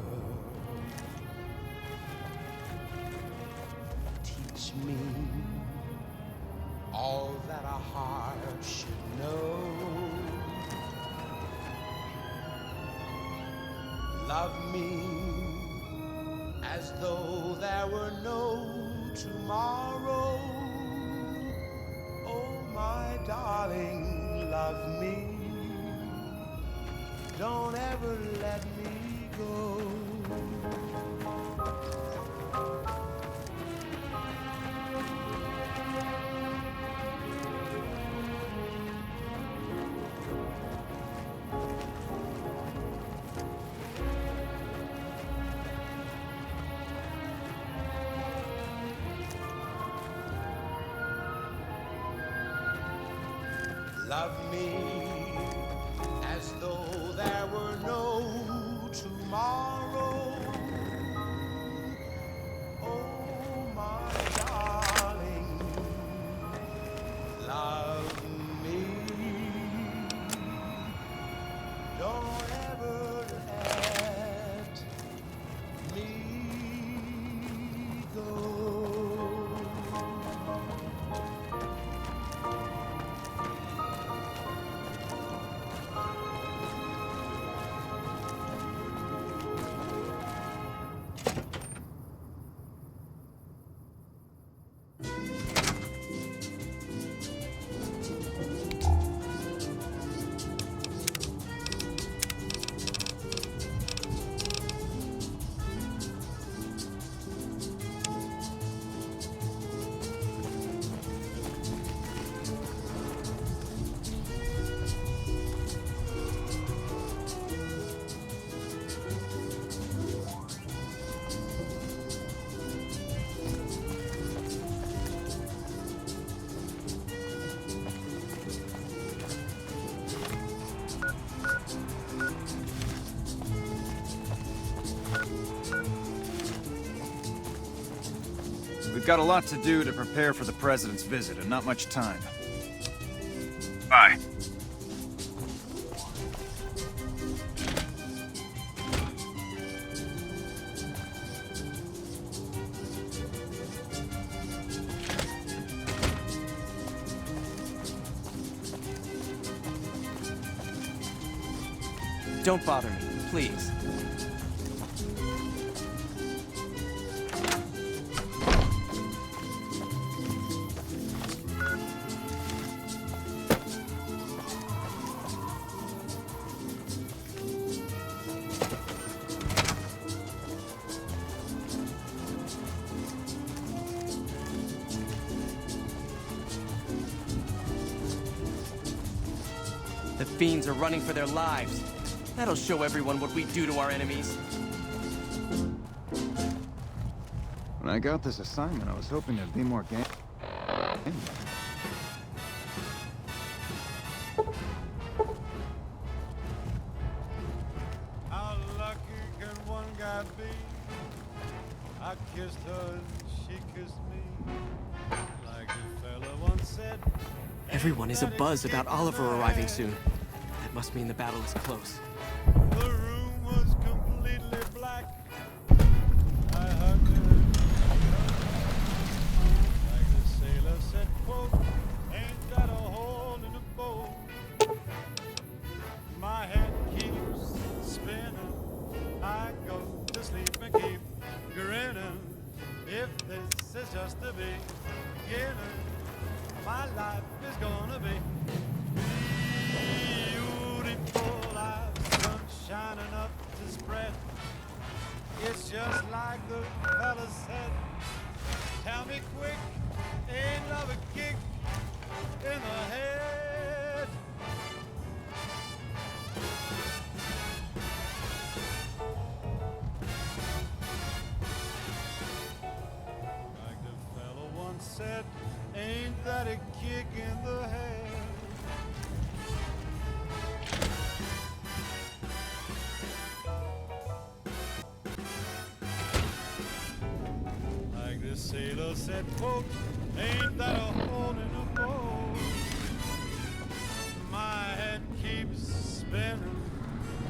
S12: Teach me all that a heart should know. Love me as though there were no tomorrow. Oh, my darling, love me. Don't ever let me go. Love me as though there were no tomorrow. Oh, my darling, love me. Don't ever let me go.
S14: We've got a lot to do to prepare for the President's visit, and not much time.
S18: Bye.
S21: Don't bother me, please. The fiends are running for their lives. That'll show everyone what we do to our enemies.
S14: When I got this assignment, I was hoping there'd be more game.
S12: kissed her and she kissed me. Like the fella once said.
S21: Everyone is abuzz about Oliver arriving soon. That must mean the battle is close.
S12: The room was completely black. I hugged her. Like the sailor said, quote, ain't got a hole in the boat. My head keeps spinning. I go to sleep and keep grinning. If this is just the beginning, my life is gonna be beautiful. I've sun shining up to spread. It's just like the fella said. Tell me quick, ain't love a kick in the head? Like the fella once said, ain't that a kick in the head? Like the sailor said, quote, ain't that a hole in the boat? My head keeps spinning.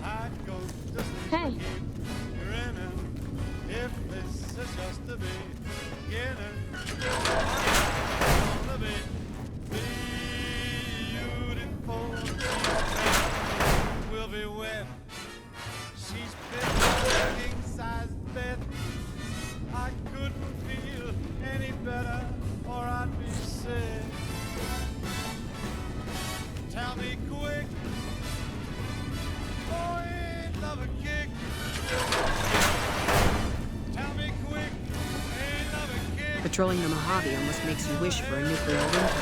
S12: I go to sleep and keep grinning. If this is just the beginning, gonna be beautiful. We'll be wet. She's been in a king-size bed. I couldn't feel any better, or I'd be sick. Tell me quick, oh, ain't love a kick? Tell me quick, ain't love a kick?
S1: Patrolling the Mojave almost makes you wish for a nuclear winter.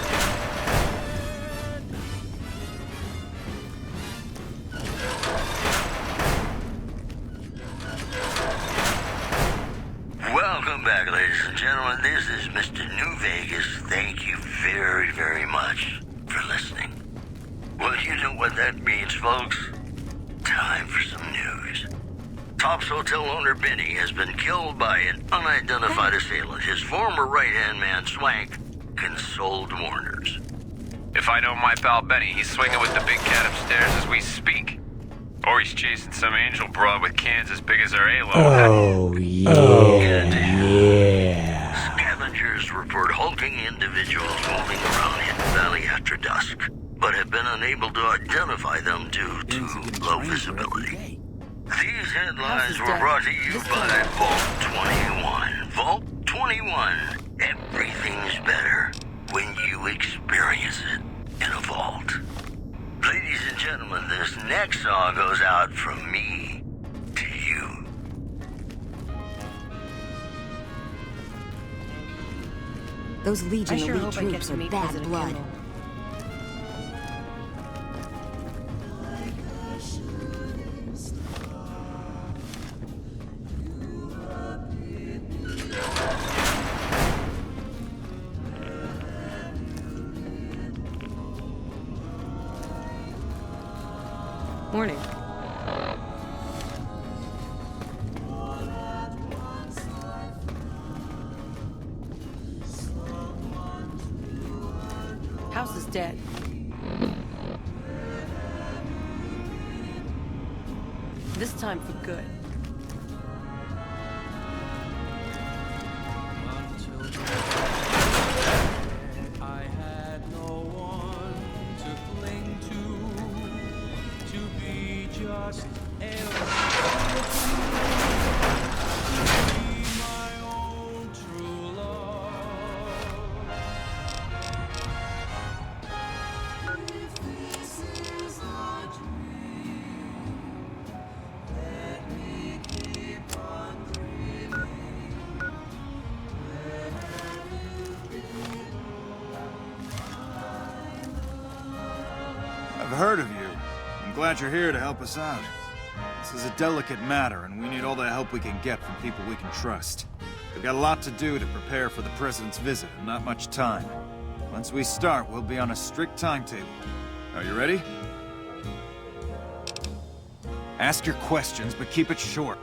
S17: Welcome back, ladies and gentlemen. This is Mr. New Vegas. Thank you very, very much for listening. Well, you know what that means, folks. Time for some news. Top's hotel owner Benny has been killed by an unidentified assailant. His former right-hand man, Swank, consoled mourners.
S18: If I know my pal Benny, he's swinging with the big cat upstairs as we speak. Or he's chasing some angel broad with cans as big as our halo.
S6: Oh, yeah.
S17: Scavengers report hulking individuals moving around Hidden Valley after dusk, but have been unable to identify them due to low visibility. These headlines were brought to you by Vault 21. Vault 21. Everything's better when you experience it in a vault. Ladies and gentlemen, this next song goes out from me to you.
S7: Those Legion
S10: I sure
S7: elite
S10: hope I get
S7: troops
S10: to
S7: are
S10: meet
S7: bad
S10: President
S7: blood.
S10: Kimball.
S1: Morning.
S10: House is dead. This time for good.
S2: I had no one to cling to be just a be my own true love. If this is a dream, let me keep on dreaming.
S14: I've heard of you. I'm glad you're here to help us out. This is a delicate matter, and we need all the help we can get from people we can trust. We've got a lot to do to prepare for the President's visit, and not much time. Once we start, we'll be on a strict timetable. Are you ready? Ask your questions, but keep it short.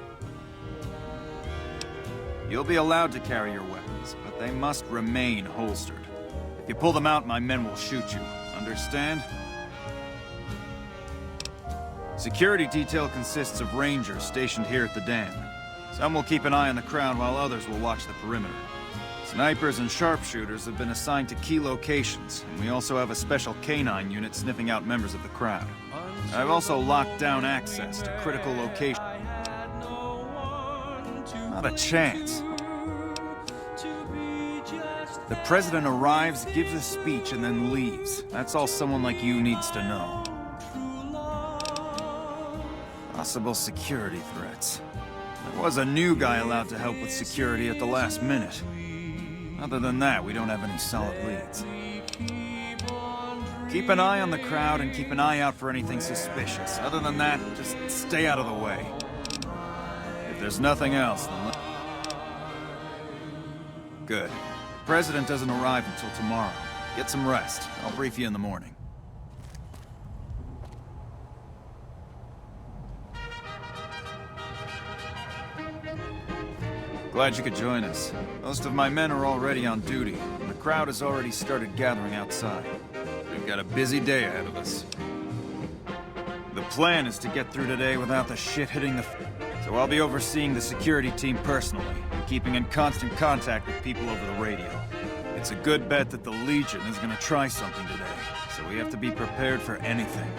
S14: You'll be allowed to carry your weapons, but they must remain holstered. If you pull them out, my men will shoot you. Understand? Security detail consists of rangers stationed here at the dam. Some will keep an eye on the crowd while others will watch the perimeter. Snipers and sharpshooters have been assigned to key locations, and we also have a special canine unit sniffing out members of the crowd. I've also locked down access to critical locations. Not a chance. The president arrives, gives a speech, and then leaves. That's all someone like you needs to know. Possible security threats. There was a new guy allowed to help with security at the last minute. Other than that, we don't have any solid leads. Keep an eye on the crowd and keep an eye out for anything suspicious. Other than that, just stay out of the way. If there's nothing else, then good. The president doesn't arrive until tomorrow. Get some rest. I'll brief you in the morning. Glad you could join us. Most of my men are already on duty, and the crowd has already started gathering outside. We've got a busy day ahead of us. The plan is to get through today without the shit hitting the so I'll be overseeing the security team personally, and keeping in constant contact with people over the radio. It's a good bet that the Legion is gonna try something today, so we have to be prepared for anything.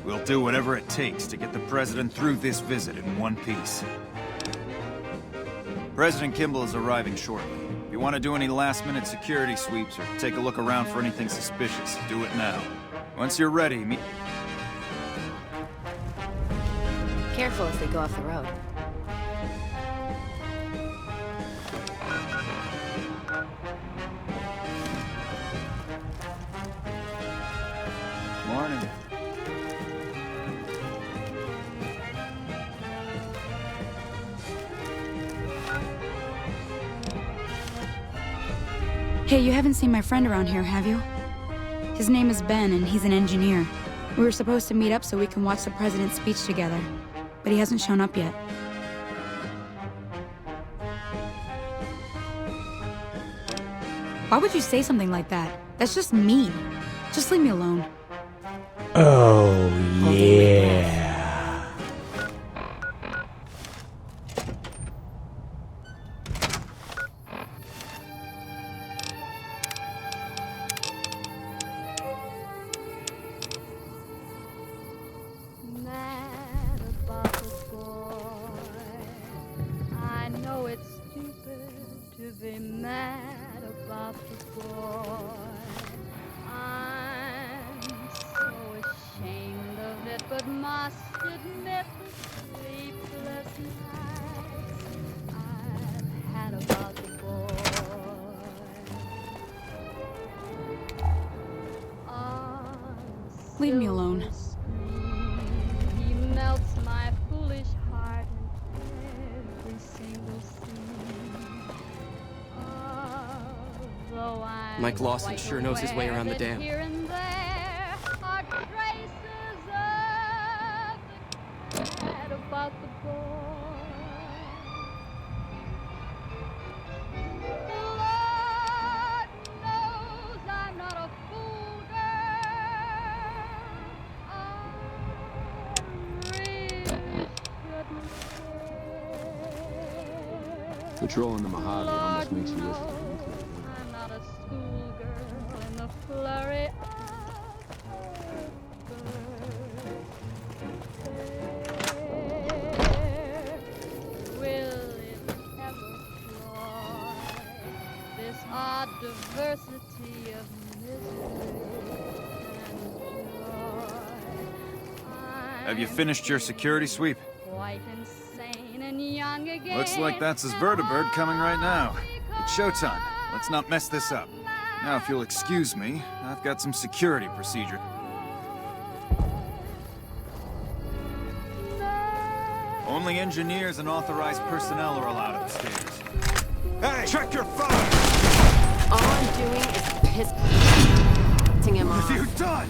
S14: We'll do whatever it takes to get the president through this visit in one piece. President Kimball is arriving shortly. If you want to do any last-minute security sweeps or take a look around for anything suspicious, do it now. Once you're ready, meet...
S19: Careful as they go off the road.
S14: Morning.
S22: Hey, you haven't seen my friend around here, have you? His name is Ben, and he's an engineer. We were supposed to meet up so we can watch the president's speech together, but he hasn't shown up yet. Why would you say something like that? That's just mean. Just leave me alone.
S6: Oh, yeah.
S22: Leave me alone.
S2: He melts my foolish heart in every single scene. Although I'm
S21: Mike Lawson sure knows his way around the dam.
S2: here and there are traces of the cat about the boy. Lord knows I'm not a fool,
S23: Patrolling the Mojave almost makes you wish for a nuclear winter.
S2: I'm not a schoolgirl in the flurry of will it ever fly this odd diversity of misery and joy?
S14: Have you finished your security sweep?
S2: Quite insane and young again.
S14: Looks like that's his vertibird coming right now. It's showtime. Let's not mess this up. Now, if you'll excuse me, I've got some security procedure. Only engineers and authorized personnel are allowed upstairs. Hey, check your phone!
S1: All I'm doing is pissing him off.
S14: What have you done?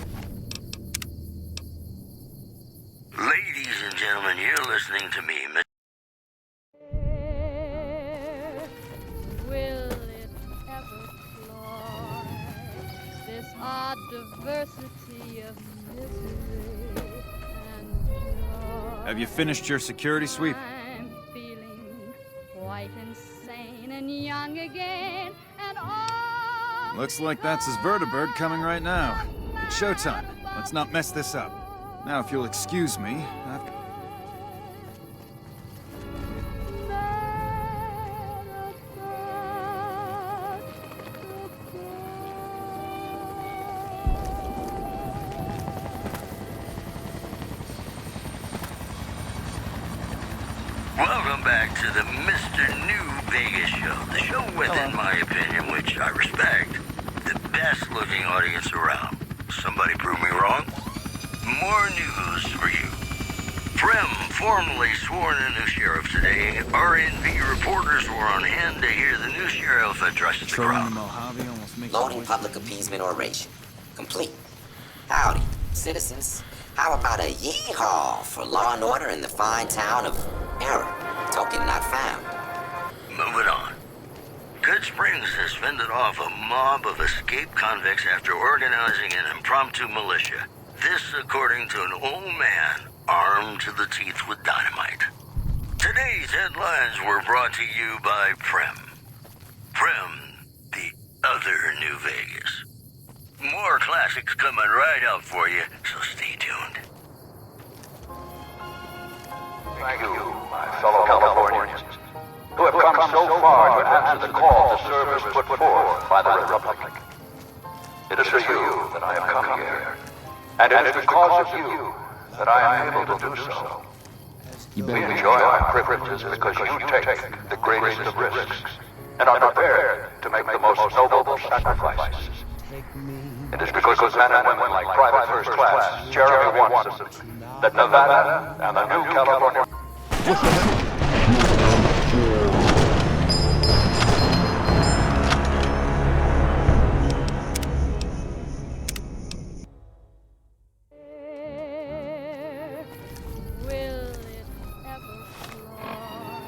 S17: Ladies and gentlemen, you're listening to me,
S2: this odd diversity of misery and joy.
S14: Have you finished your security sweep?
S2: I'm feeling quite insane and young again, and all
S14: Looks like that's his vertibird coming right now. It's showtime. Let's not mess this up. Now, if you'll excuse me,
S17: Welcome back to the Mr. New Vegas show. The show with, in my opinion, which I respect, the best looking audience around. Somebody prove me wrong? More news for you. Prem formally sworn in new sheriff today. RNV reporters were on hand to hear the new sheriff address the crowd.
S13: Loading public appeasement oration. Complete. Howdy, citizens. How about a yeehaw for law and order in the fine town of Error? Token not found.
S17: Moving on. Good Springs has fended off a mob of escaped convicts after organizing an impromptu militia. This according to an old man armed to the teeth with dynamite. Today's headlines were brought to you by Prem. Prem, the other New Vegas. More classics coming right up for you, so stay tuned.
S3: Thank you, my fellow Californians, who have come so far to answer the call to service put forth by the Republic. It is for you that I have come here, and it is because of you that I am able to do so. We enjoy our privileges because you take the greatest of risks and are prepared to make the most noble sacrifices. It is because of men and women like Private First Class Jeremy Watson that Nevada and the new California...
S2: will it ever fly?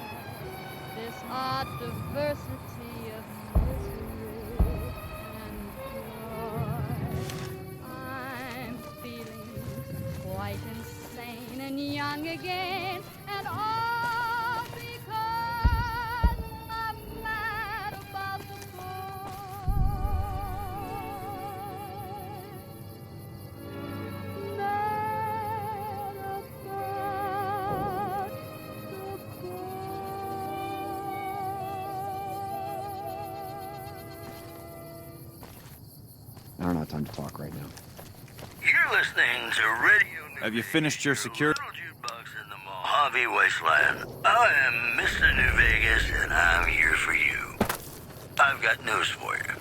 S2: This odd diversity of misery and joy. I'm feeling quite insane and young again, and all because I'm mad about the
S23: I don't have time to talk right now.
S17: You're listening to Radio New
S14: have you finished your security?
S17: Mojave Wasteland. I am Mr. New Vegas, and I'm here for you. I've got news for you.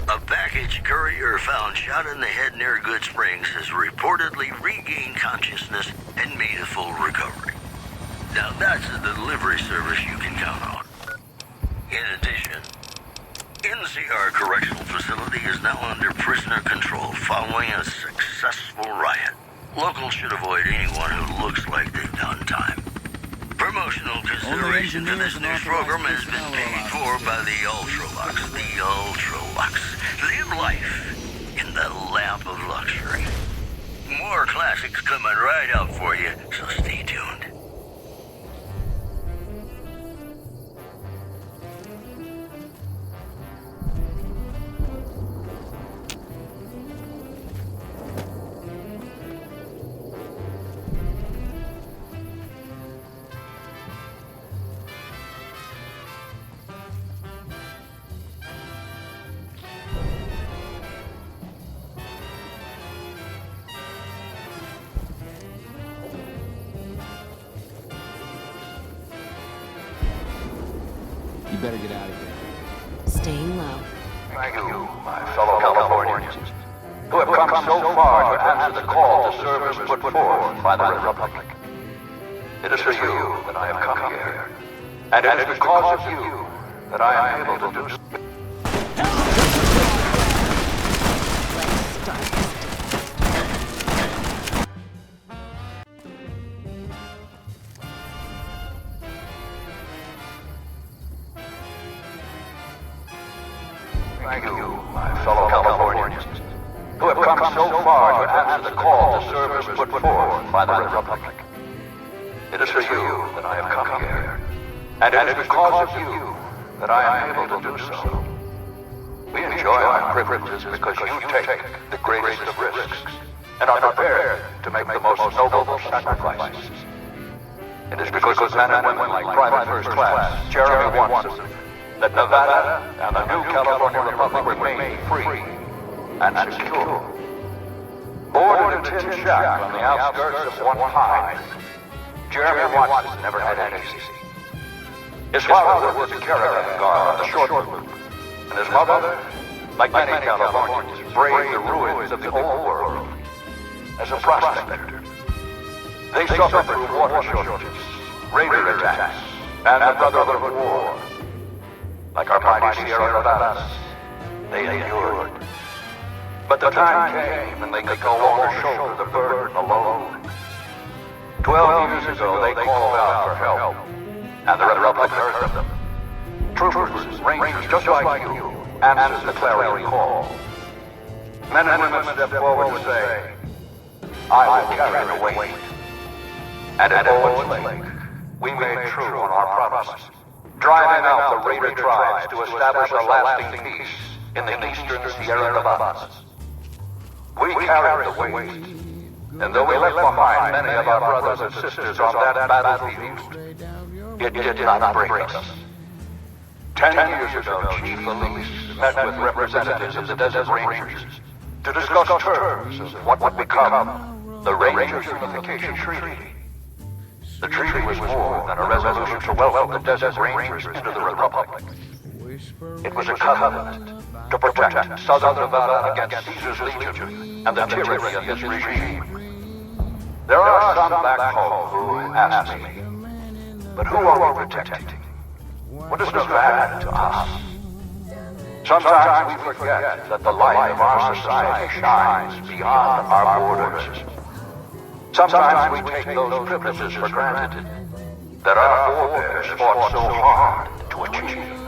S17: A package courier found shot in the head near Good Springs has reportedly regained consciousness and made a full recovery. Now that's a delivery service you can count on. In addition, NCR Correctional Facility is now under prisoner control following a successful riot. Locals should avoid anyone who looks like they've done time. Promotional consideration for this news program has been paid for by the Ultralux. The Ultralux. Live life in the lap of luxury. More classics coming right up for you, so stay tuned.
S23: You better get out of here.
S1: Staying low.
S3: Thank you, my fellow Californians, who have come so far to answer the call to service put forth by the Republic. It is for you that I have come here, and it is because of you that I am able to do so. Thank you, my fellow Californians, come so far to answer the call the service put forth by the Republic. It is for you that I have come here, and it is because of you that I am able to do so. We enjoy our privileges because you take the greatest of risks and are prepared to make the most noble of sacrifices. It is because of men and women like Private First Class Jeremy Watson that Nevada and the new California Republic remain free and secure. Born in a tin shack on the outskirts of one pine, Jeremy Watson never had any easy. His father was a caravan guard on the short loop, and his mother, like many Californians, braved the ruins of the old world as a prospector. They suffered through water shortages, raider attacks, and the Brotherhood War. Like our mighty Sierra Nevadas, they endured. But the time came when they could no longer shoulder the burden alone. 12 years ago, they called out for help, and the Republic heard them. Troopers, rangers, just like you, answered the clarion call. Men and women stepped forward to say, I will carry the weight. And at Owens Lake, we made true on our promise, driving out the raider tribes to establish a lasting peace in the eastern Sierra Nevadas. We carried the weight, and though we left behind many of our brothers and sisters on that battlefield, it did not break us. 10 years ago, Chief Elise met with representatives of the Desert Rangers to discuss terms of what would become the Rangers Unification Treaty. The treaty was more than a resolution to welcome the Desert Rangers into the Republic. It was a covenant to protect Southern Nevada against Caesar's Legion and the tyranny of his regime. There are some back home who ask me, but who are we protecting? What is Nevada to us? Sometimes we forget that the light of our society shines beyond our borders. Sometimes we take those privileges for granted that our forebears fought so hard to achieve.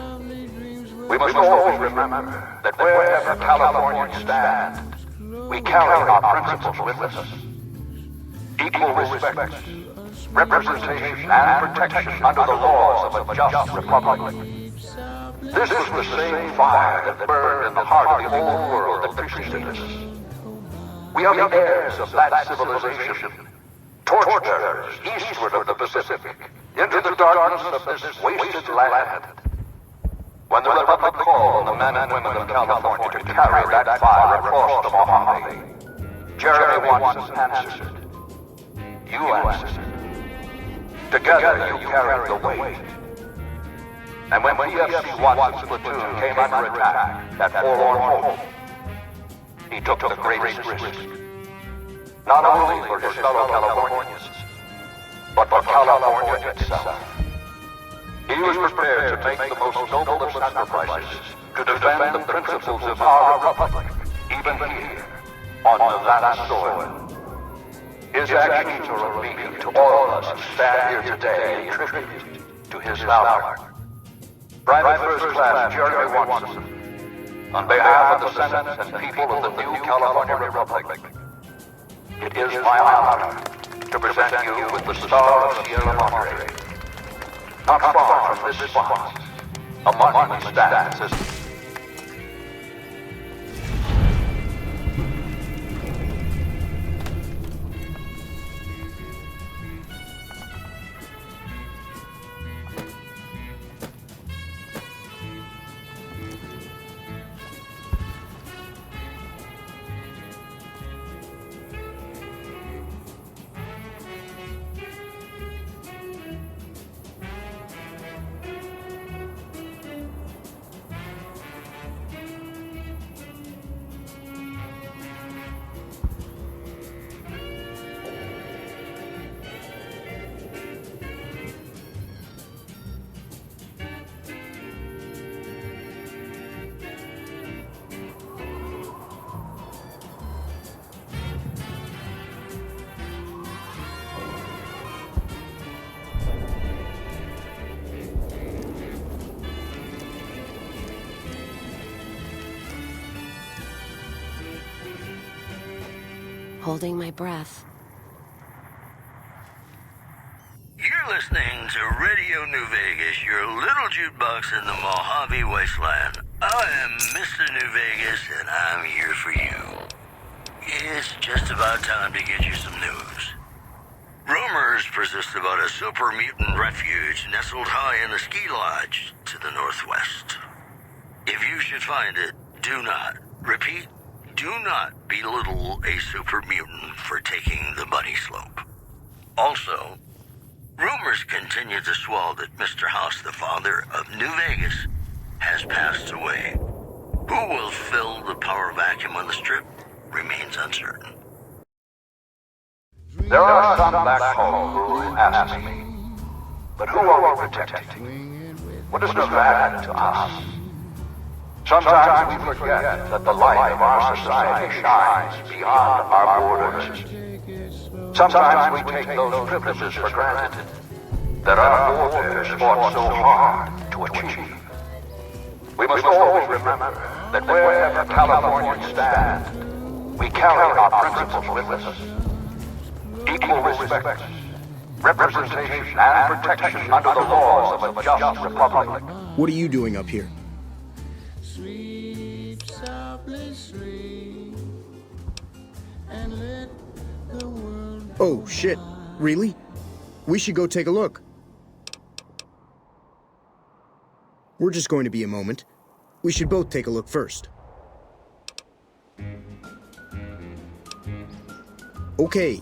S3: We must always remember that wherever Californians stand, we carry our principles with us. Equal respect, representation, and protection under the laws of a just republic. This was the same fire that burned in the heart of the old world that preceded us. We are the heirs of that civilization, torchbearers eastward of the Pacific, into the darkness of this wasted land. When the Republic called on the men and women of California to carry that fire across the Mojave, Jeremy Watson answered. You answered. Together you carried the weight. And when PFC Watson's platoon came under attack at Forlorn Hope, he took the greatest risk. Not only for his fellow Californians, but for California itself. He was prepared to make the most noble of sacrifices to defend the principles of our republic, even here, on Nevada soil. His actions are a beacon to all of us who stand here today in tribute to his valor. Private First Class Jeremy Watson, on behalf of the Senate and people of the new California Republic, it is my honor to present you with the Star of Sierra Madre. Not far from this spot, a monument stands as
S1: holding my breath.
S17: You're listening to Radio New Vegas, your little jukebox in the Mojave Wasteland. I am Mr. New Vegas, and I'm here for you. It's just about time to get you some news. Rumors persist about a super mutant refuge nestled high in the ski lodge to the northwest. If you should find it, do not, repeat, do not belittle a super mutant for taking the bunny slope. Also, rumors continue to swell that Mr. House, the father of New Vegas, has passed away. Who will fill the power vacuum on the strip remains uncertain.
S3: There are some back home who ask me, but who are we protecting? What does Nevada to us? Sometimes we forget that the light of our society shines beyond our borders. Sometimes we take those privileges for granted that our forebears fought so hard to achieve. We must always remember that wherever Californians stand, we carry our principles with us. Equal respect, representation, and protection under the laws of a just republic.
S6: What are you doing up here?
S12: Sleep softly, sleep, and let the world.
S6: Oh, shit. Really? We should go take a look. We're just going to be a moment. We should both take a look first. Okay,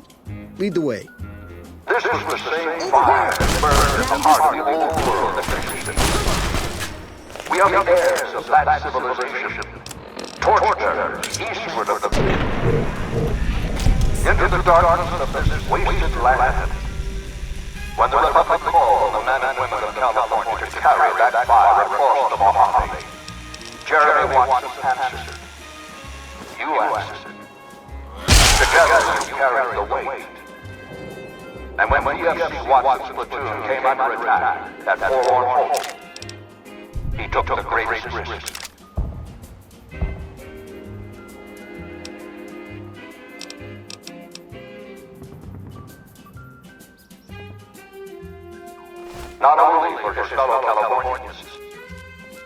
S6: lead the way.
S3: This was the same fire that burned in the heart of the old world that preceded. We are the heirs of that civilization, torchbearers eastward of the into the darkness of this wasted land. When the Republic called on the men and women of California to carry that fire across the Mojave, Jeremy Watson answered. You answered. Together you carried the weight. And when PFC Watson's platoon came under attack at Forlorn Hope, he took the greatest risk. Not only for his fellow Californians,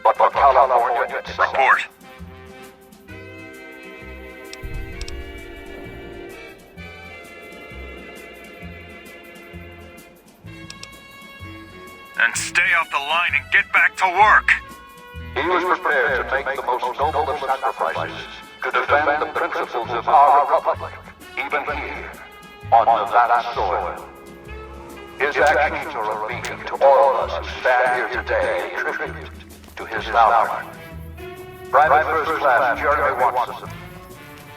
S3: but for California itself.
S17: Report.
S14: And stay off the line and get back to work.
S3: He was prepared to make the most noble of sacrifices to defend the principles of our republic, even here, on Nevada soil. His actions are a beacon to all of us who stand here today in tribute to his valor. Private First Class Jeremy Watson,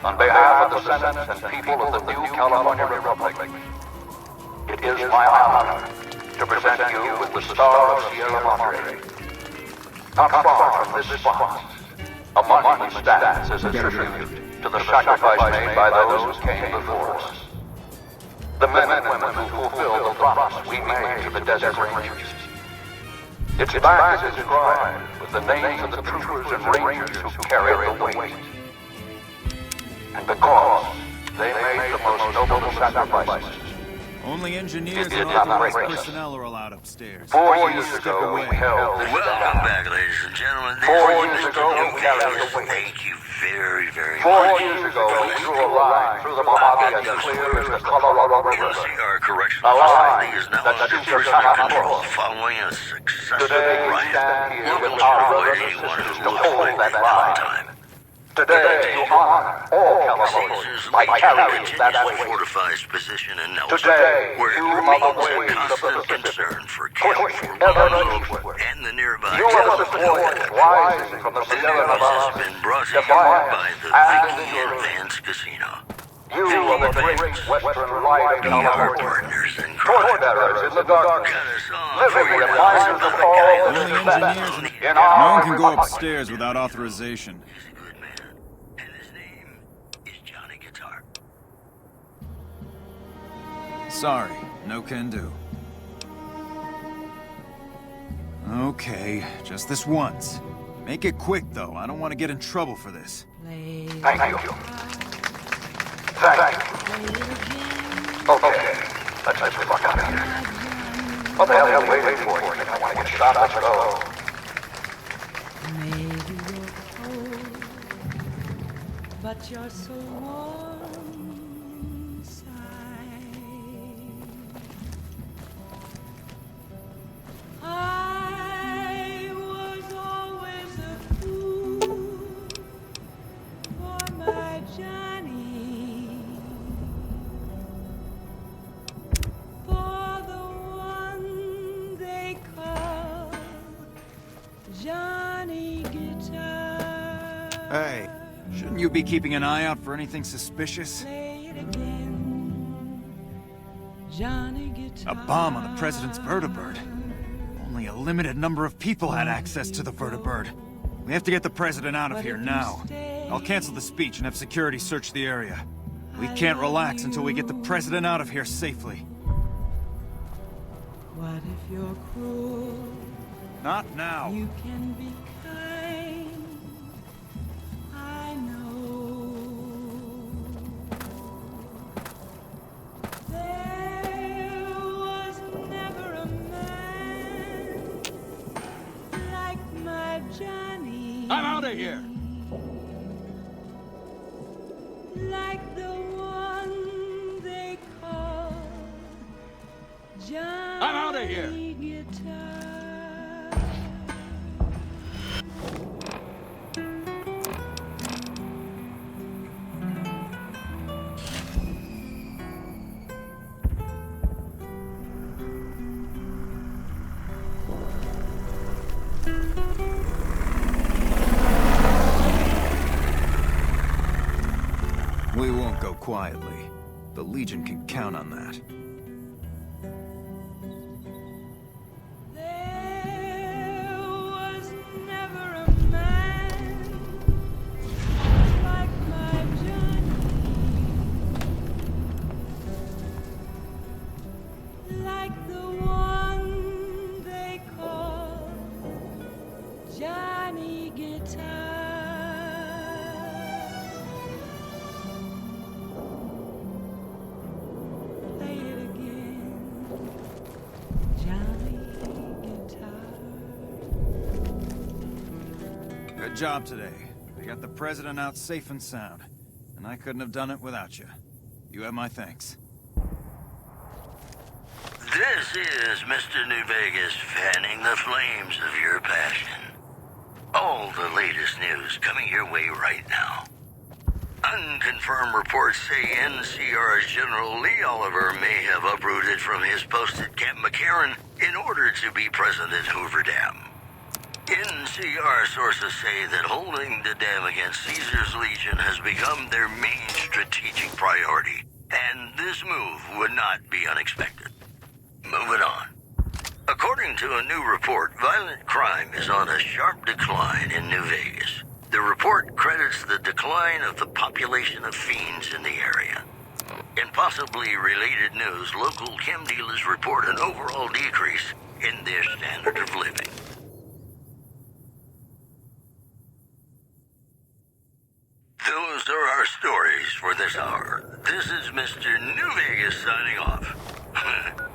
S3: on behalf of the Senate and people of the new California Republic, it is my honor to present you with the Star of Sierra Madre. Not far from this spot, a monument stands as a tribute to the sacrifice made by those who came before us. The men and women who fulfilled the promise we made to the desert rangers. Its back is inscribed with the names of the troopers and rangers who carried the weight. And because they made the most noble of sacrifices,
S14: Only engineers
S3: It
S14: and
S3: did not
S14: authorized
S3: break us.
S14: personnel are allowed upstairs.
S3: 4 years ago, we held this
S17: Welcome back, ladies and gentlemen. This
S3: 4
S17: is
S3: years
S17: Mr.
S3: ago, we
S17: New
S3: carried
S17: Vegas.
S3: the weight.
S17: Thank you very, very
S3: 4
S17: much.
S3: years ago, we drew a line through the Mojave as clear as the Colorado River.
S17: NCR Correctional
S3: A line
S17: Facility is now
S3: that
S17: under
S3: shoots
S17: prisoner
S3: us
S17: control
S3: across.
S17: following a successful
S3: Today, we
S17: riot.
S3: stand here with
S17: Locals
S3: our
S17: avoid
S3: brothers and
S17: anyone
S3: sisters
S17: who
S3: to
S17: looks
S3: hold
S17: like
S3: that
S17: they've
S3: line.
S17: got time.
S3: Today, you honor all Californians by carrying that weight.
S17: Fortifies position in Nelson,
S3: Today,
S17: where it
S3: you
S17: remains
S3: are the
S17: a
S3: waves of the
S17: constant
S3: Pacific,
S17: concern for
S3: pushing
S17: California
S3: ever eastward.
S17: and the nearby
S3: You are the voice rising from the
S17: The
S3: Sierra
S17: news has
S3: Nevada,
S17: been brought to you
S3: defiant
S17: by the
S3: and
S17: Viking
S3: enduring.
S17: Advance Casino.
S3: You are the great western light of
S17: Be our
S3: California.
S17: partners in crime.
S3: Torchbearers in the darkness, living
S17: for your
S3: reminders of all that
S14: Only
S3: is best
S14: engineers
S3: in
S14: No
S3: our
S14: one can go
S3: republic.
S14: upstairs without authorization. Sorry, no can do. Okay, just this once. Make it quick, though. I don't want to get in trouble for this.
S3: Thank you. Thank you. Okay, let's get the fuck out of here. What the hell are you waiting for? You think I want to get shot? Let's go.
S2: Maybe you're cold, but you're so warm inside. I was always a fool for my Johnny, for the one they call Johnny Guitar.
S14: Hey, shouldn't you be keeping an eye out for anything suspicious?
S2: Play it again, Johnny Guitar.
S14: A bomb on the president's vertibird. Only a limited number of people had access to the vertibird. We have to get the president out of here now. I'll cancel the speech and have security search the area. We can't relax until we get the president out of here safely.
S2: What if you're cruel?
S14: Not now.
S2: You can be kind, I know. There was never a man like my Johnny.
S8: I'm out of here.
S2: Like the one they call Johnny.
S8: I'm out of here.
S2: Guitar.
S14: We won't go quietly. The Legion can count on that.
S2: There was never a man like my Johnny, like the one they call Johnny Guitar. Play it again, Johnny Guitar.
S14: Good job today. We got the president out safe and sound. And I couldn't have done it without you. You have my thanks.
S17: This is Mr. New Vegas fanning the flames of your passion. All the latest news coming your way right now. Unconfirmed reports say NCR's General Lee Oliver may have uprooted from his post at Camp McCarran in order to be present at Hoover Dam. NCR sources say that holding the dam against Caesar's Legion has become their main strategic priority, and this move would not be unexpected. Moving on. According to a new report, violent crime is on a sharp decline in New Vegas. The report credits the decline of the population of fiends in the area. In possibly related news, local chem dealers report an overall decrease in their standard of living. Those are our stories for this hour. This is Mr. New Vegas signing off.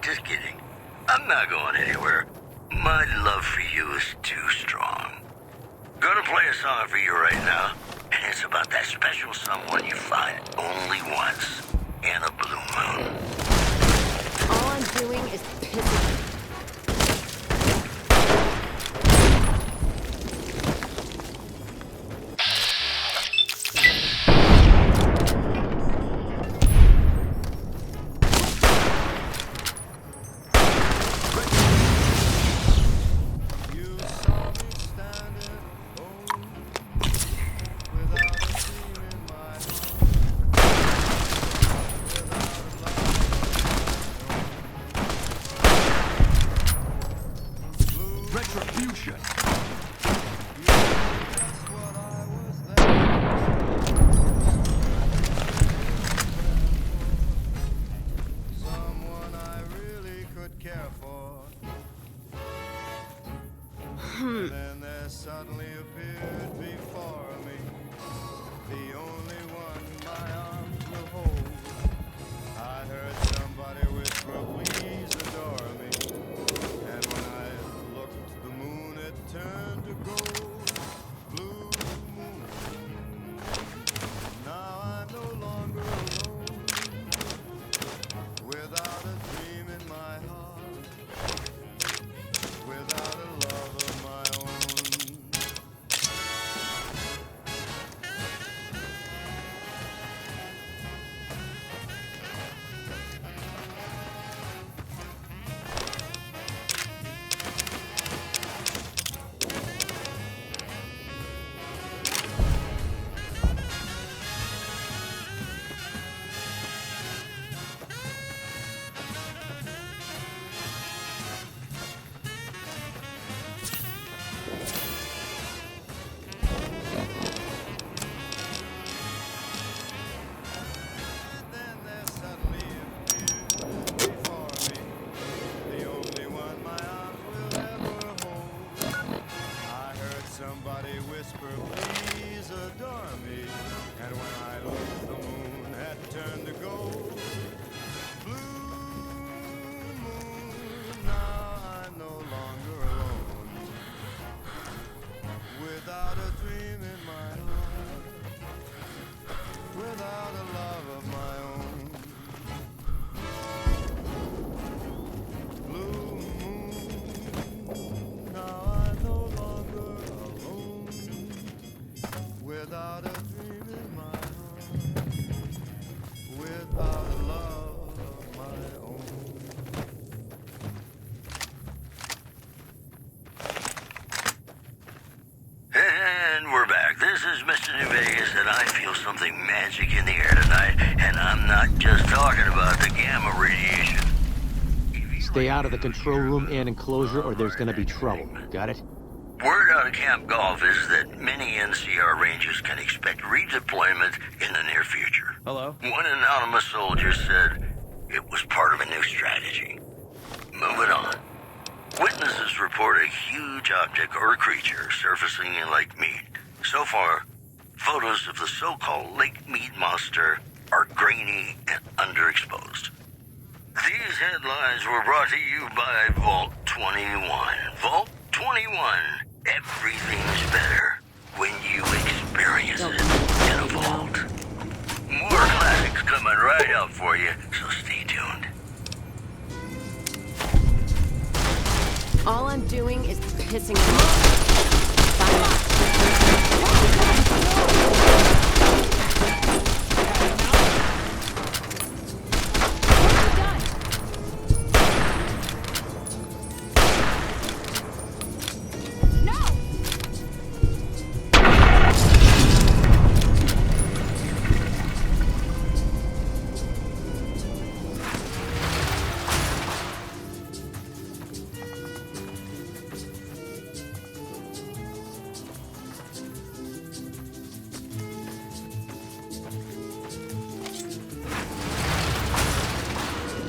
S17: Just kidding. I'm not going anywhere. My love for you is too strong. Gonna play a song for you right now, and it's about that special someone you find only once in a blue moon.
S19: All I'm doing is pissing.
S17: not just talking about the gamma radiation.
S4: Stay out of the control room and enclosure or there's gonna be trouble. Got it?
S17: Word out of Camp Golf is that many NCR Rangers can expect redeployment in the near future.
S21: Hello?
S17: One anonymous soldier said it was part of a new strategy. Moving on. Witnesses report a huge object or creature surfacing in Lake Mead. So far, photos of the so-called Lake Mead monster are grainy and underexposed. These headlines were brought to you by Vault 21. Vault 21. Everything's better when you experience it in a vault. More classics coming right up for you, so stay tuned.
S19: All I'm doing is pissing him off.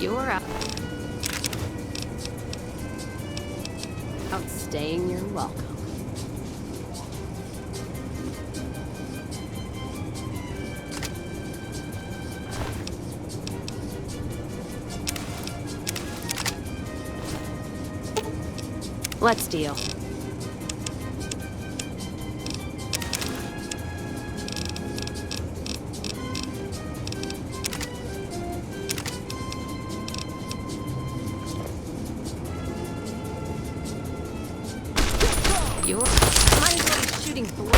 S19: You're out. Outstaying your welcome. Let's deal. You're might as well be shooting bullets.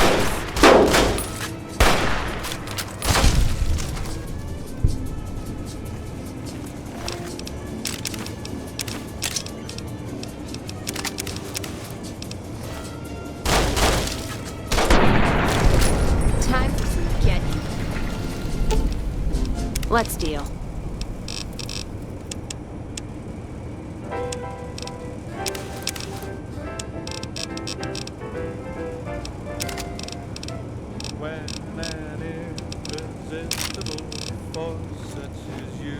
S19: Time for some getting. Let's deal.
S2: When an irresistible force such as you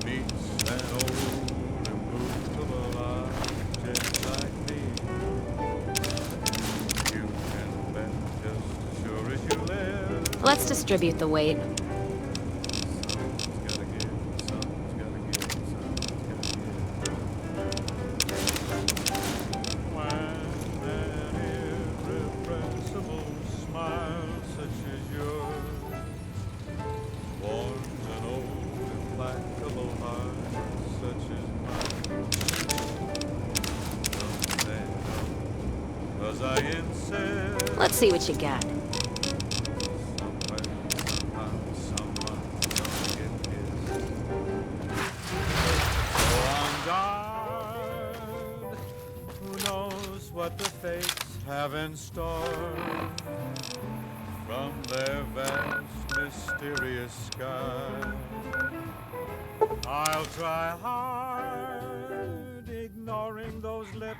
S2: meets an old immovable object like me, you can bet just as sure as you live.
S1: Let's distribute the weight. Let's see what you got.
S2: Who knows what the fates have in store from their vast, mysterious sky. I'll try hard, ignoring those lips.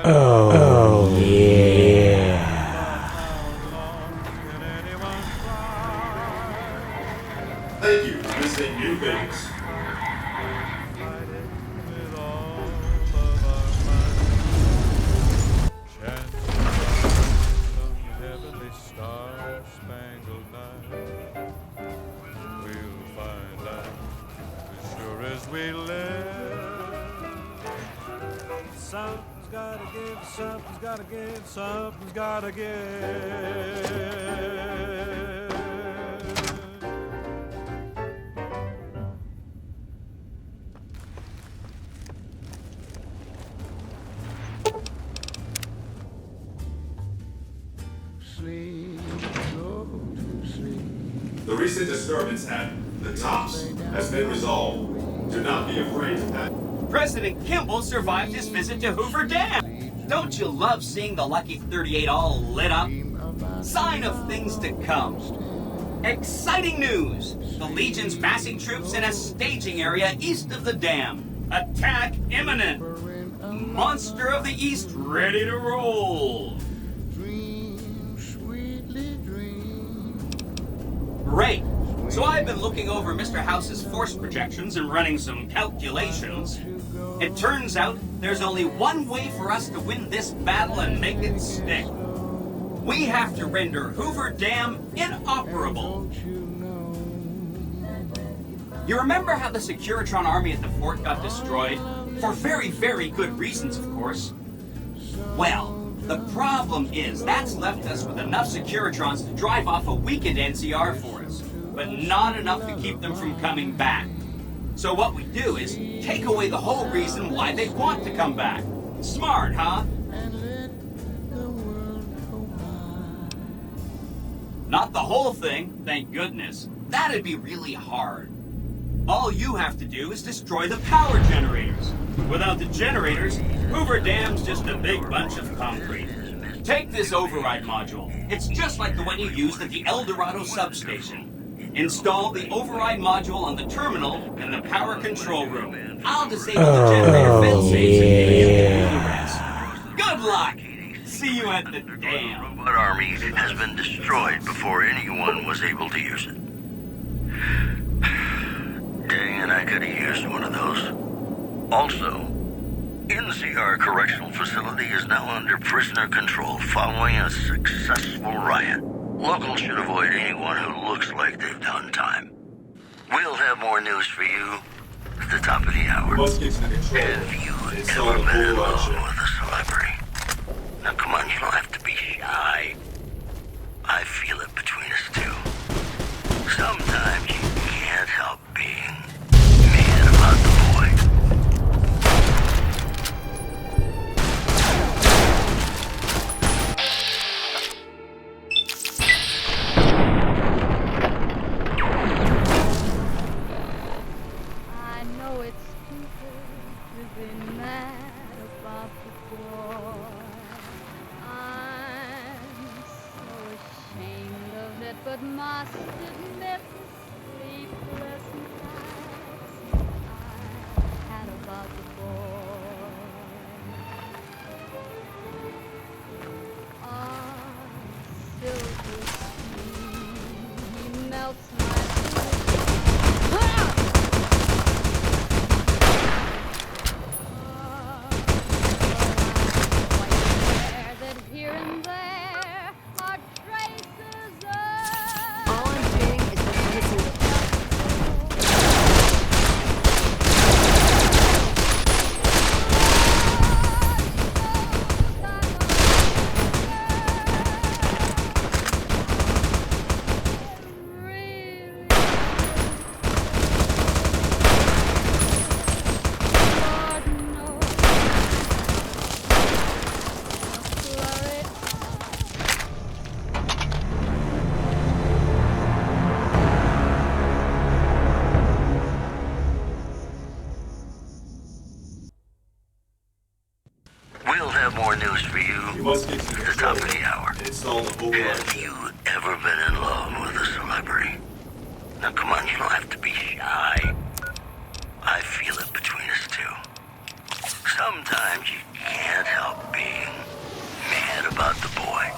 S5: Oh yeah.
S11: Thank you for visiting New Vegas.
S2: We live. Something's gotta give, something's gotta give, something's gotta give.
S12: Sleep, go to sleep.
S11: The recent disturbance at the Tops has been resolved. Do not be afraid of that.
S16: President Kimball survived his visit to Hoover Dam. Don't you love seeing the Lucky 38 all lit up? Sign of things to come. Exciting news! The Legion's massing troops in a staging area east of the dam. Attack imminent! Monster of the East ready to roll! Great! So I've been looking over Mr. House's force projections and running some calculations. It turns out there's only one way for us to win this battle and make it stick. We have to render Hoover Dam inoperable. You remember how the Securitron army at the fort got destroyed? For very, very good reasons, of course. Well, the problem is that's left us with enough Securitrons to drive off a weakened NCR for us, but not enough to keep them from coming back. So what we do is take away the whole reason why they want to come back. Smart, huh? Not the whole thing, thank goodness. That'd be really hard. All you have to do is destroy the power generators. Without the generators, Hoover Dam's just a big bunch of concrete. Take this override module. It's just like the one you used at the El Dorado substation. Install the override module on the terminal in the power control room. I'll disable the generator failsafes and give you the rest. Good luck! See you at the dam.
S17: The robot army has been destroyed before anyone was able to use it. Dang it, I could have used one of those. Also, NCR Correctional Facility is now under prisoner control following a successful riot. Locals should avoid anyone who looks like they've done time. We'll have more news for you at the top of the hour. Have you ever been in love with a celebrity? Now come on, you don't have to be shy. I feel it between us two. Sometimes you can't help being mad about the boy.
S2: I know it's stupid to be mad about the boy. I'm so ashamed of it, but must admit the sleepless nights I had about the boy. Silver stream, he melts my that here and there are traces of.
S19: All I'm doing is pretending.
S17: We'll have more news for you at the top of the hour. Have you ever been in love with a celebrity? Now come on, you don't have to be shy. I feel it between us two. Sometimes you can't help being mad about the boy.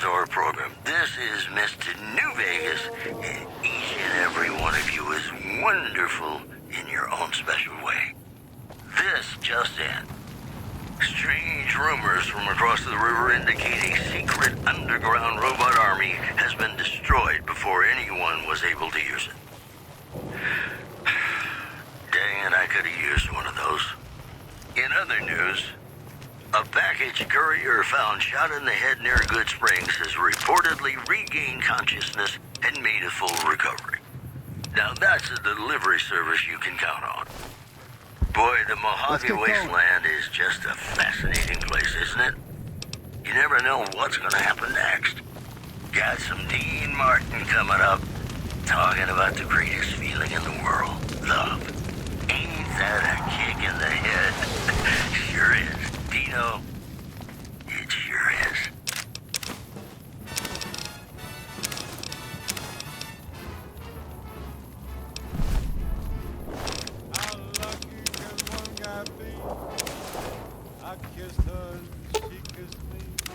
S17: to our program. This is Mr. New Vegas, and each and every one of you is wonderful in your own special way. This just in. Strange rumors from across the river indicate a secret underground robot army has been destroyed before anyone was able to use it. Dang it, I could have used one of those. In other news, a package courier found shot in the head near Good Springs has reportedly regained consciousness and made a full recovery. Now that's a delivery service you can count on. Boy, the Mojave Wasteland is just a fascinating place, isn't it? You never know what's gonna happen next. Got some Dean Martin coming up, talking about the greatest feeling in the world, love. Ain't that a kick in the head? Sure is. Dino, it sure is.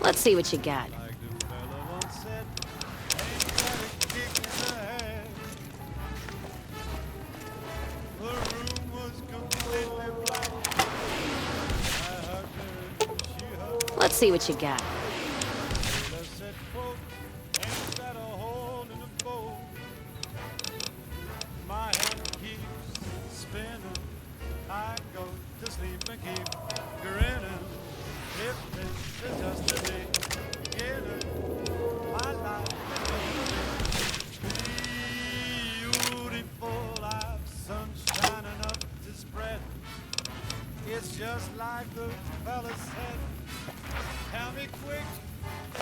S19: Let's see what you got. Let's see what you got.
S8: My head keeps spinning. I go to sleep and keep grinning. If this is just the beginning, my life is beautiful. I've sunshine enough to spread. It's just like the fella said. Tell me quick,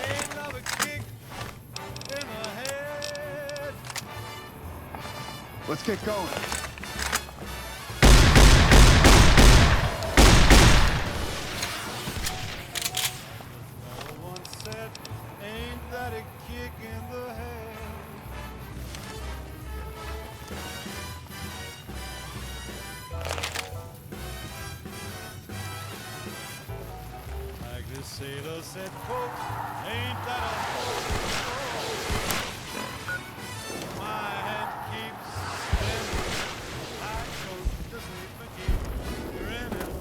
S8: ain't love a kick in the head?
S14: Let's get going.
S8: One said, ain't that a kick in the head? Like the sailor said, folks, ain't that a my head keeps spinning. I go to sleep and keep grinning.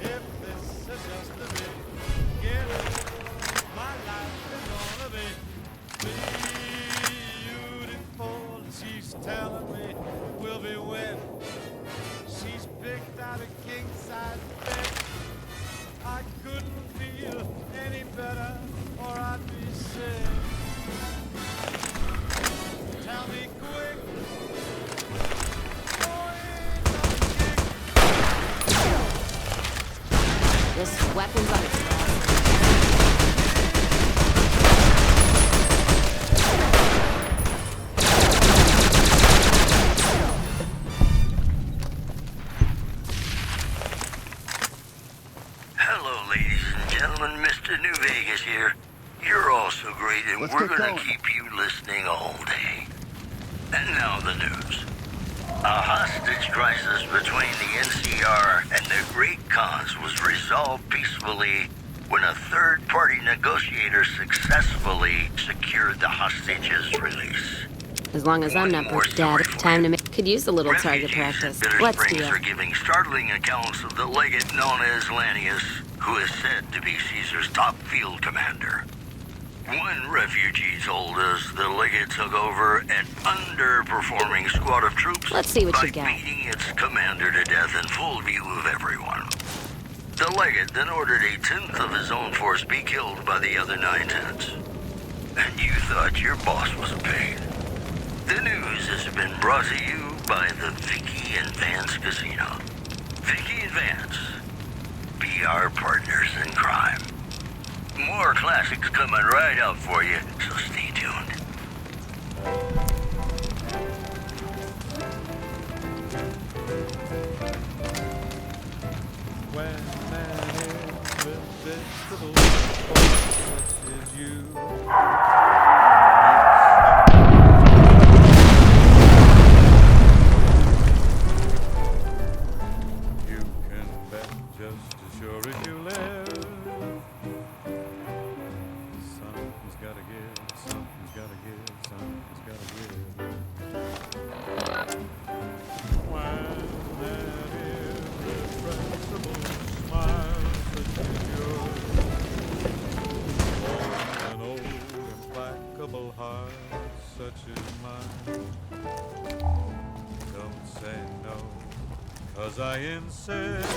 S8: If this is just the beginning, my life is gonna be beautiful. She's telling me we'll be wed. She's picked out a king-size bed. I couldn't feel any better, or I'd be sick. Tell me quick.
S19: This weapon's on its way.
S17: Hello, ladies and gentlemen. Mr. New Vegas here. You're all so great, and we're gonna keep you listening all day. And now the news. A hostage crisis between the NCR and the Great Khans was resolved peacefully when a third-party negotiator successfully secured the hostages' release.
S19: As long as I'm not both dead, time to make... Could use a little target practice.
S17: Bitter
S19: Let's do
S17: Springs
S19: it.
S17: are giving startling accounts of the legate known as Lannius, who is said to be Caesar's top field commander. One refugee told us the legate took over an underperforming squad of troops.
S19: Let's see what
S17: by
S19: you got.
S17: beating its commander to death in full view of everyone. The legate then ordered a tenth of his own force be killed by the other 9/10. And you thought your boss was a pain. The news has been brought to you by the Vicky and Vance Casino. Vicky and Vance, be our partners in crime. More classics coming right up for you, so stay tuned.
S8: When man is with vegetables, such as you. You can bet just as sure as you live. Something's gotta give. 'cause I insist.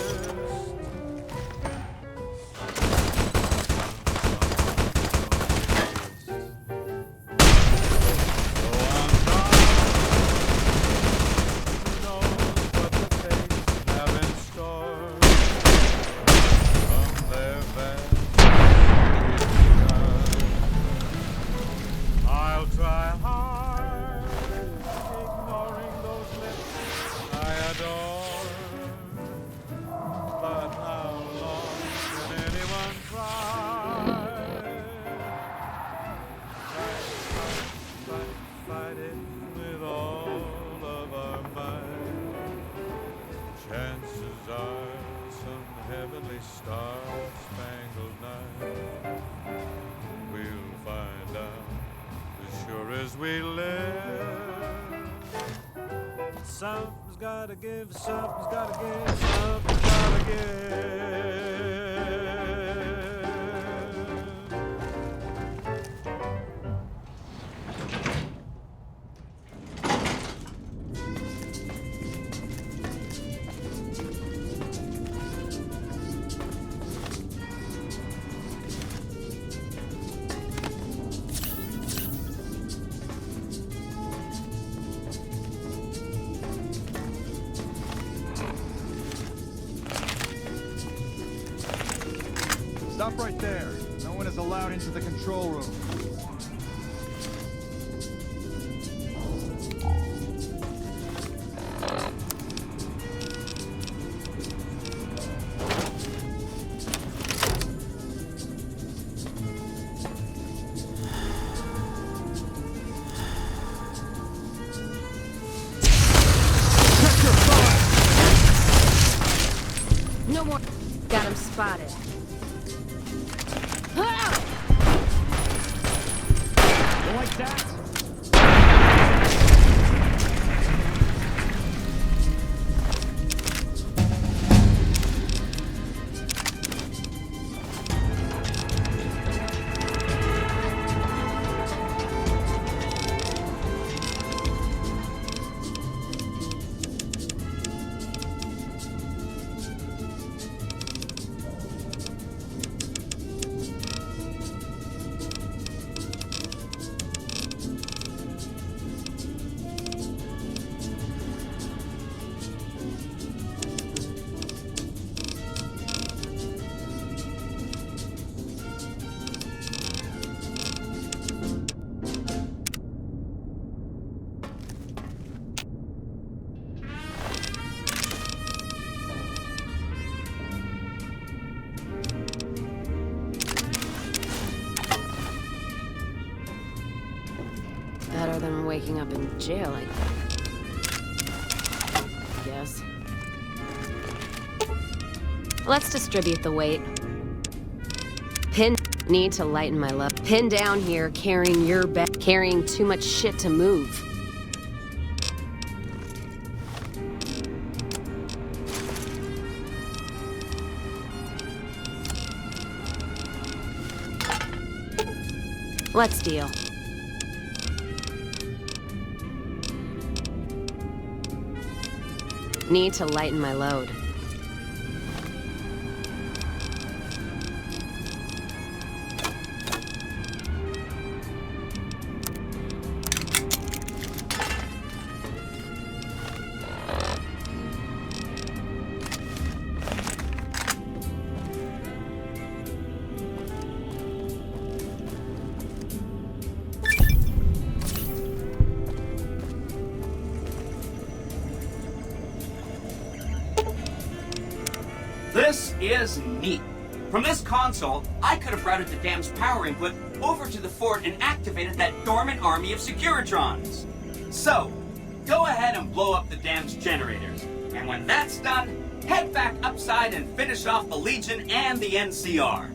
S8: I'll try hard, ignoring those lips I adore. But how long can anyone try? Fight it with all of our might. Chances are some heavenly star-spangled night we'll find out. As sure as we live, something's gotta give, something's gotta give, something's gotta give.
S14: Stop right there. No one is allowed into the control room.
S19: No more. Got him spotted.
S14: You like that?
S19: Better than waking up in jail, I guess. Let's distribute the weight. Pin need to lighten my load. Pin down here carrying your bed, carrying too much shit to move. Let's deal. Need to lighten my load.
S16: This is neat. From this console, I could have routed the dam's power input over to the fort and activated that dormant army of Securitrons. So, go ahead and blow up the dam's generators. And when that's done, head back upside and finish off the Legion and the NCR.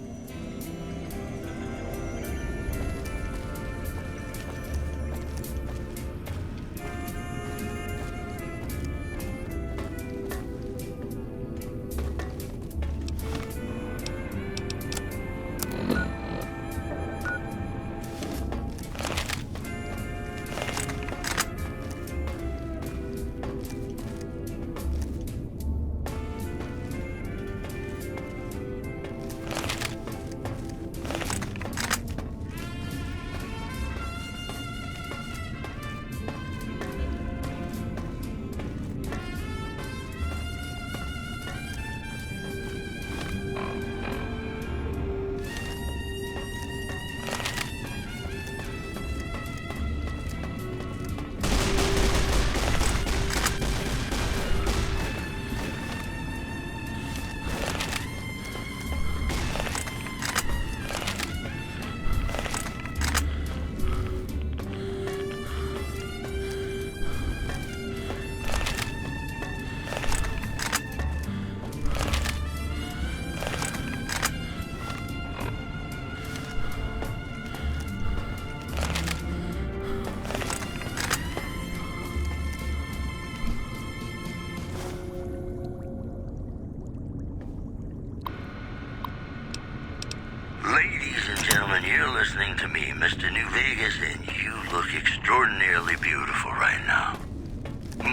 S17: gentlemen, you're listening to me, Mr. New Vegas, and you look extraordinarily beautiful right now.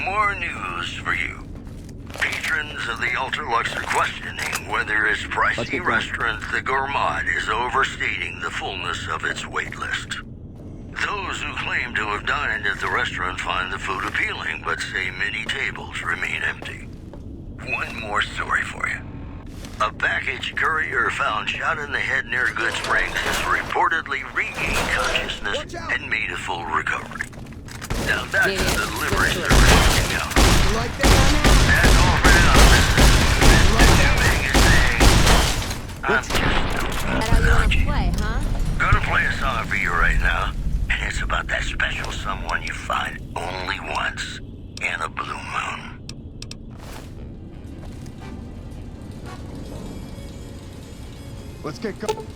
S17: More news for you. Patrons of the Ultra-Lux are questioning whether its pricey restaurant, the Gourmand, is overstating the fullness of its wait list. Those who claim to have dined at the restaurant find the food appealing, but say many tables remain empty. One more story for you. A package courier found shot in the head near Good Springs has reportedly regained consciousness and made a full recovery. Now back to the delivery service you know. That's all for now. This is I'm just no
S19: play, huh?
S17: Gonna play a song for you right now, and it's about that special someone you find only once in a blue moon.
S8: Let's get going.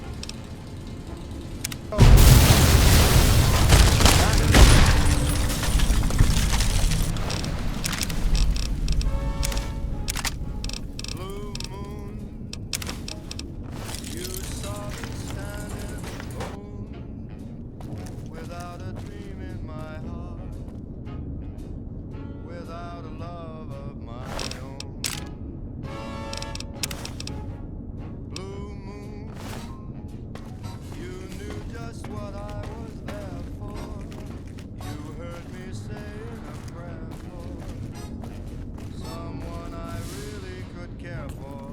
S12: Blue moon, you saw me standing alone, without a dream in my heart, without a love of my own. Blue moon, you knew just what I was there for. You heard me saying a prayer for someone I really could care for.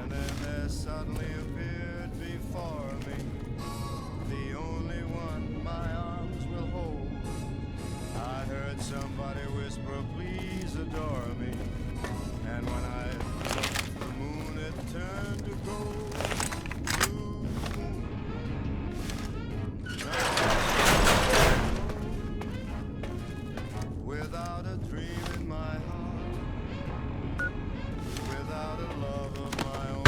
S12: And then there suddenly appeared before me the only one my arms will hold. I heard somebody whisper, please adore me. And when I looked at the moon, it turned to gold. Blue moon. Without a dream in my heart, without a love of my own.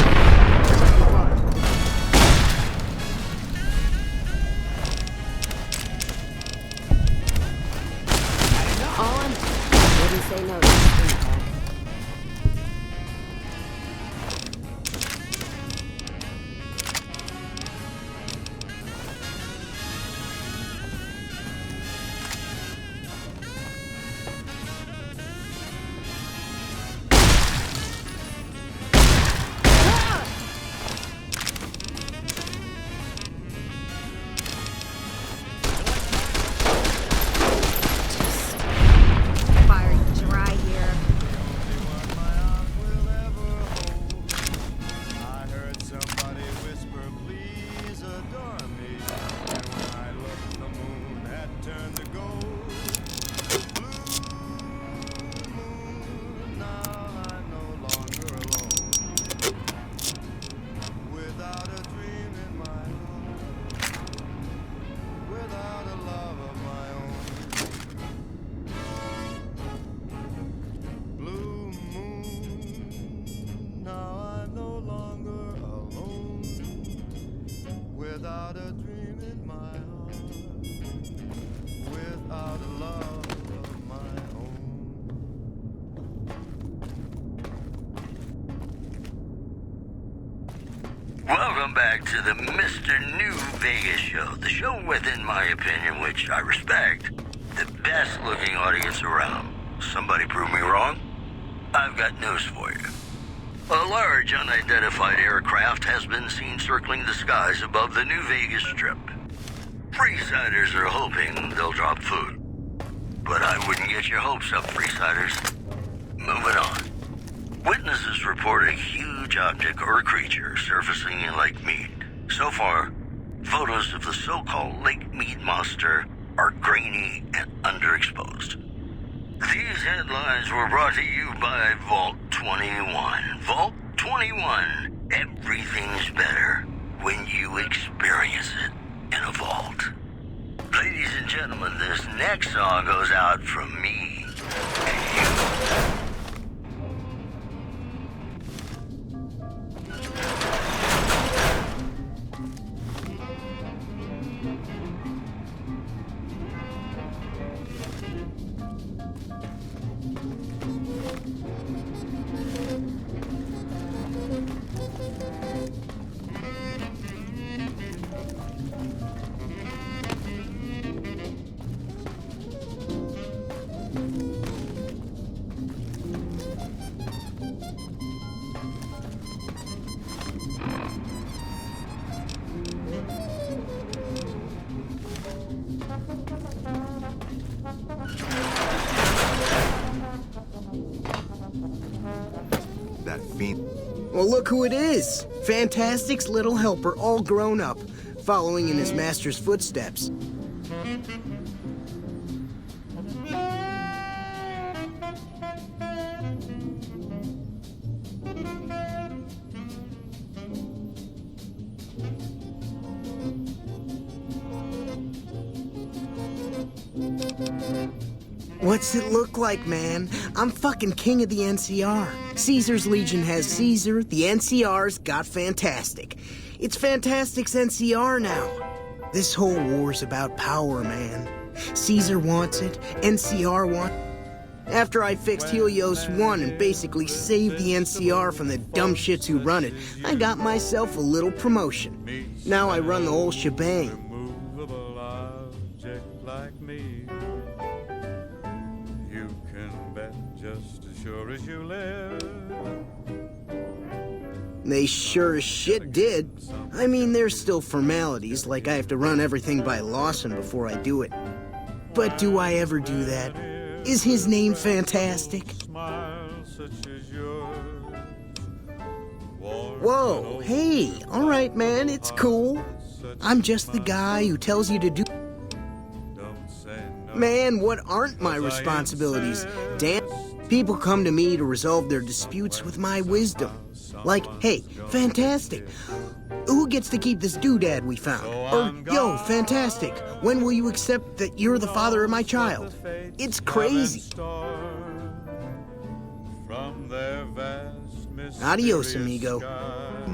S19: On. Wouldn't say no to this thing, Pack. Fire dry here.
S12: I heard somebody whisper, please adore me. And when I looked, the moon had turned to gold. Blue moon, now I'm no longer alone. Without a dream in my heart, without a love of my own. Blue moon, now I'm no longer alone. Without a dream in my heart, without a love of my own.
S17: Welcome back to the Mr. New Vegas show. The show with, in my opinion, which I respect, the best looking audience around. Somebody prove me wrong? I've got news for you. A large unidentified aircraft has been seen circling the skies above the New Vegas Strip. Freesiders are hoping they'll drop food. But I wouldn't get your hopes up, Freesiders. Moving on. Witnesses report a huge object or creature surfacing in Lake Mead. So far, photos of the so-called Lake Mead monster are grainy and underexposed. These headlines were brought to you by Vault 21. Vault 21. Everything's better when you experience it in a vault. Ladies and gentlemen, this next song goes out from me and you.
S9: That fiend.
S6: Well, look who it is. Fantastic's little helper, all grown up, following in his master's footsteps. What's it look like, man? I'm fucking king of the NCR. Caesar's Legion has Caesar, the NCR's got Fantastic. It's Fantastic's NCR now. This whole war's about power, man. Caesar wants it, NCR wants it. After I fixed Helios 1 and basically saved the NCR from the dumb shits who run it, I got myself a little promotion. Now I run the whole shebang.
S8: As you live.
S6: They sure as shit did. I mean, there's still formalities, like I have to run everything by Lawson before I do it. But do I ever do that? Is his name Fantastic? Whoa, hey, alright man, it's cool. I'm just the guy who tells you to do... Man, what aren't my responsibilities? Damn... People come to me to resolve their disputes with my wisdom. Like, hey, Fantastic, who gets to keep this doodad we found? Or, yo, Fantastic, when will you accept that you're the father of my child? It's crazy. Adios, amigo.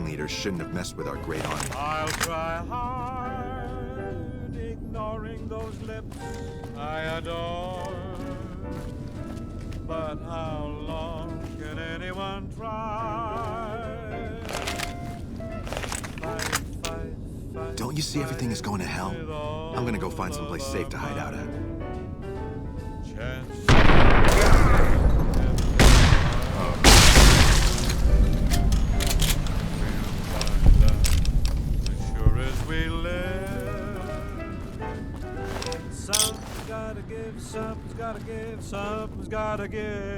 S9: Leaders shouldn't have messed with our great army.
S8: I'll try hard, ignoring those lips I adore. But how long can anyone try? Fight.
S9: Don't you see everything is going to hell? I'm gonna go find someplace safe to hide out at.
S8: As sure as we live, something's gotta give, something's gotta give, something's gotta give.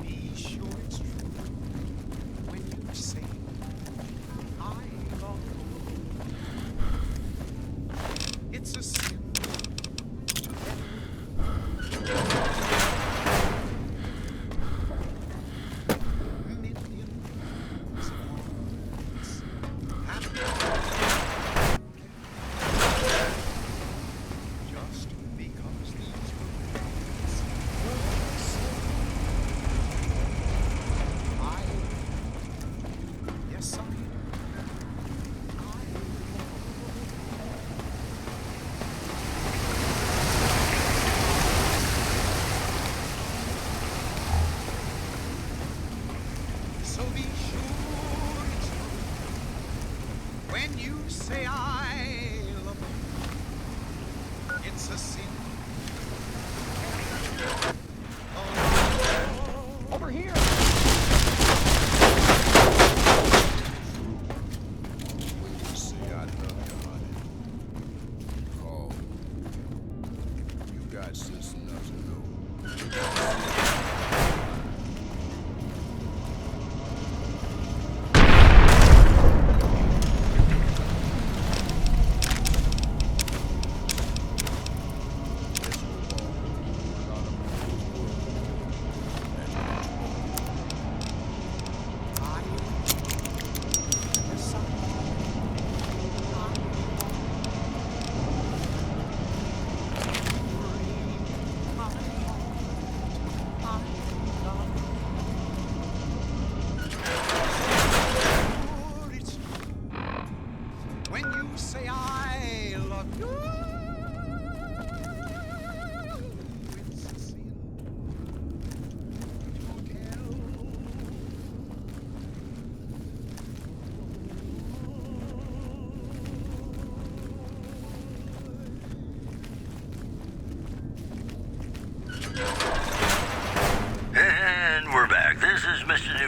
S12: Be sure it's true when you say I love you. It's a sin. So be sure it's true when you say I love you. It's a sin. Over here. When you say I love you, honey. Oh, you got sense enough to know.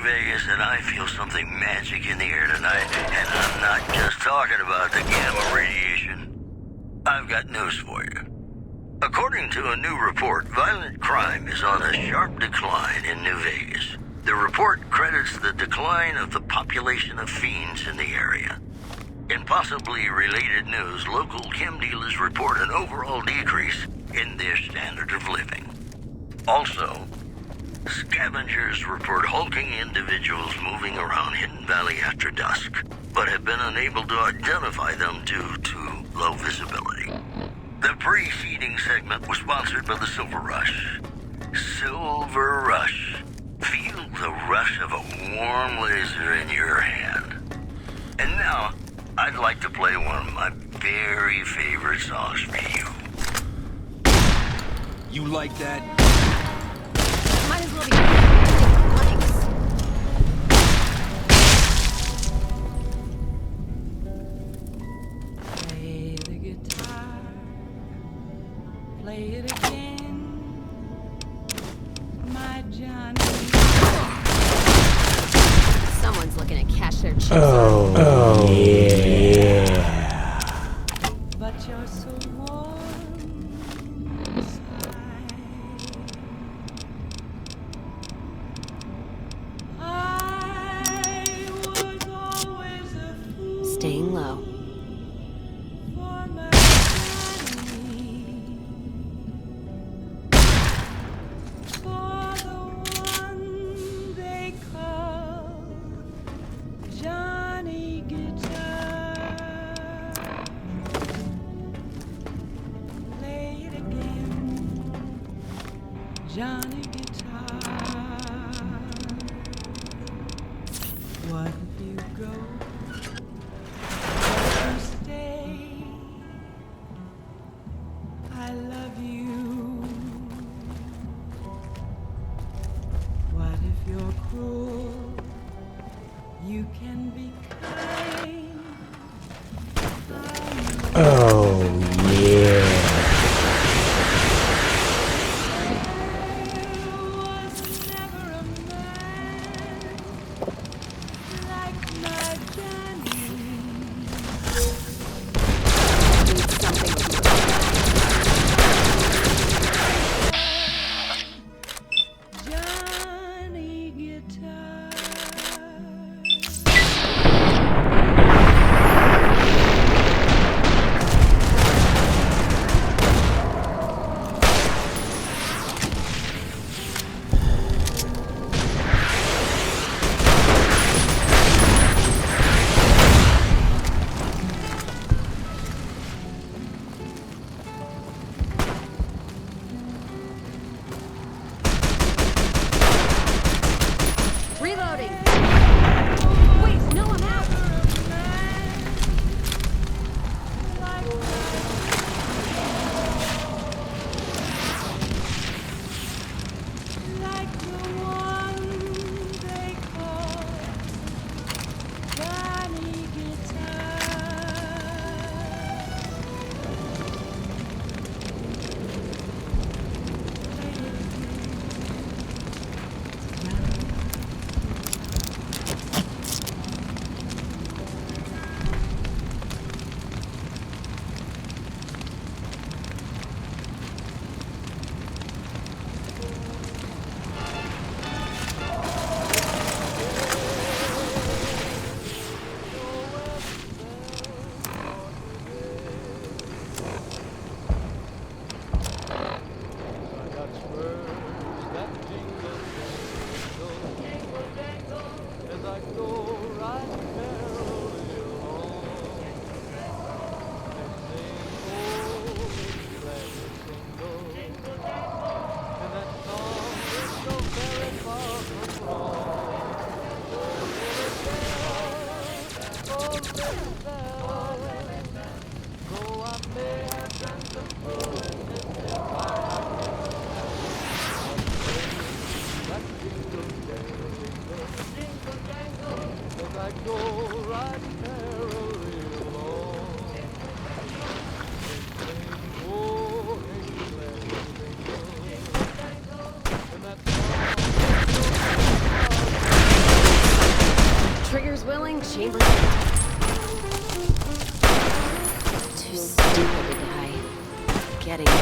S17: Vegas, and I feel something magic in the air tonight, and I'm not just talking about the gamma radiation. I've got news for you. According to a new report, violent crime is on a sharp decline in New Vegas. The report credits the decline of the population of fiends in the area. In possibly related news, local chem dealers report an overall decrease in their standard of living. Also, scavengers report hulking individuals moving around Hidden Valley after dusk, but have been unable to identify them due to low visibility. The preceding segment was sponsored by the Silver Rush. Silver Rush. Feel the rush of a warm laser in your hand. And now, I'd like to play one of my very favorite songs for you.
S21: You like that?
S19: Might as well be likes.
S2: Play the guitar, play it again, my Johnny.
S19: Someone's looking to cash their chips.
S5: Oh, yeah.
S2: But you're so warm inside. I was always a fool.
S19: Staying low.
S2: For my Johnny. For the one they call Johnny Guitar. Play it again, Johnny Guitar. What if you go? What if you stay? I love you. What if you're cruel? You can be kind.
S5: Oh, yeah.
S19: Reloading. Wait, no, I'm out.
S2: Like the one they call Johnny
S19: Calling chamber. Too stupid to die. Getting it.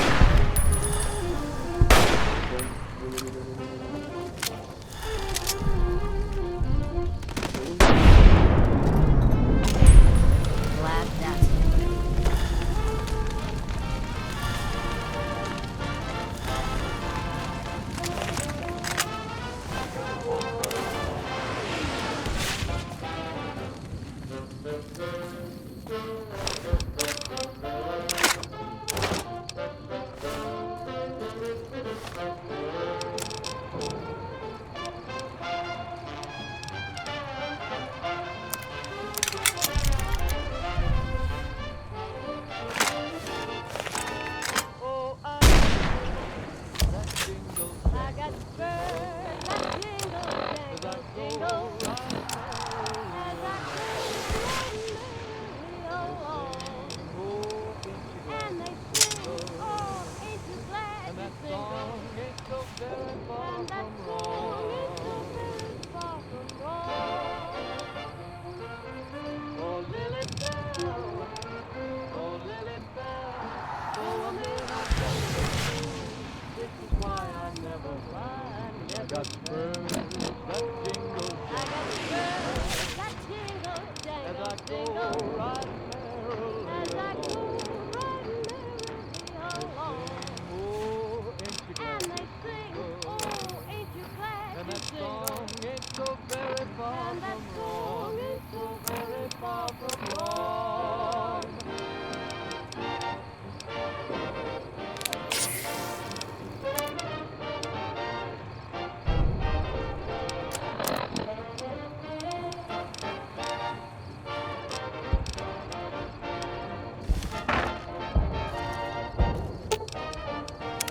S19: Glad that's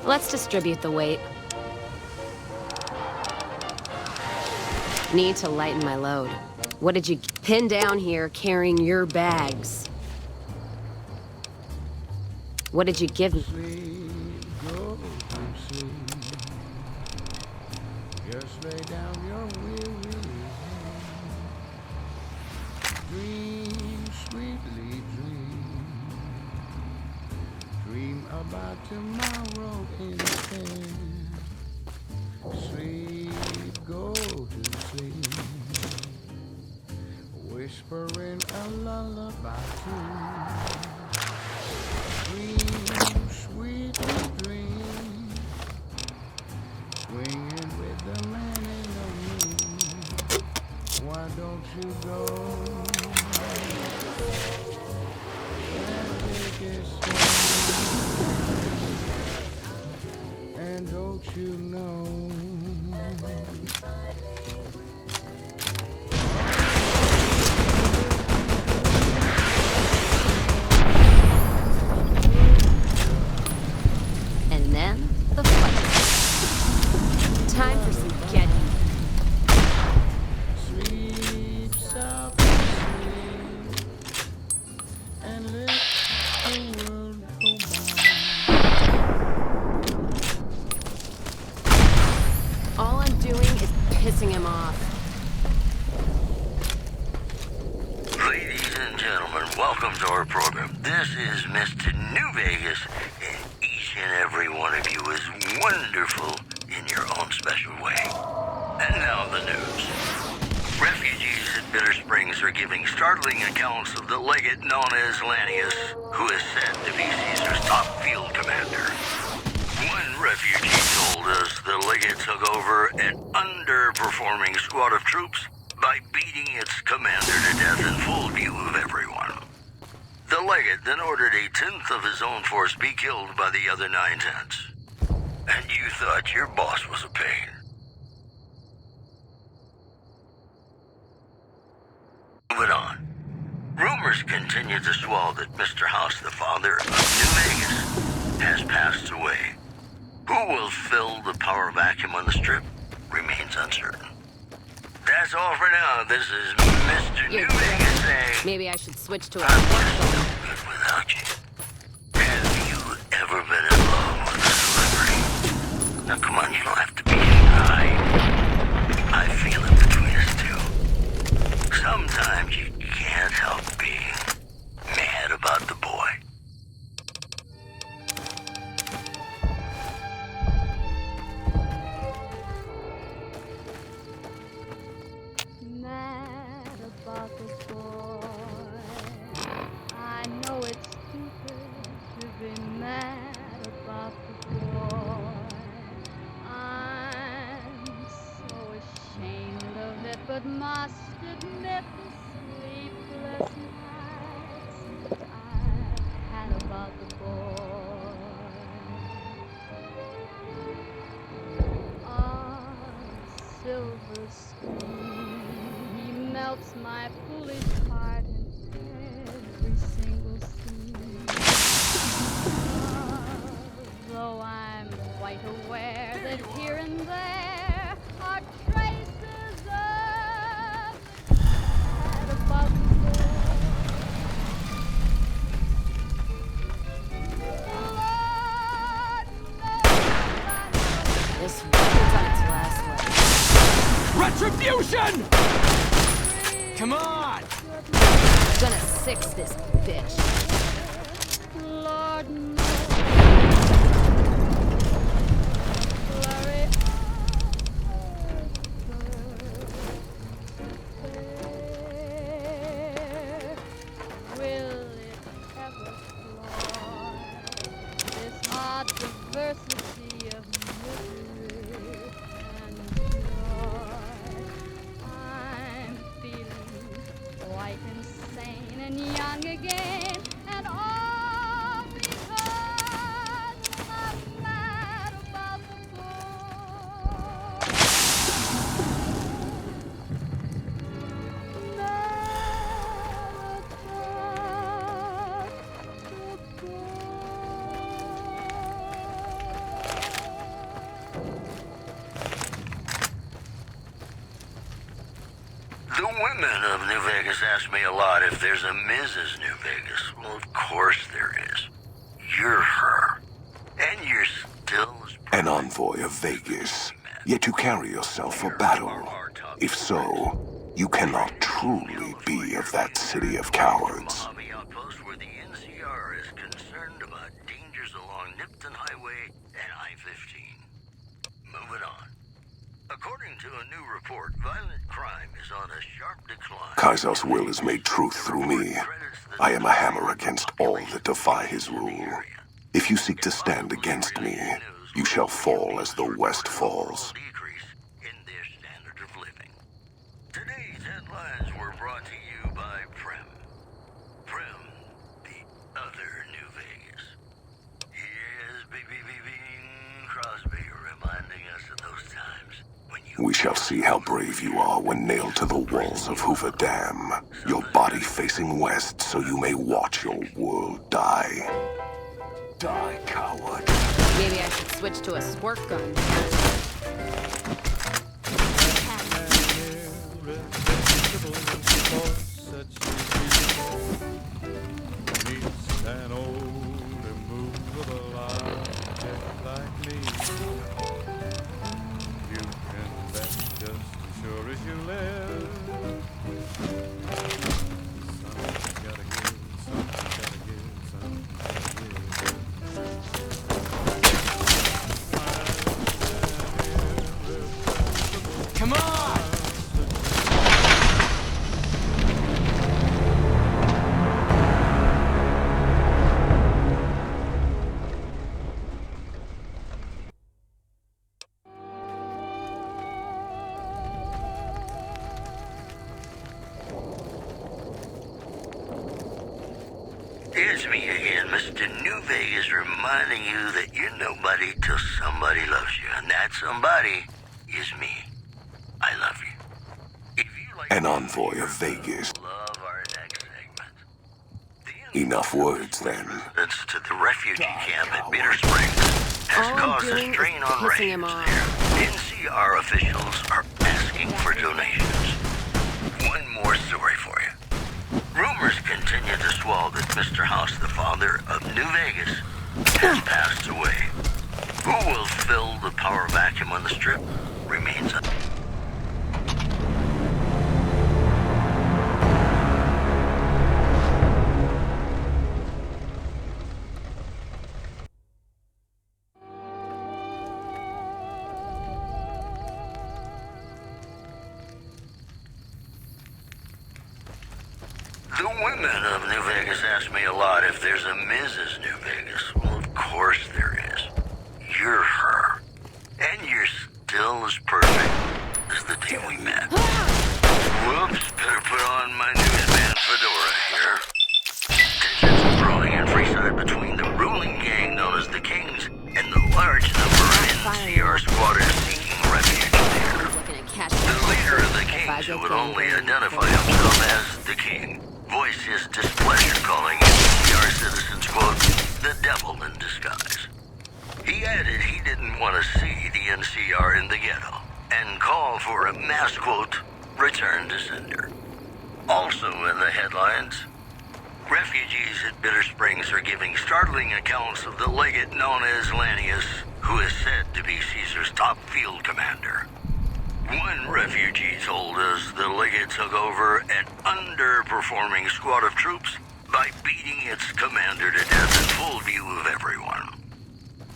S19: Let's distribute the weight. Need to lighten my load. What did you pin down here carrying your bags? What did you give me?
S12: Go to sleep. Just lay down your weary head. Dream, sweetly dream. Dream about tomorrow instead. Sleep, go to sleep. Whispering a lullaby too. Dream, sweetly dream. Swinging with the man in the moon. Why don't you go and take it slow? And don't you know?
S19: And then the fight. Time for some getting.
S12: Sleep softly, and let the world go by.
S19: All I'm doing is pissing him off.
S17: Ladies and gentlemen, welcome to our program. This is Mr. New Vegas, and each and every one of you is wonderful in your own special way. And now the news. Refugees at Bitter Springs are giving startling accounts of the legate known as Lanius, who is said to be Caesar's top field commander. One refugee told us the legate took over an underperforming squad of troops by beating its commander to death in full view of everyone. The legate then ordered a tenth of his own force be killed by the other 9/10. And you thought your boss was a pain. Moving on. Rumors continue to swell that Mr. House, the father of New Vegas, has passed away. Who will fill the power vacuum on the strip remains uncertain. That's all for now. This is Mr. New Vegas saying...
S19: Maybe I should switch to a...
S17: I was no good without you. Have you ever been in love with a celebrity? Now come on, you don't have to be high. I feel it between us two. Sometimes you
S15: but must admit the sleepless nights I've had about the boy. Silver screen, he melts my foolish heart in every single scene. Though I'm quite aware that here and there are traces of the cat above the door. Lord knows
S19: This record's on its last leg.
S21: Retribution! Come on!
S19: Gonna six this bitch.
S15: Lord knows. Flurry will it ever fly? This odd diversity of misery and joy. I'm feeling quite insane and young again, and all because I'm mad about the boy. Mad about the boy.
S17: The women of New Vegas ask me a lot if there's a Mrs. New Vegas. Well, of course there is. You're her. And you're still as
S18: An envoy of Vegas, yet you carry yourself for battle. If so, you cannot truly be of that city of cowards.
S17: Mojave outpost where the NCR is concerned about dangers along Nipton Highway and I-15. Moving on. According to a new report, violent crime is on a sharp decline.
S18: Kaiser's will is made truth through me. I am a hammer against all that defy his rule. If you seek to stand against me, you shall fall as the West falls.
S17: In their standard of living. Today's headlines were brought to you by Prem. Prem, the other New Vegas. Yes, Bing Crosby reminding us of those times when you...
S18: We shall see how brave you are when nailed to the walls of Hoover Dam, your body facing west so you may watch your world die. Die, coward.
S19: Maybe I should switch to a squirt gun.
S2: An old, immovable object like me. You can bet just as sure as you live. Something gotta give, something gotta give, something gotta give.
S21: Come on!
S17: It's me again, Mr. New Vegas, reminding you that you're nobody till somebody loves you, and that somebody is me. I love you.
S18: An envoy of Vegas. Enough words, then.
S17: That's to the refugee camp at Bitter Springs has caused a strain on ratings there. NCR officials are asking for donations. One more story for you. Rumors continue to swell that Mr. House, the father of New Vegas, has passed away. Who will fill the power vacuum on the Strip remains unknown. The women of New Vegas ask me a lot if there's a Mrs. New Vegas. Well, of course there is. You're her. And you're still as perfect as the day we met. Whoops, better put on my newsman fedora here. Tensions growing in Freeside between the ruling gang known as the Kings and the large number of NCR squatters seeking refuge there. The leader of the Kings, who would only identify himself as the King, voiced his displeasure, calling NCR citizens, quote, the devil in disguise. He added he didn't want to see the NCR in the ghetto, and called for a mass, quote, return to sender. Also in the headlines, refugees at Bitter Springs are giving startling accounts of the legate known as Lanius, who is said to be Caesar's top field commander. One refugee told us the legate took over an underperforming squad of troops by beating its commander to death in full view of everyone.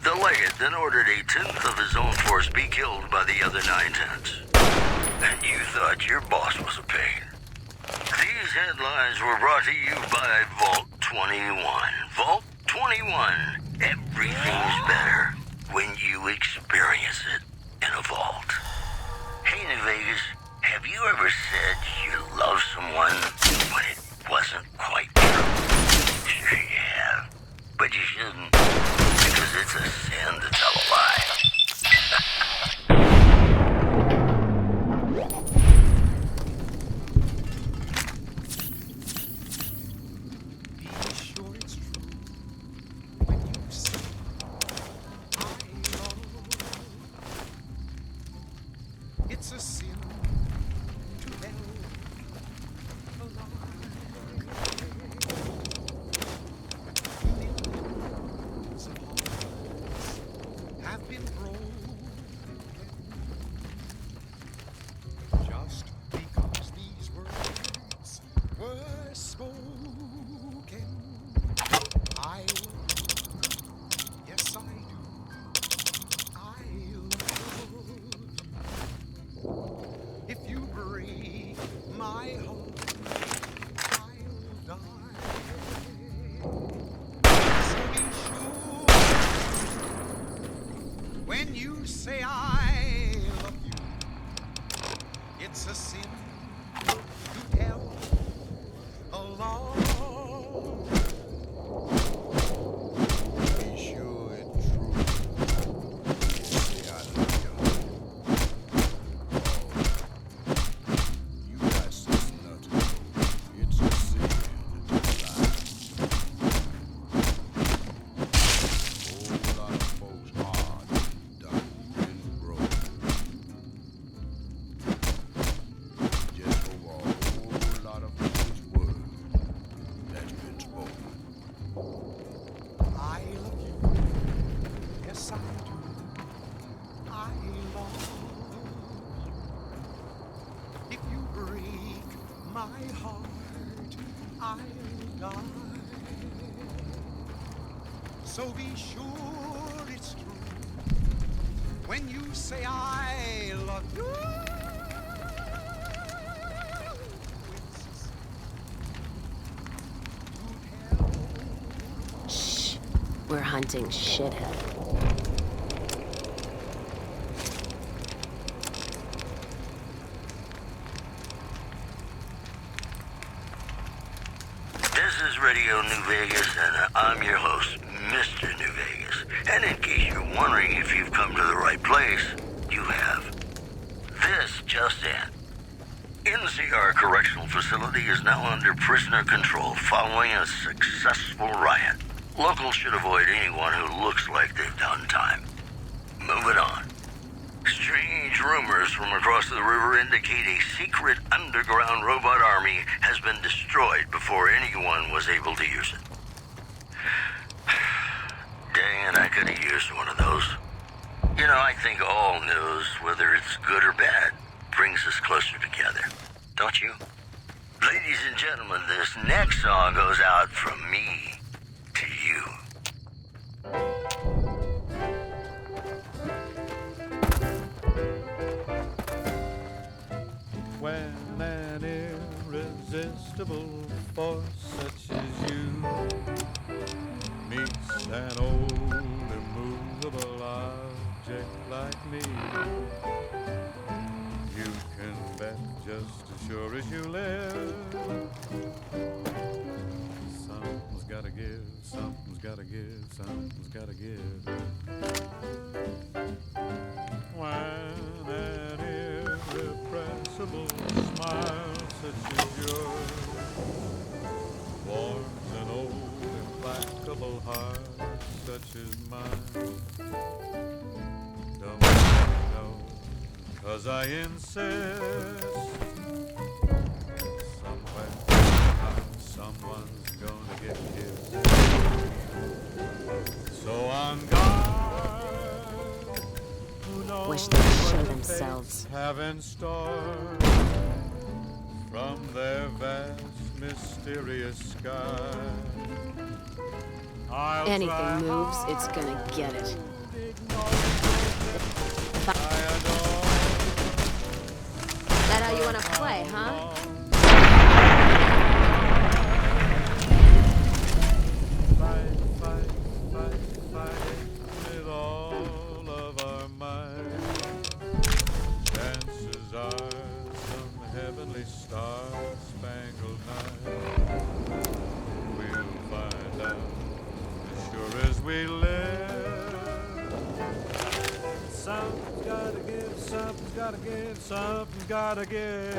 S17: The legate then ordered a tenth of his own force be killed by the other 9/10. And you thought your boss was a pain. These headlines were brought to you by Vault 21. Vault 21. Everything's better when you experience it in a vault. Hey, New Vegas, have you ever said you love someone, but it wasn't quite true? Sure you have. But you shouldn't, because it's a sin to tell a lie.
S8: It's a sin to tell a lie. Millions of hearts have been broken just because these words were spoken. I will, yes I do, I love you. If you break my heart, I'll die. So be sure when you say I love you, it's a sin to tell a lie. Be sure it's true. Say I love you. So be sure it's true when you say I love you.
S19: Shh. We're hunting shithead.
S17: This is Radio New Vegas, and I'm your host, Mr. New Vegas. And in case you're wondering if you've come to the right place, you have. This just in. NCR Correctional Facility is now under prisoner control following a successful riot. Locals should avoid anyone who looks like they've done time. Moving on. Strange rumors from across the river indicate a secret underground robot army has been destroyed before anyone was able to use it. Dang it, I could have used one of those. You know, I think all news, whether it's good or bad, brings us closer together. Don't you? Ladies and gentlemen, this next song goes out from me to you.
S2: When an irresistible force such as you meets an old immovable object like me, you can bet just as
S8: sure as you live. Something's gotta give, something's gotta give, something's gotta give. When an irrepressible smile such as yours warms an old implacable heart such as mine. Don't you know, 'cause I insist. Somewhere, someone's gonna get kissed. So on guard, who knows
S19: Wish they'd show
S8: what the
S19: themselves.
S8: fates have in store from their vast, mysterious sky.
S19: Anything moves, it's gonna get it. That how you wanna play, huh?
S8: Fight, fight, fight, fight with all of our might. Chances are some heavenly star-spangled night we'll find out as sure as we live. Something's gotta give, something's gotta give, something's gotta give.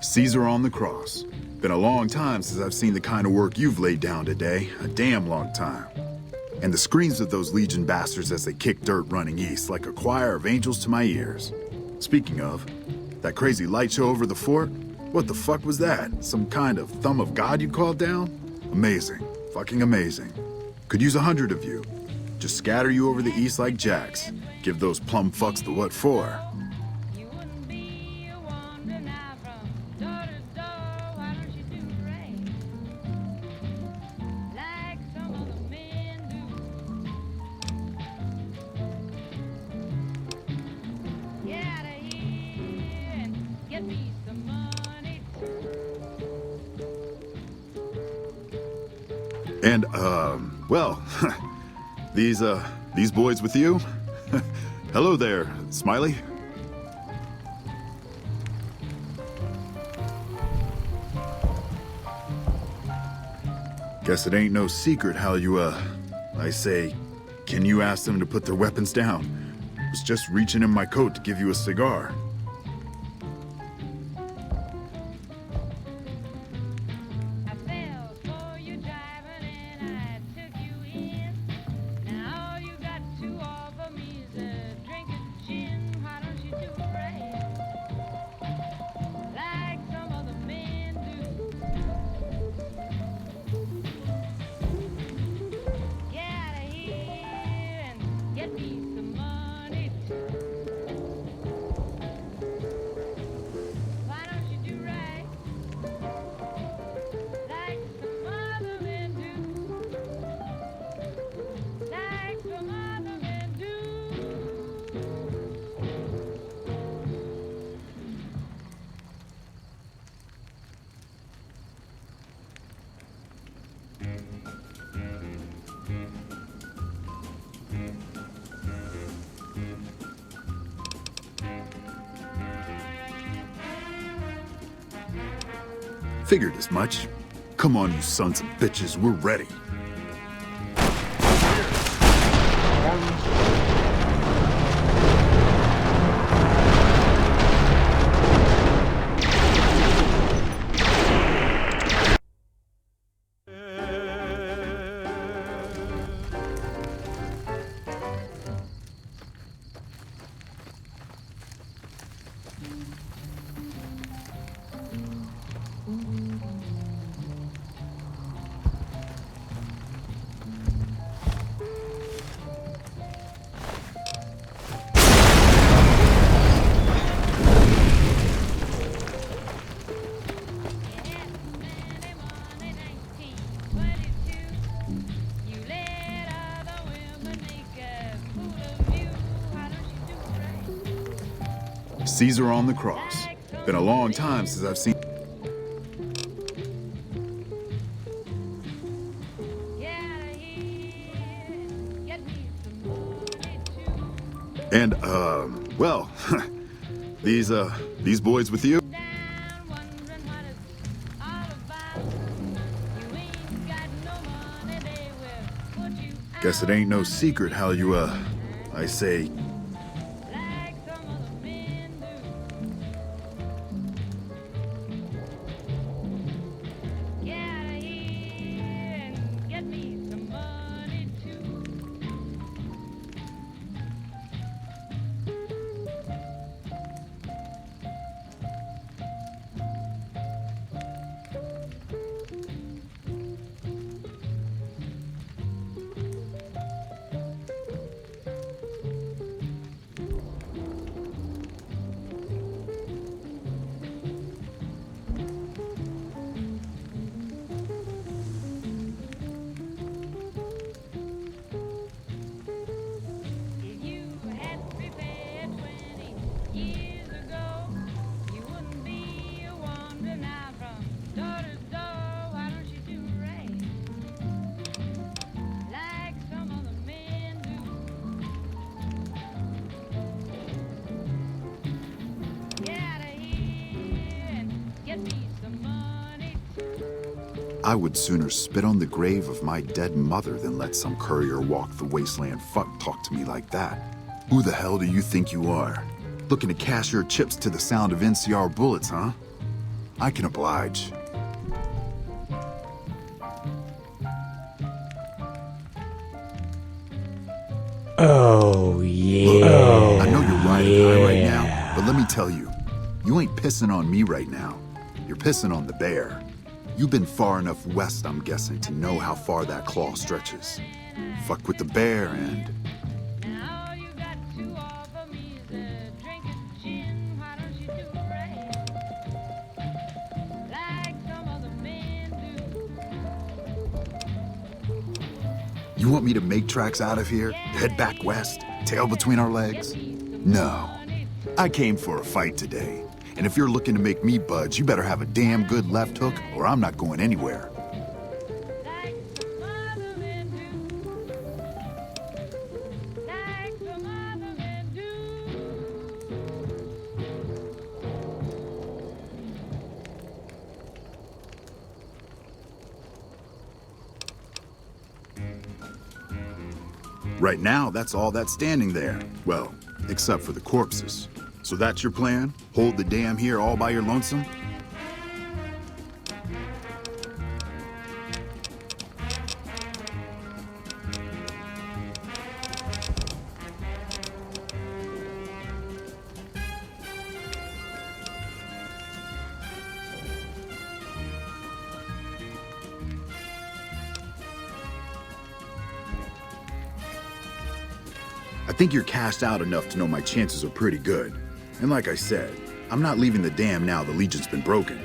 S7: Caesar on the cross. Been a long time since I've seen the kind of work you've laid down today. A damn long time. And the screams of those Legion bastards as they kick dirt running east like a choir of angels to my ears. Speaking of, that crazy light show over the fort? What the fuck was that? Some kind of thumb of God you called down? Amazing. Fucking amazing. Could use 100 of you. Just scatter you over the east like jacks. Give those plum fucks the what for. And, well, these boys with you? Hello there, Smiley. Guess it ain't no secret how you, I say, can you ask them to put their weapons down? Was just reaching in my coat to give you a cigar. Figured as much. Come on, you sons of bitches, we're ready. Caesar on the cross. Been a long time since I've seen... And, well, these boys with you? Guess it ain't no secret how you, I say... I would sooner spit on the grave of my dead mother than let some courier walk the wasteland fuck talk to me like that. Who the hell do you think you are? Looking to cash your chips to the sound of NCR bullets, huh? I can oblige.
S5: Oh, yeah.
S7: Look, I know you're riding high right now, but let me tell you, you ain't pissing on me right now. You're pissing on the bear. You've been far enough west, I'm guessing, to know how far that claw stretches. Fuck with the bear and... You want me to make tracks out of here? Head back west? Tail between our legs? No. I came for a fight today. And if you're looking to make me budge, you better have a damn good left hook or I'm not going anywhere. Right now, that's all that's standing there. Well, except for the corpses. So that's your plan? Hold the dam here all by your lonesome? I think you're cashed out enough to know my chances are pretty good. And like I said, I'm not leaving the dam now the Legion's been broken.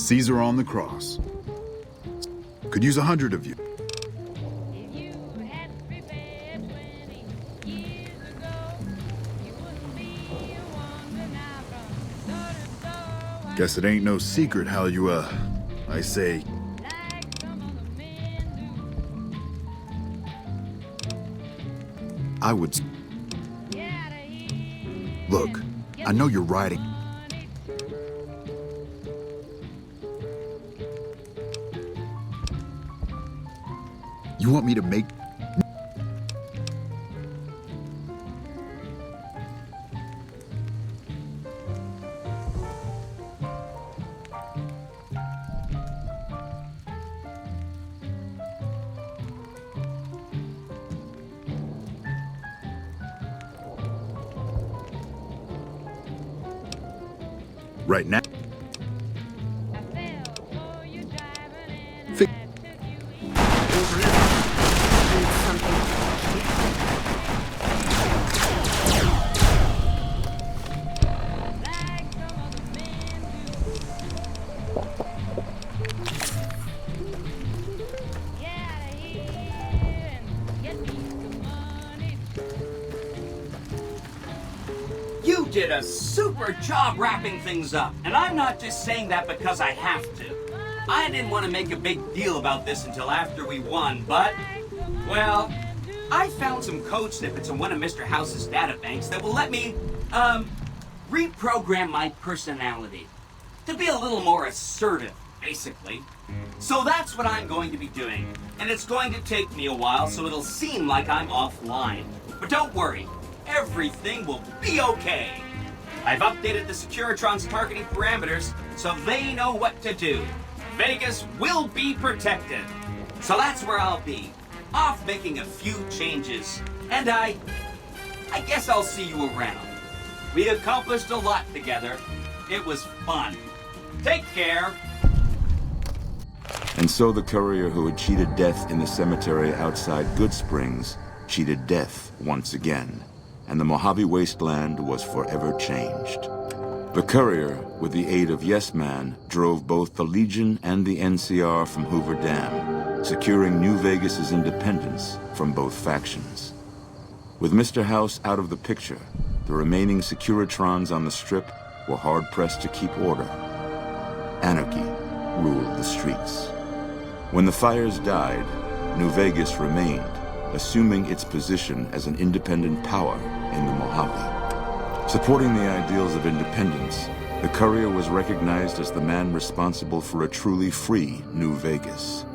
S7: Caesar on the cross. Could use 100 of you. Guess it ain't no secret how you, I say... I would... Look, I know you're riding... You want me to make... Right now.
S16: You did a super job wrapping things up, and I'm not just saying that because I have to. I didn't want to make a big deal about this until after we won, but, well, I found some code snippets in one of Mr. House's databanks that will let me, reprogram my personality to be a little more assertive, basically. So that's what I'm going to be doing, and it's going to take me a while, so it'll seem like I'm offline. But don't worry. Everything will be okay. I've updated the Securitron's targeting parameters so they know what to do. Vegas will be protected. So that's where I'll be, off making a few changes. And I guess I'll see you around. We accomplished a lot together. It was fun. Take care.
S18: And so the courier who had cheated death in the cemetery outside Good Springs cheated death once again. And the Mojave Wasteland was forever changed. The courier, with the aid of Yes Man, drove both the Legion and the NCR from Hoover Dam, securing New Vegas's independence from both factions. With Mr. House out of the picture, the remaining Securitrons on the Strip were hard-pressed to keep order. Anarchy ruled the streets. When the fires died, New Vegas remained, assuming its position as an independent power in the Mojave. Supporting the ideals of independence, the courier was recognized as the man responsible for a truly free New Vegas.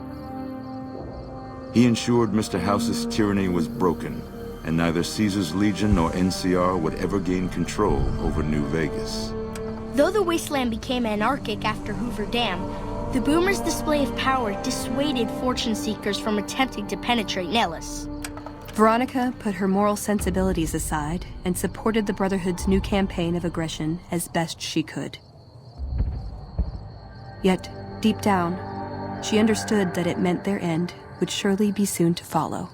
S18: He ensured Mr. House's tyranny was broken, and neither Caesar's Legion nor NCR would ever gain control over New Vegas.
S10: Though the wasteland became anarchic after Hoover Dam, the Boomers' display of power dissuaded fortune seekers from attempting to penetrate Nellis.
S20: Veronica put her moral sensibilities aside and supported the Brotherhood's new campaign of aggression as best she could. Yet, deep down, she understood that it meant their end would surely be soon to follow.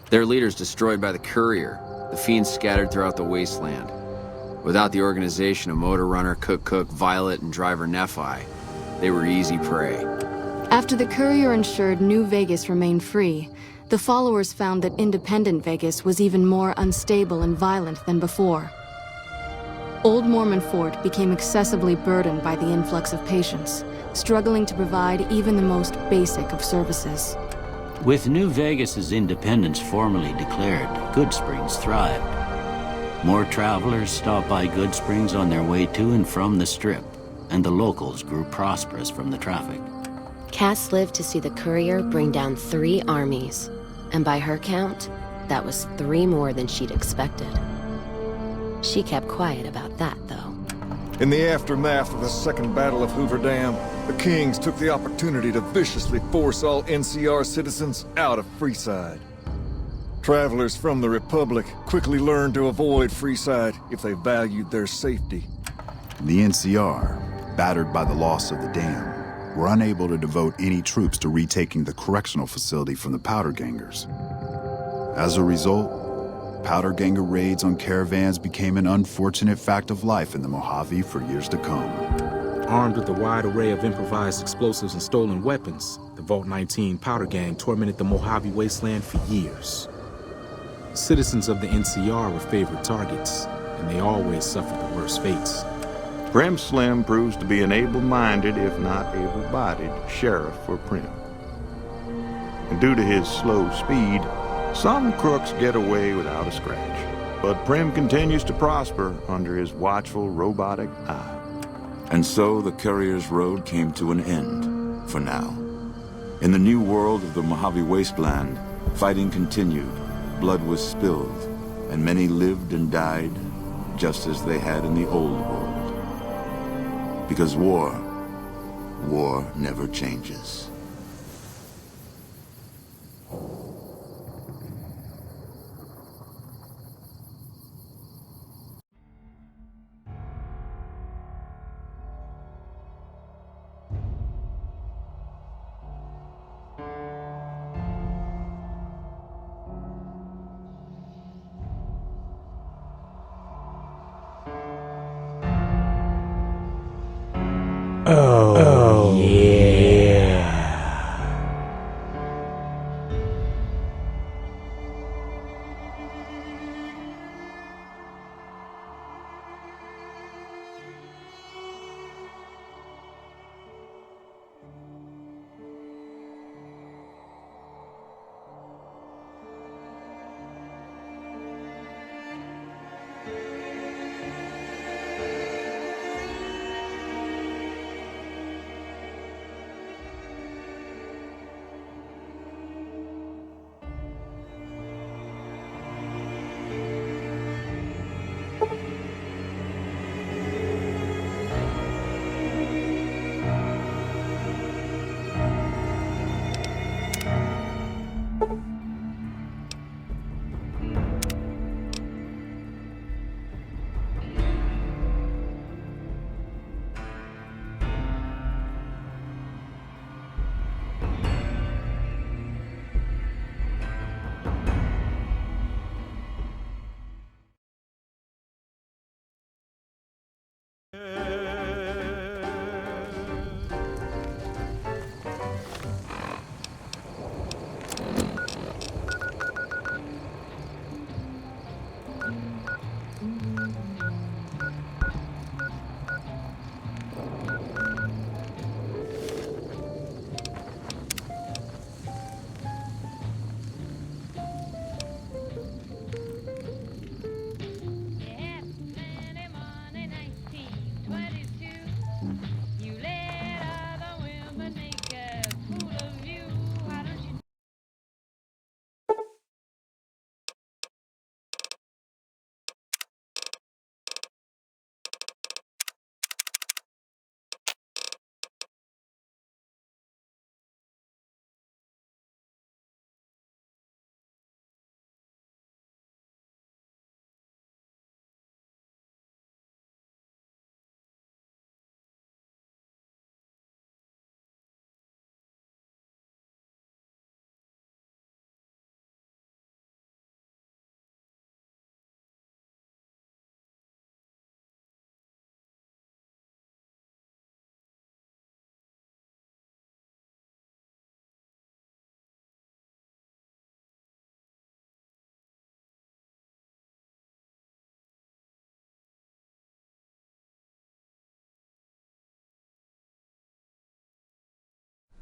S23: Their leaders destroyed by the courier, the fiends scattered throughout the wasteland. Without the organization of Motor Runner, Cook, Violet, and Driver Nephi, they were easy prey.
S22: After the courier ensured New Vegas remained free, the followers found that independent Vegas was even more unstable and violent than before. Old Mormon Fort became excessively burdened by the influx of patients, struggling to provide even the most basic of services.
S24: With New Vegas's independence formally declared, Good Springs thrived. More travelers stopped by Good Springs on their way to and from the Strip, and the locals grew prosperous from the traffic.
S19: Cass lived to see the courier bring down 3 armies, and by her count, that was 3 more than she'd expected. She kept quiet about that, though.
S25: In the aftermath of the Second Battle of Hoover Dam, the Kings took the opportunity to viciously force all NCR citizens out of Freeside. Travelers from the Republic quickly learned to avoid Freeside if they valued their safety.
S7: The NCR, battered by the loss of the dam, were unable to devote any troops to retaking the correctional facility from the Powder Gangers. As a result, Powder Ganger raids on caravans became an unfortunate fact of life in the Mojave for years to come.
S1: Armed with a wide array of improvised explosives and stolen weapons, the Vault 19 powder gang tormented the Mojave Wasteland for years. Citizens of the NCR were favored targets, and they always suffered the worst fates.
S18: Prim Slim proves to be an able-minded, if not able-bodied, sheriff for Prim. And due to his slow speed, some crooks get away without a scratch. But Prim continues to prosper under his watchful, robotic eye. And so the Courier's Road came to an end, for now. In the new world of the Mojave Wasteland, fighting continued, blood was spilled, and many lived and died just as they had in the old world. Because war never changes.
S5: Oh, yeah.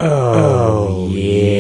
S5: Oh, yeah.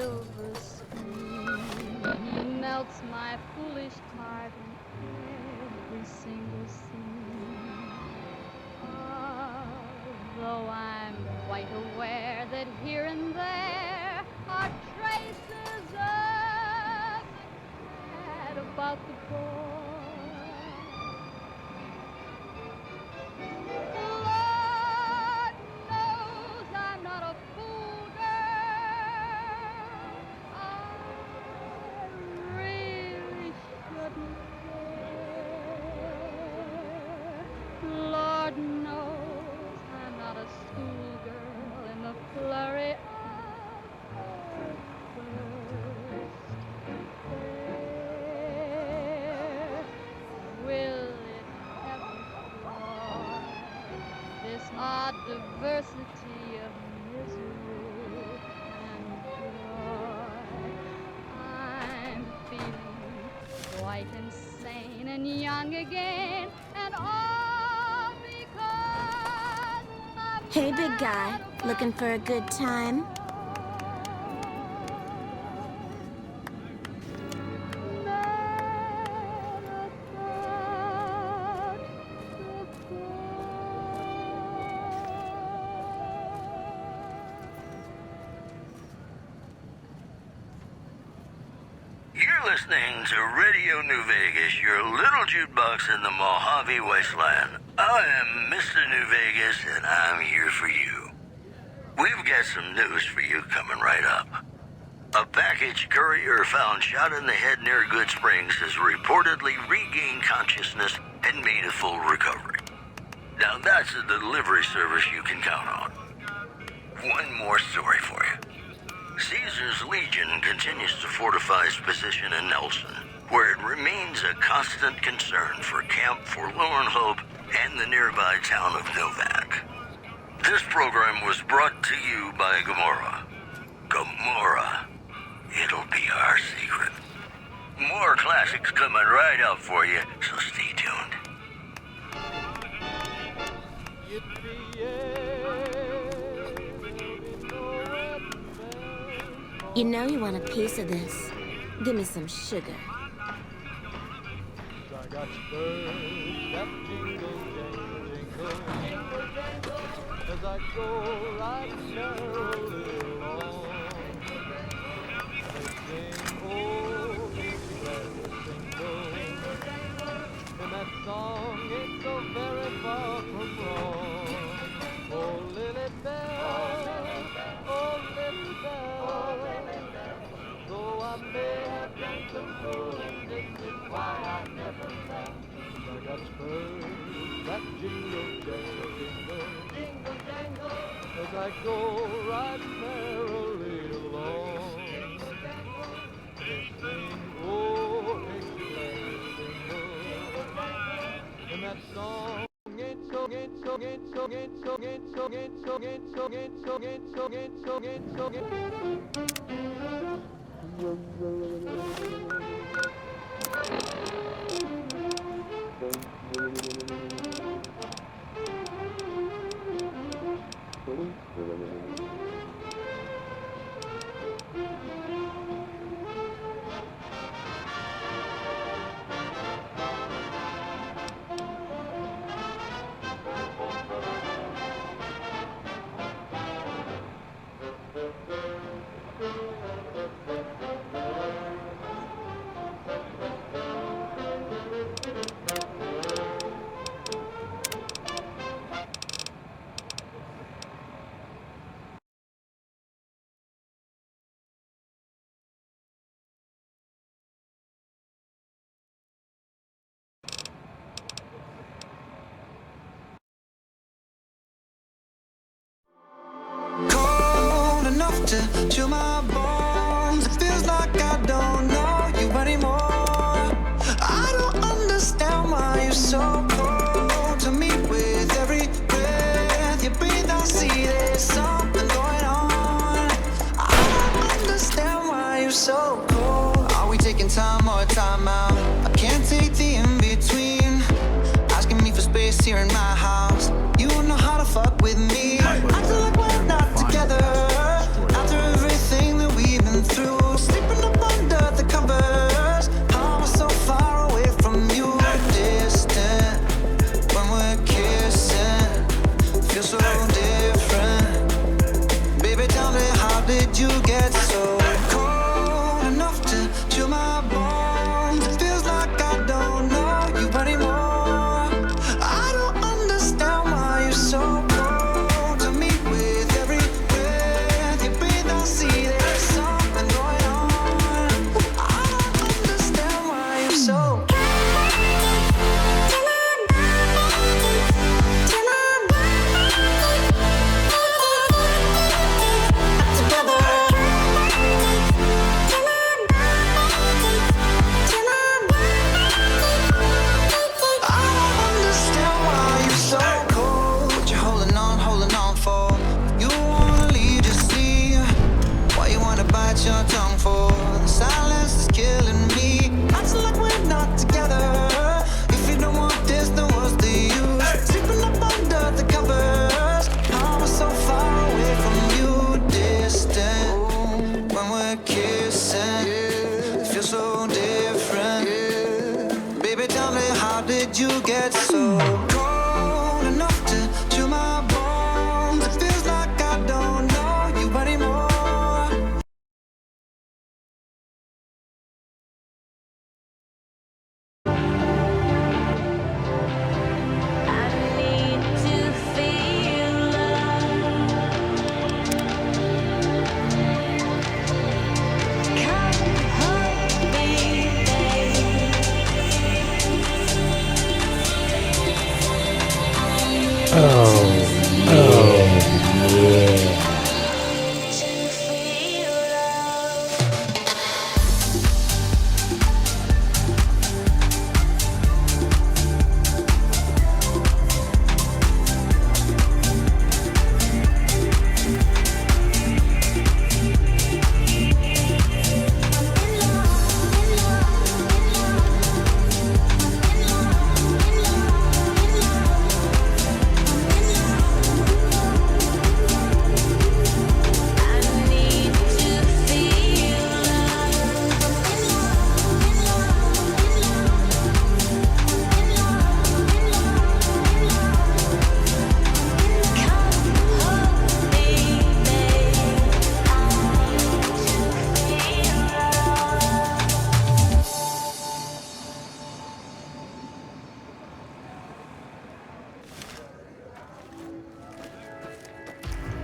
S15: silver screen melts my foolish heart in every single scene. Although I'm quite aware that here and there are traces of the cat about the boy. Lord knows I'm not a fool, girl. I really shouldn't care. Lord knows I'm not a schoolgirl in the flurry of her first stare. Will it ever fly? This odd diversity of misery and joy. I'm feeling quite insane and young again, and all because I'm
S3: Hey, big guy. Looking for a good time?
S17: You're listening to Radio New Vegas, your little jukebox in the Mojave Wasteland. I am Mr. New Vegas, and I'm here for you. We've got some news for you coming right up. A package courier found shot in the head near Good Springs has reportedly regained consciousness and made a full recovery. Now that's a delivery service you can count on. One more story for you. Caesar's Legion continues to fortify its position in Nelson, where it remains a constant concern for Camp Forlorn Hope and the nearby town of Novak. This program was brought to you by Gamora. Gamora. It'll be our secret. More classics coming right up for you, so stay tuned.
S3: You know you want a piece of this. Give me some sugar.
S2: I got spurs that jingle, jingle, jingle, jingle, as I go right merrily along. They sing, oh, each glad single, and that song ain't so very far from wrong. Oh, Lily Bell, oh, Lily Bell, though I may have done some fooling, this is why I never left. I got spurs that jingle, jangle, jingle, jingle, jangle, as I go right merrily along. They sing, oh, ain't you glad to single, and that song ain't so, ain't so, ain't so, ain't so, ain't so, ain't so, ain't so, ain't so, ain't so, ain't so, ain't so, ain't
S4: Cold enough to chill my bones. It feels like I don't know you anymore. I don't understand why you're so cold to me. With every breath you breathe, I see there's something going on. I don't understand why you're so cold. Are we taking time or time out? I can't take the in-between. Asking me for space here in my house. You don't know how to fuck with me. I feel like we're not together after everything that we've been through. we're kissing. It feels so different. Baby, tell me, how did you get so cold enough to chill my bones? It feels like I don't know you anymore.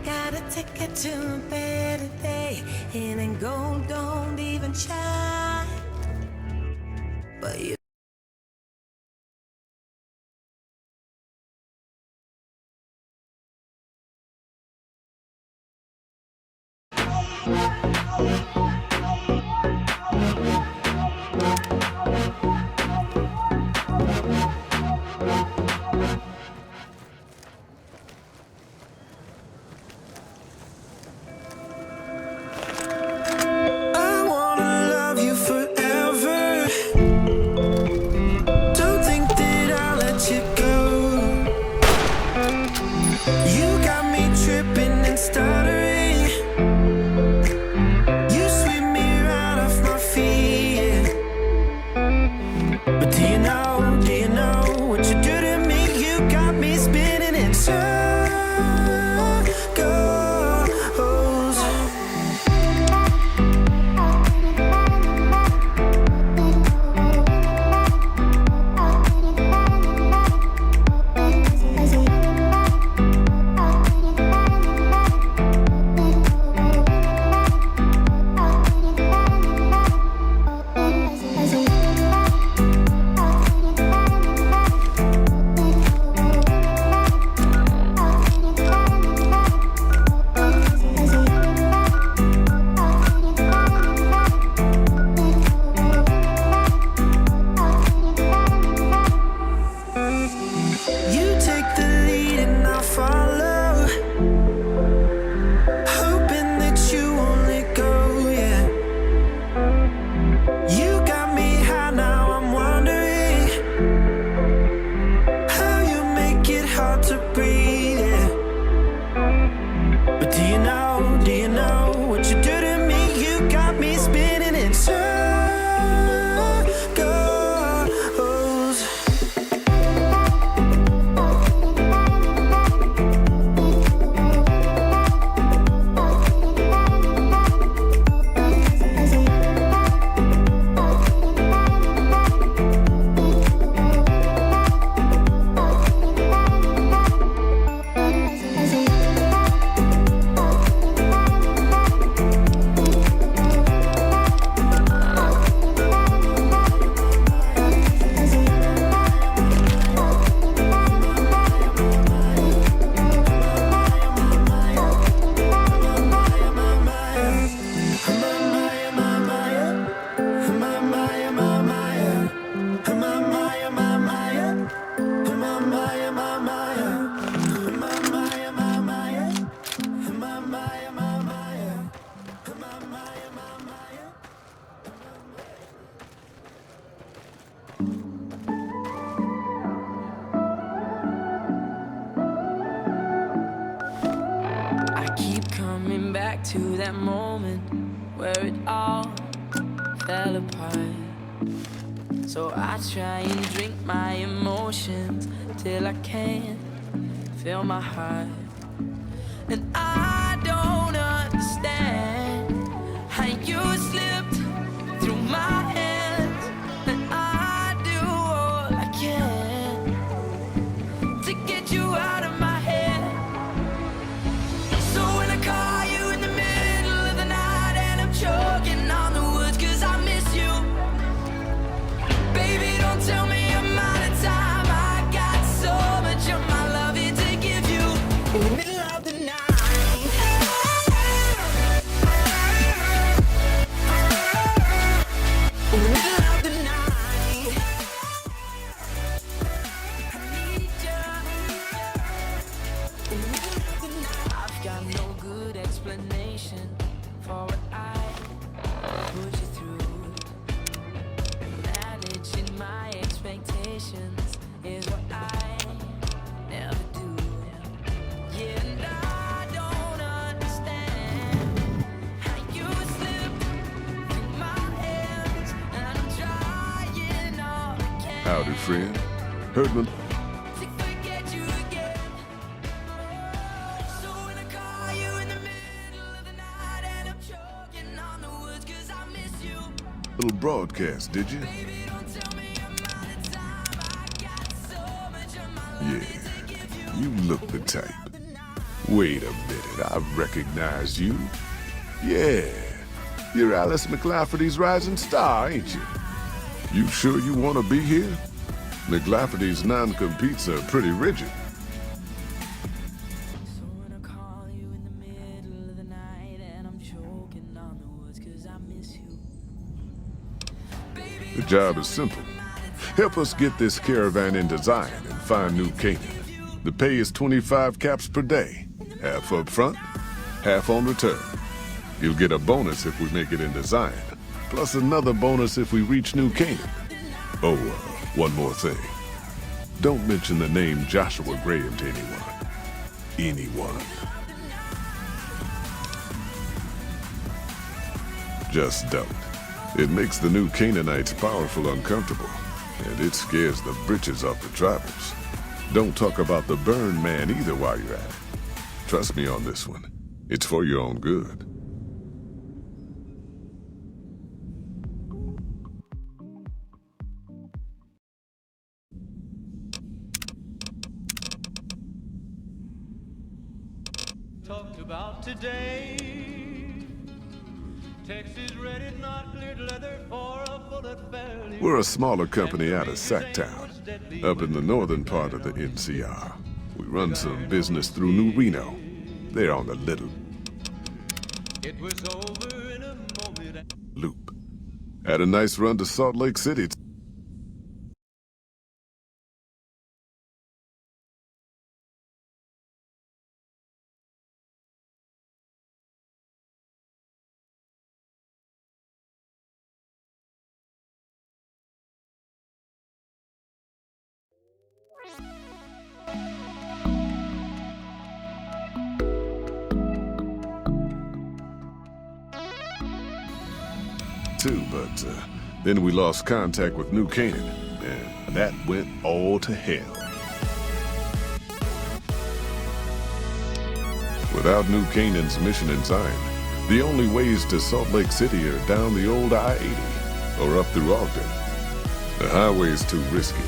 S6: Got a ticket to a better day, and then gold don't even shine. But you.
S4: I wanna love you forever. Don't think that I'll let you go. You got me tripping and stuttering. You sweep me right off my feet. But do you know what you do to me? You got me spinning in circles. You take the lead and I'll follow, hoping that you won't let go, yeah. You got me high, now I'm wondering how you make it hard to breathe, yeah. But do you know what you do to me? You got me spinning in circles.
S6: I keep coming back to that moment where it all fell apart. So I try and drink my emotions till I can't feel my heart. And I don't understand how you slipped through my hands. And I do all I can to get you out of my head. So when I call you in the middle of the night and I'm choking on the woods 'cause I miss you, baby, don't tell me I'm out of time. I got so much of my love here to give you in the middle of the night. In the middle of the night, I need you. In the middle of the night, I've got no good explanation for what I put you through. Managing my expectations is what I never do. Yeah, and I don't understand how you slipped through my hands, and I'm trying all I can
S9: Howdy, friend. Herdman.
S6: to forget you again. So when I call you in the middle of the night and I'm choking on the woods 'cause I miss you,
S9: Little broadcast, did you? Yeah, you look the type. Wait a minute, I recognize you. Yeah, you're Alice McLafferty's rising star, ain't you? You sure you want to be here? McLafferty's non-competes are pretty rigid. The job is simple. Help us get this caravan into Zion and find New Canaan. The pay is 25 caps per day. Half up front, half on return. You'll get a bonus if we make it into Zion, plus another bonus if we reach New Canaan. Oh, one more thing. Don't mention the name Joshua Graham to anyone. Anyone. Just don't. It makes the new Canaanites powerful uncomfortable, and it scares the britches off the tribals. Don't talk about the burn man either while you're at it. Trust me on this one. It's for your own good.
S2: Talked about today. Texas ready, not cleared leather for a bullet fairly.
S9: We're a smaller company out of Sacktown, up in the northern part of the NCR. We run some business through New Reno. They're on the little
S2: It was over in a moment.
S9: loop. Had a nice run to Salt Lake City. But then we lost contact with New Canaan, and that went all to hell. Without New Canaan's mission in Zion, the only ways to Salt Lake City are down the old I-80 or up through Ogden. The highway's too risky.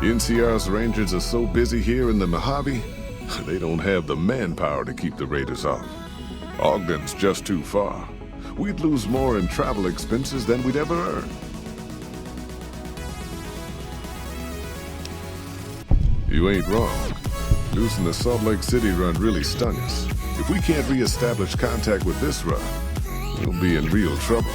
S9: NCR's Rangers are so busy here in the Mojave, they don't have the manpower to keep the raiders off. Ogden's just too far. We'd lose more in travel expenses than we'd ever earn. You ain't wrong. Losing the Salt Lake City run really stung us. If we can't re-establish contact with this run, we'll be in real trouble.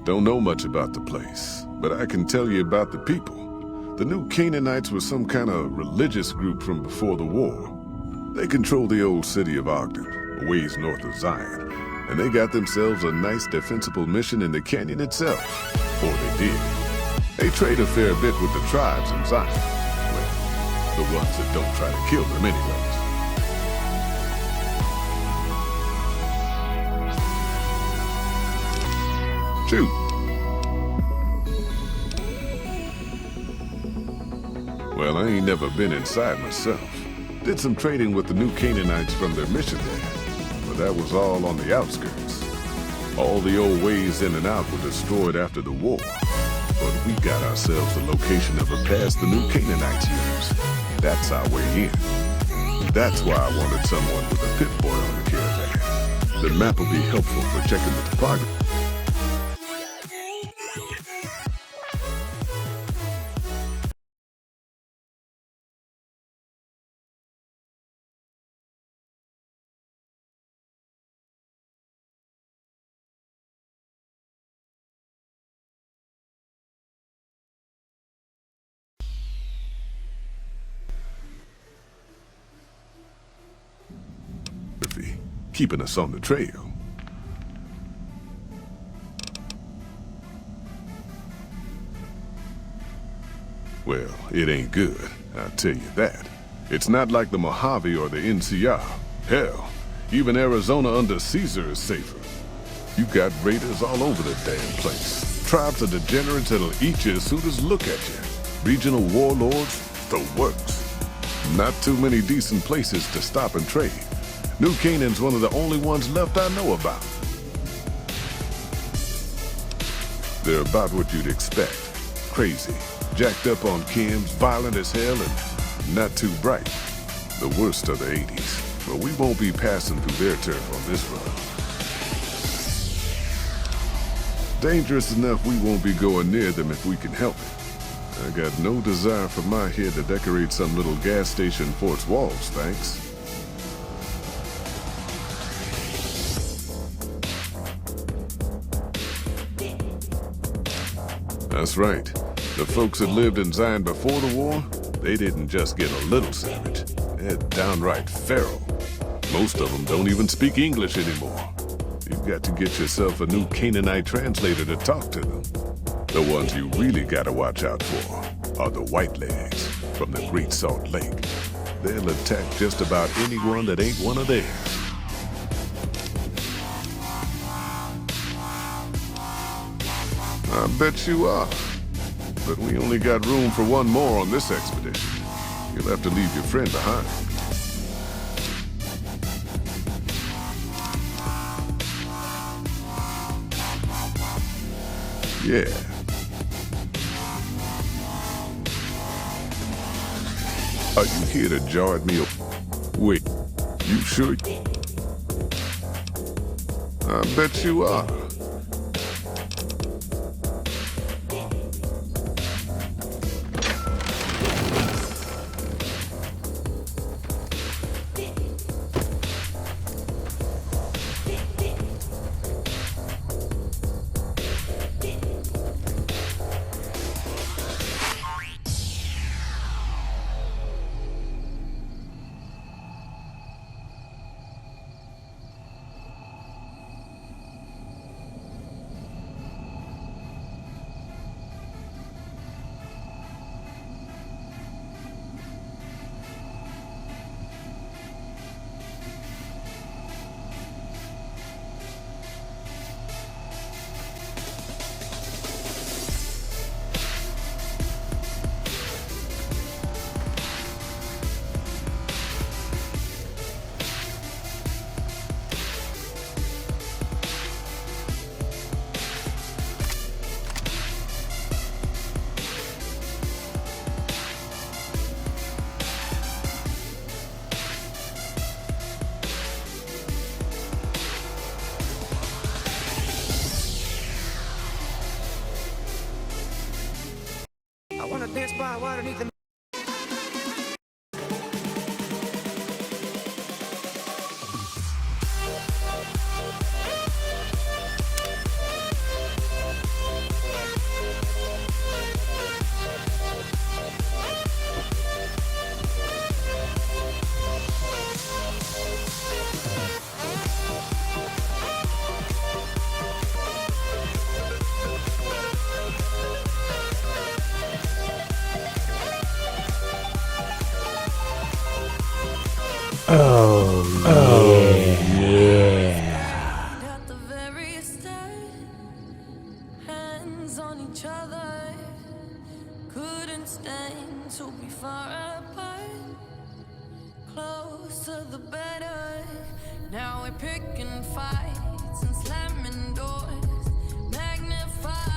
S9: Don't know much about the place, but I can tell you about the people. The New Canaanites were some kind of religious group from before the war. They controlled the old city of Ogden, a ways north of Zion, and they got themselves a nice defensible mission in the canyon itself. Or they did. They trade a fair bit with the tribes in Zion. Well, the ones that don't try to kill them anyways. Shoot. Well, I ain't never been inside myself. Did some trading with the New Canaanites from their mission there, but that was all on the outskirts. All the old ways in and out were destroyed after the war, but we got ourselves the location of a pass the New Canaanites used. That's our way in. That's why I wanted someone with a Pip-Boy on the caravan. The map will be helpful for checking the topography. Keeping us on the trail. Well, it ain't good, I'll tell you that. It's not like the Mojave or the NCR. Hell, even Arizona under Caesar is safer. You got raiders all over the damn place. Tribes of degenerates that'll eat you as soon as look at you. Regional warlords, the works. Not too many decent places to stop and trade. New Canaan's one of the only ones left I know about. They're about what you'd expect. Crazy, jacked up on chems, violent as hell, and not too bright. The worst of the 80s, but we won't be passing through their turf on this run. Dangerous enough we won't be going near them if we can help it. I got no desire for my head to decorate some little gas station for its walls, thanks. That's right. The folks that lived in Zion before the war, they didn't just get a little savage. They're downright feral. Most of them don't even speak English anymore. You've got to get yourself a new Canaanite translator to talk to them. The ones you really gotta watch out for are the Whitelegs from the Great Salt Lake. They'll attack just about anyone that ain't one of theirs. I bet you are. But we only got room for one more on this expedition. You'll have to leave your friend behind. Yeah. Are you here to jar at me? Wait, you sure? I bet you are.
S4: I wanna dance by water beneath the
S6: At the very start, hands on each other, couldn't stand to be far apart. Closer the better. Now we're picking fights and slamming doors, magnified.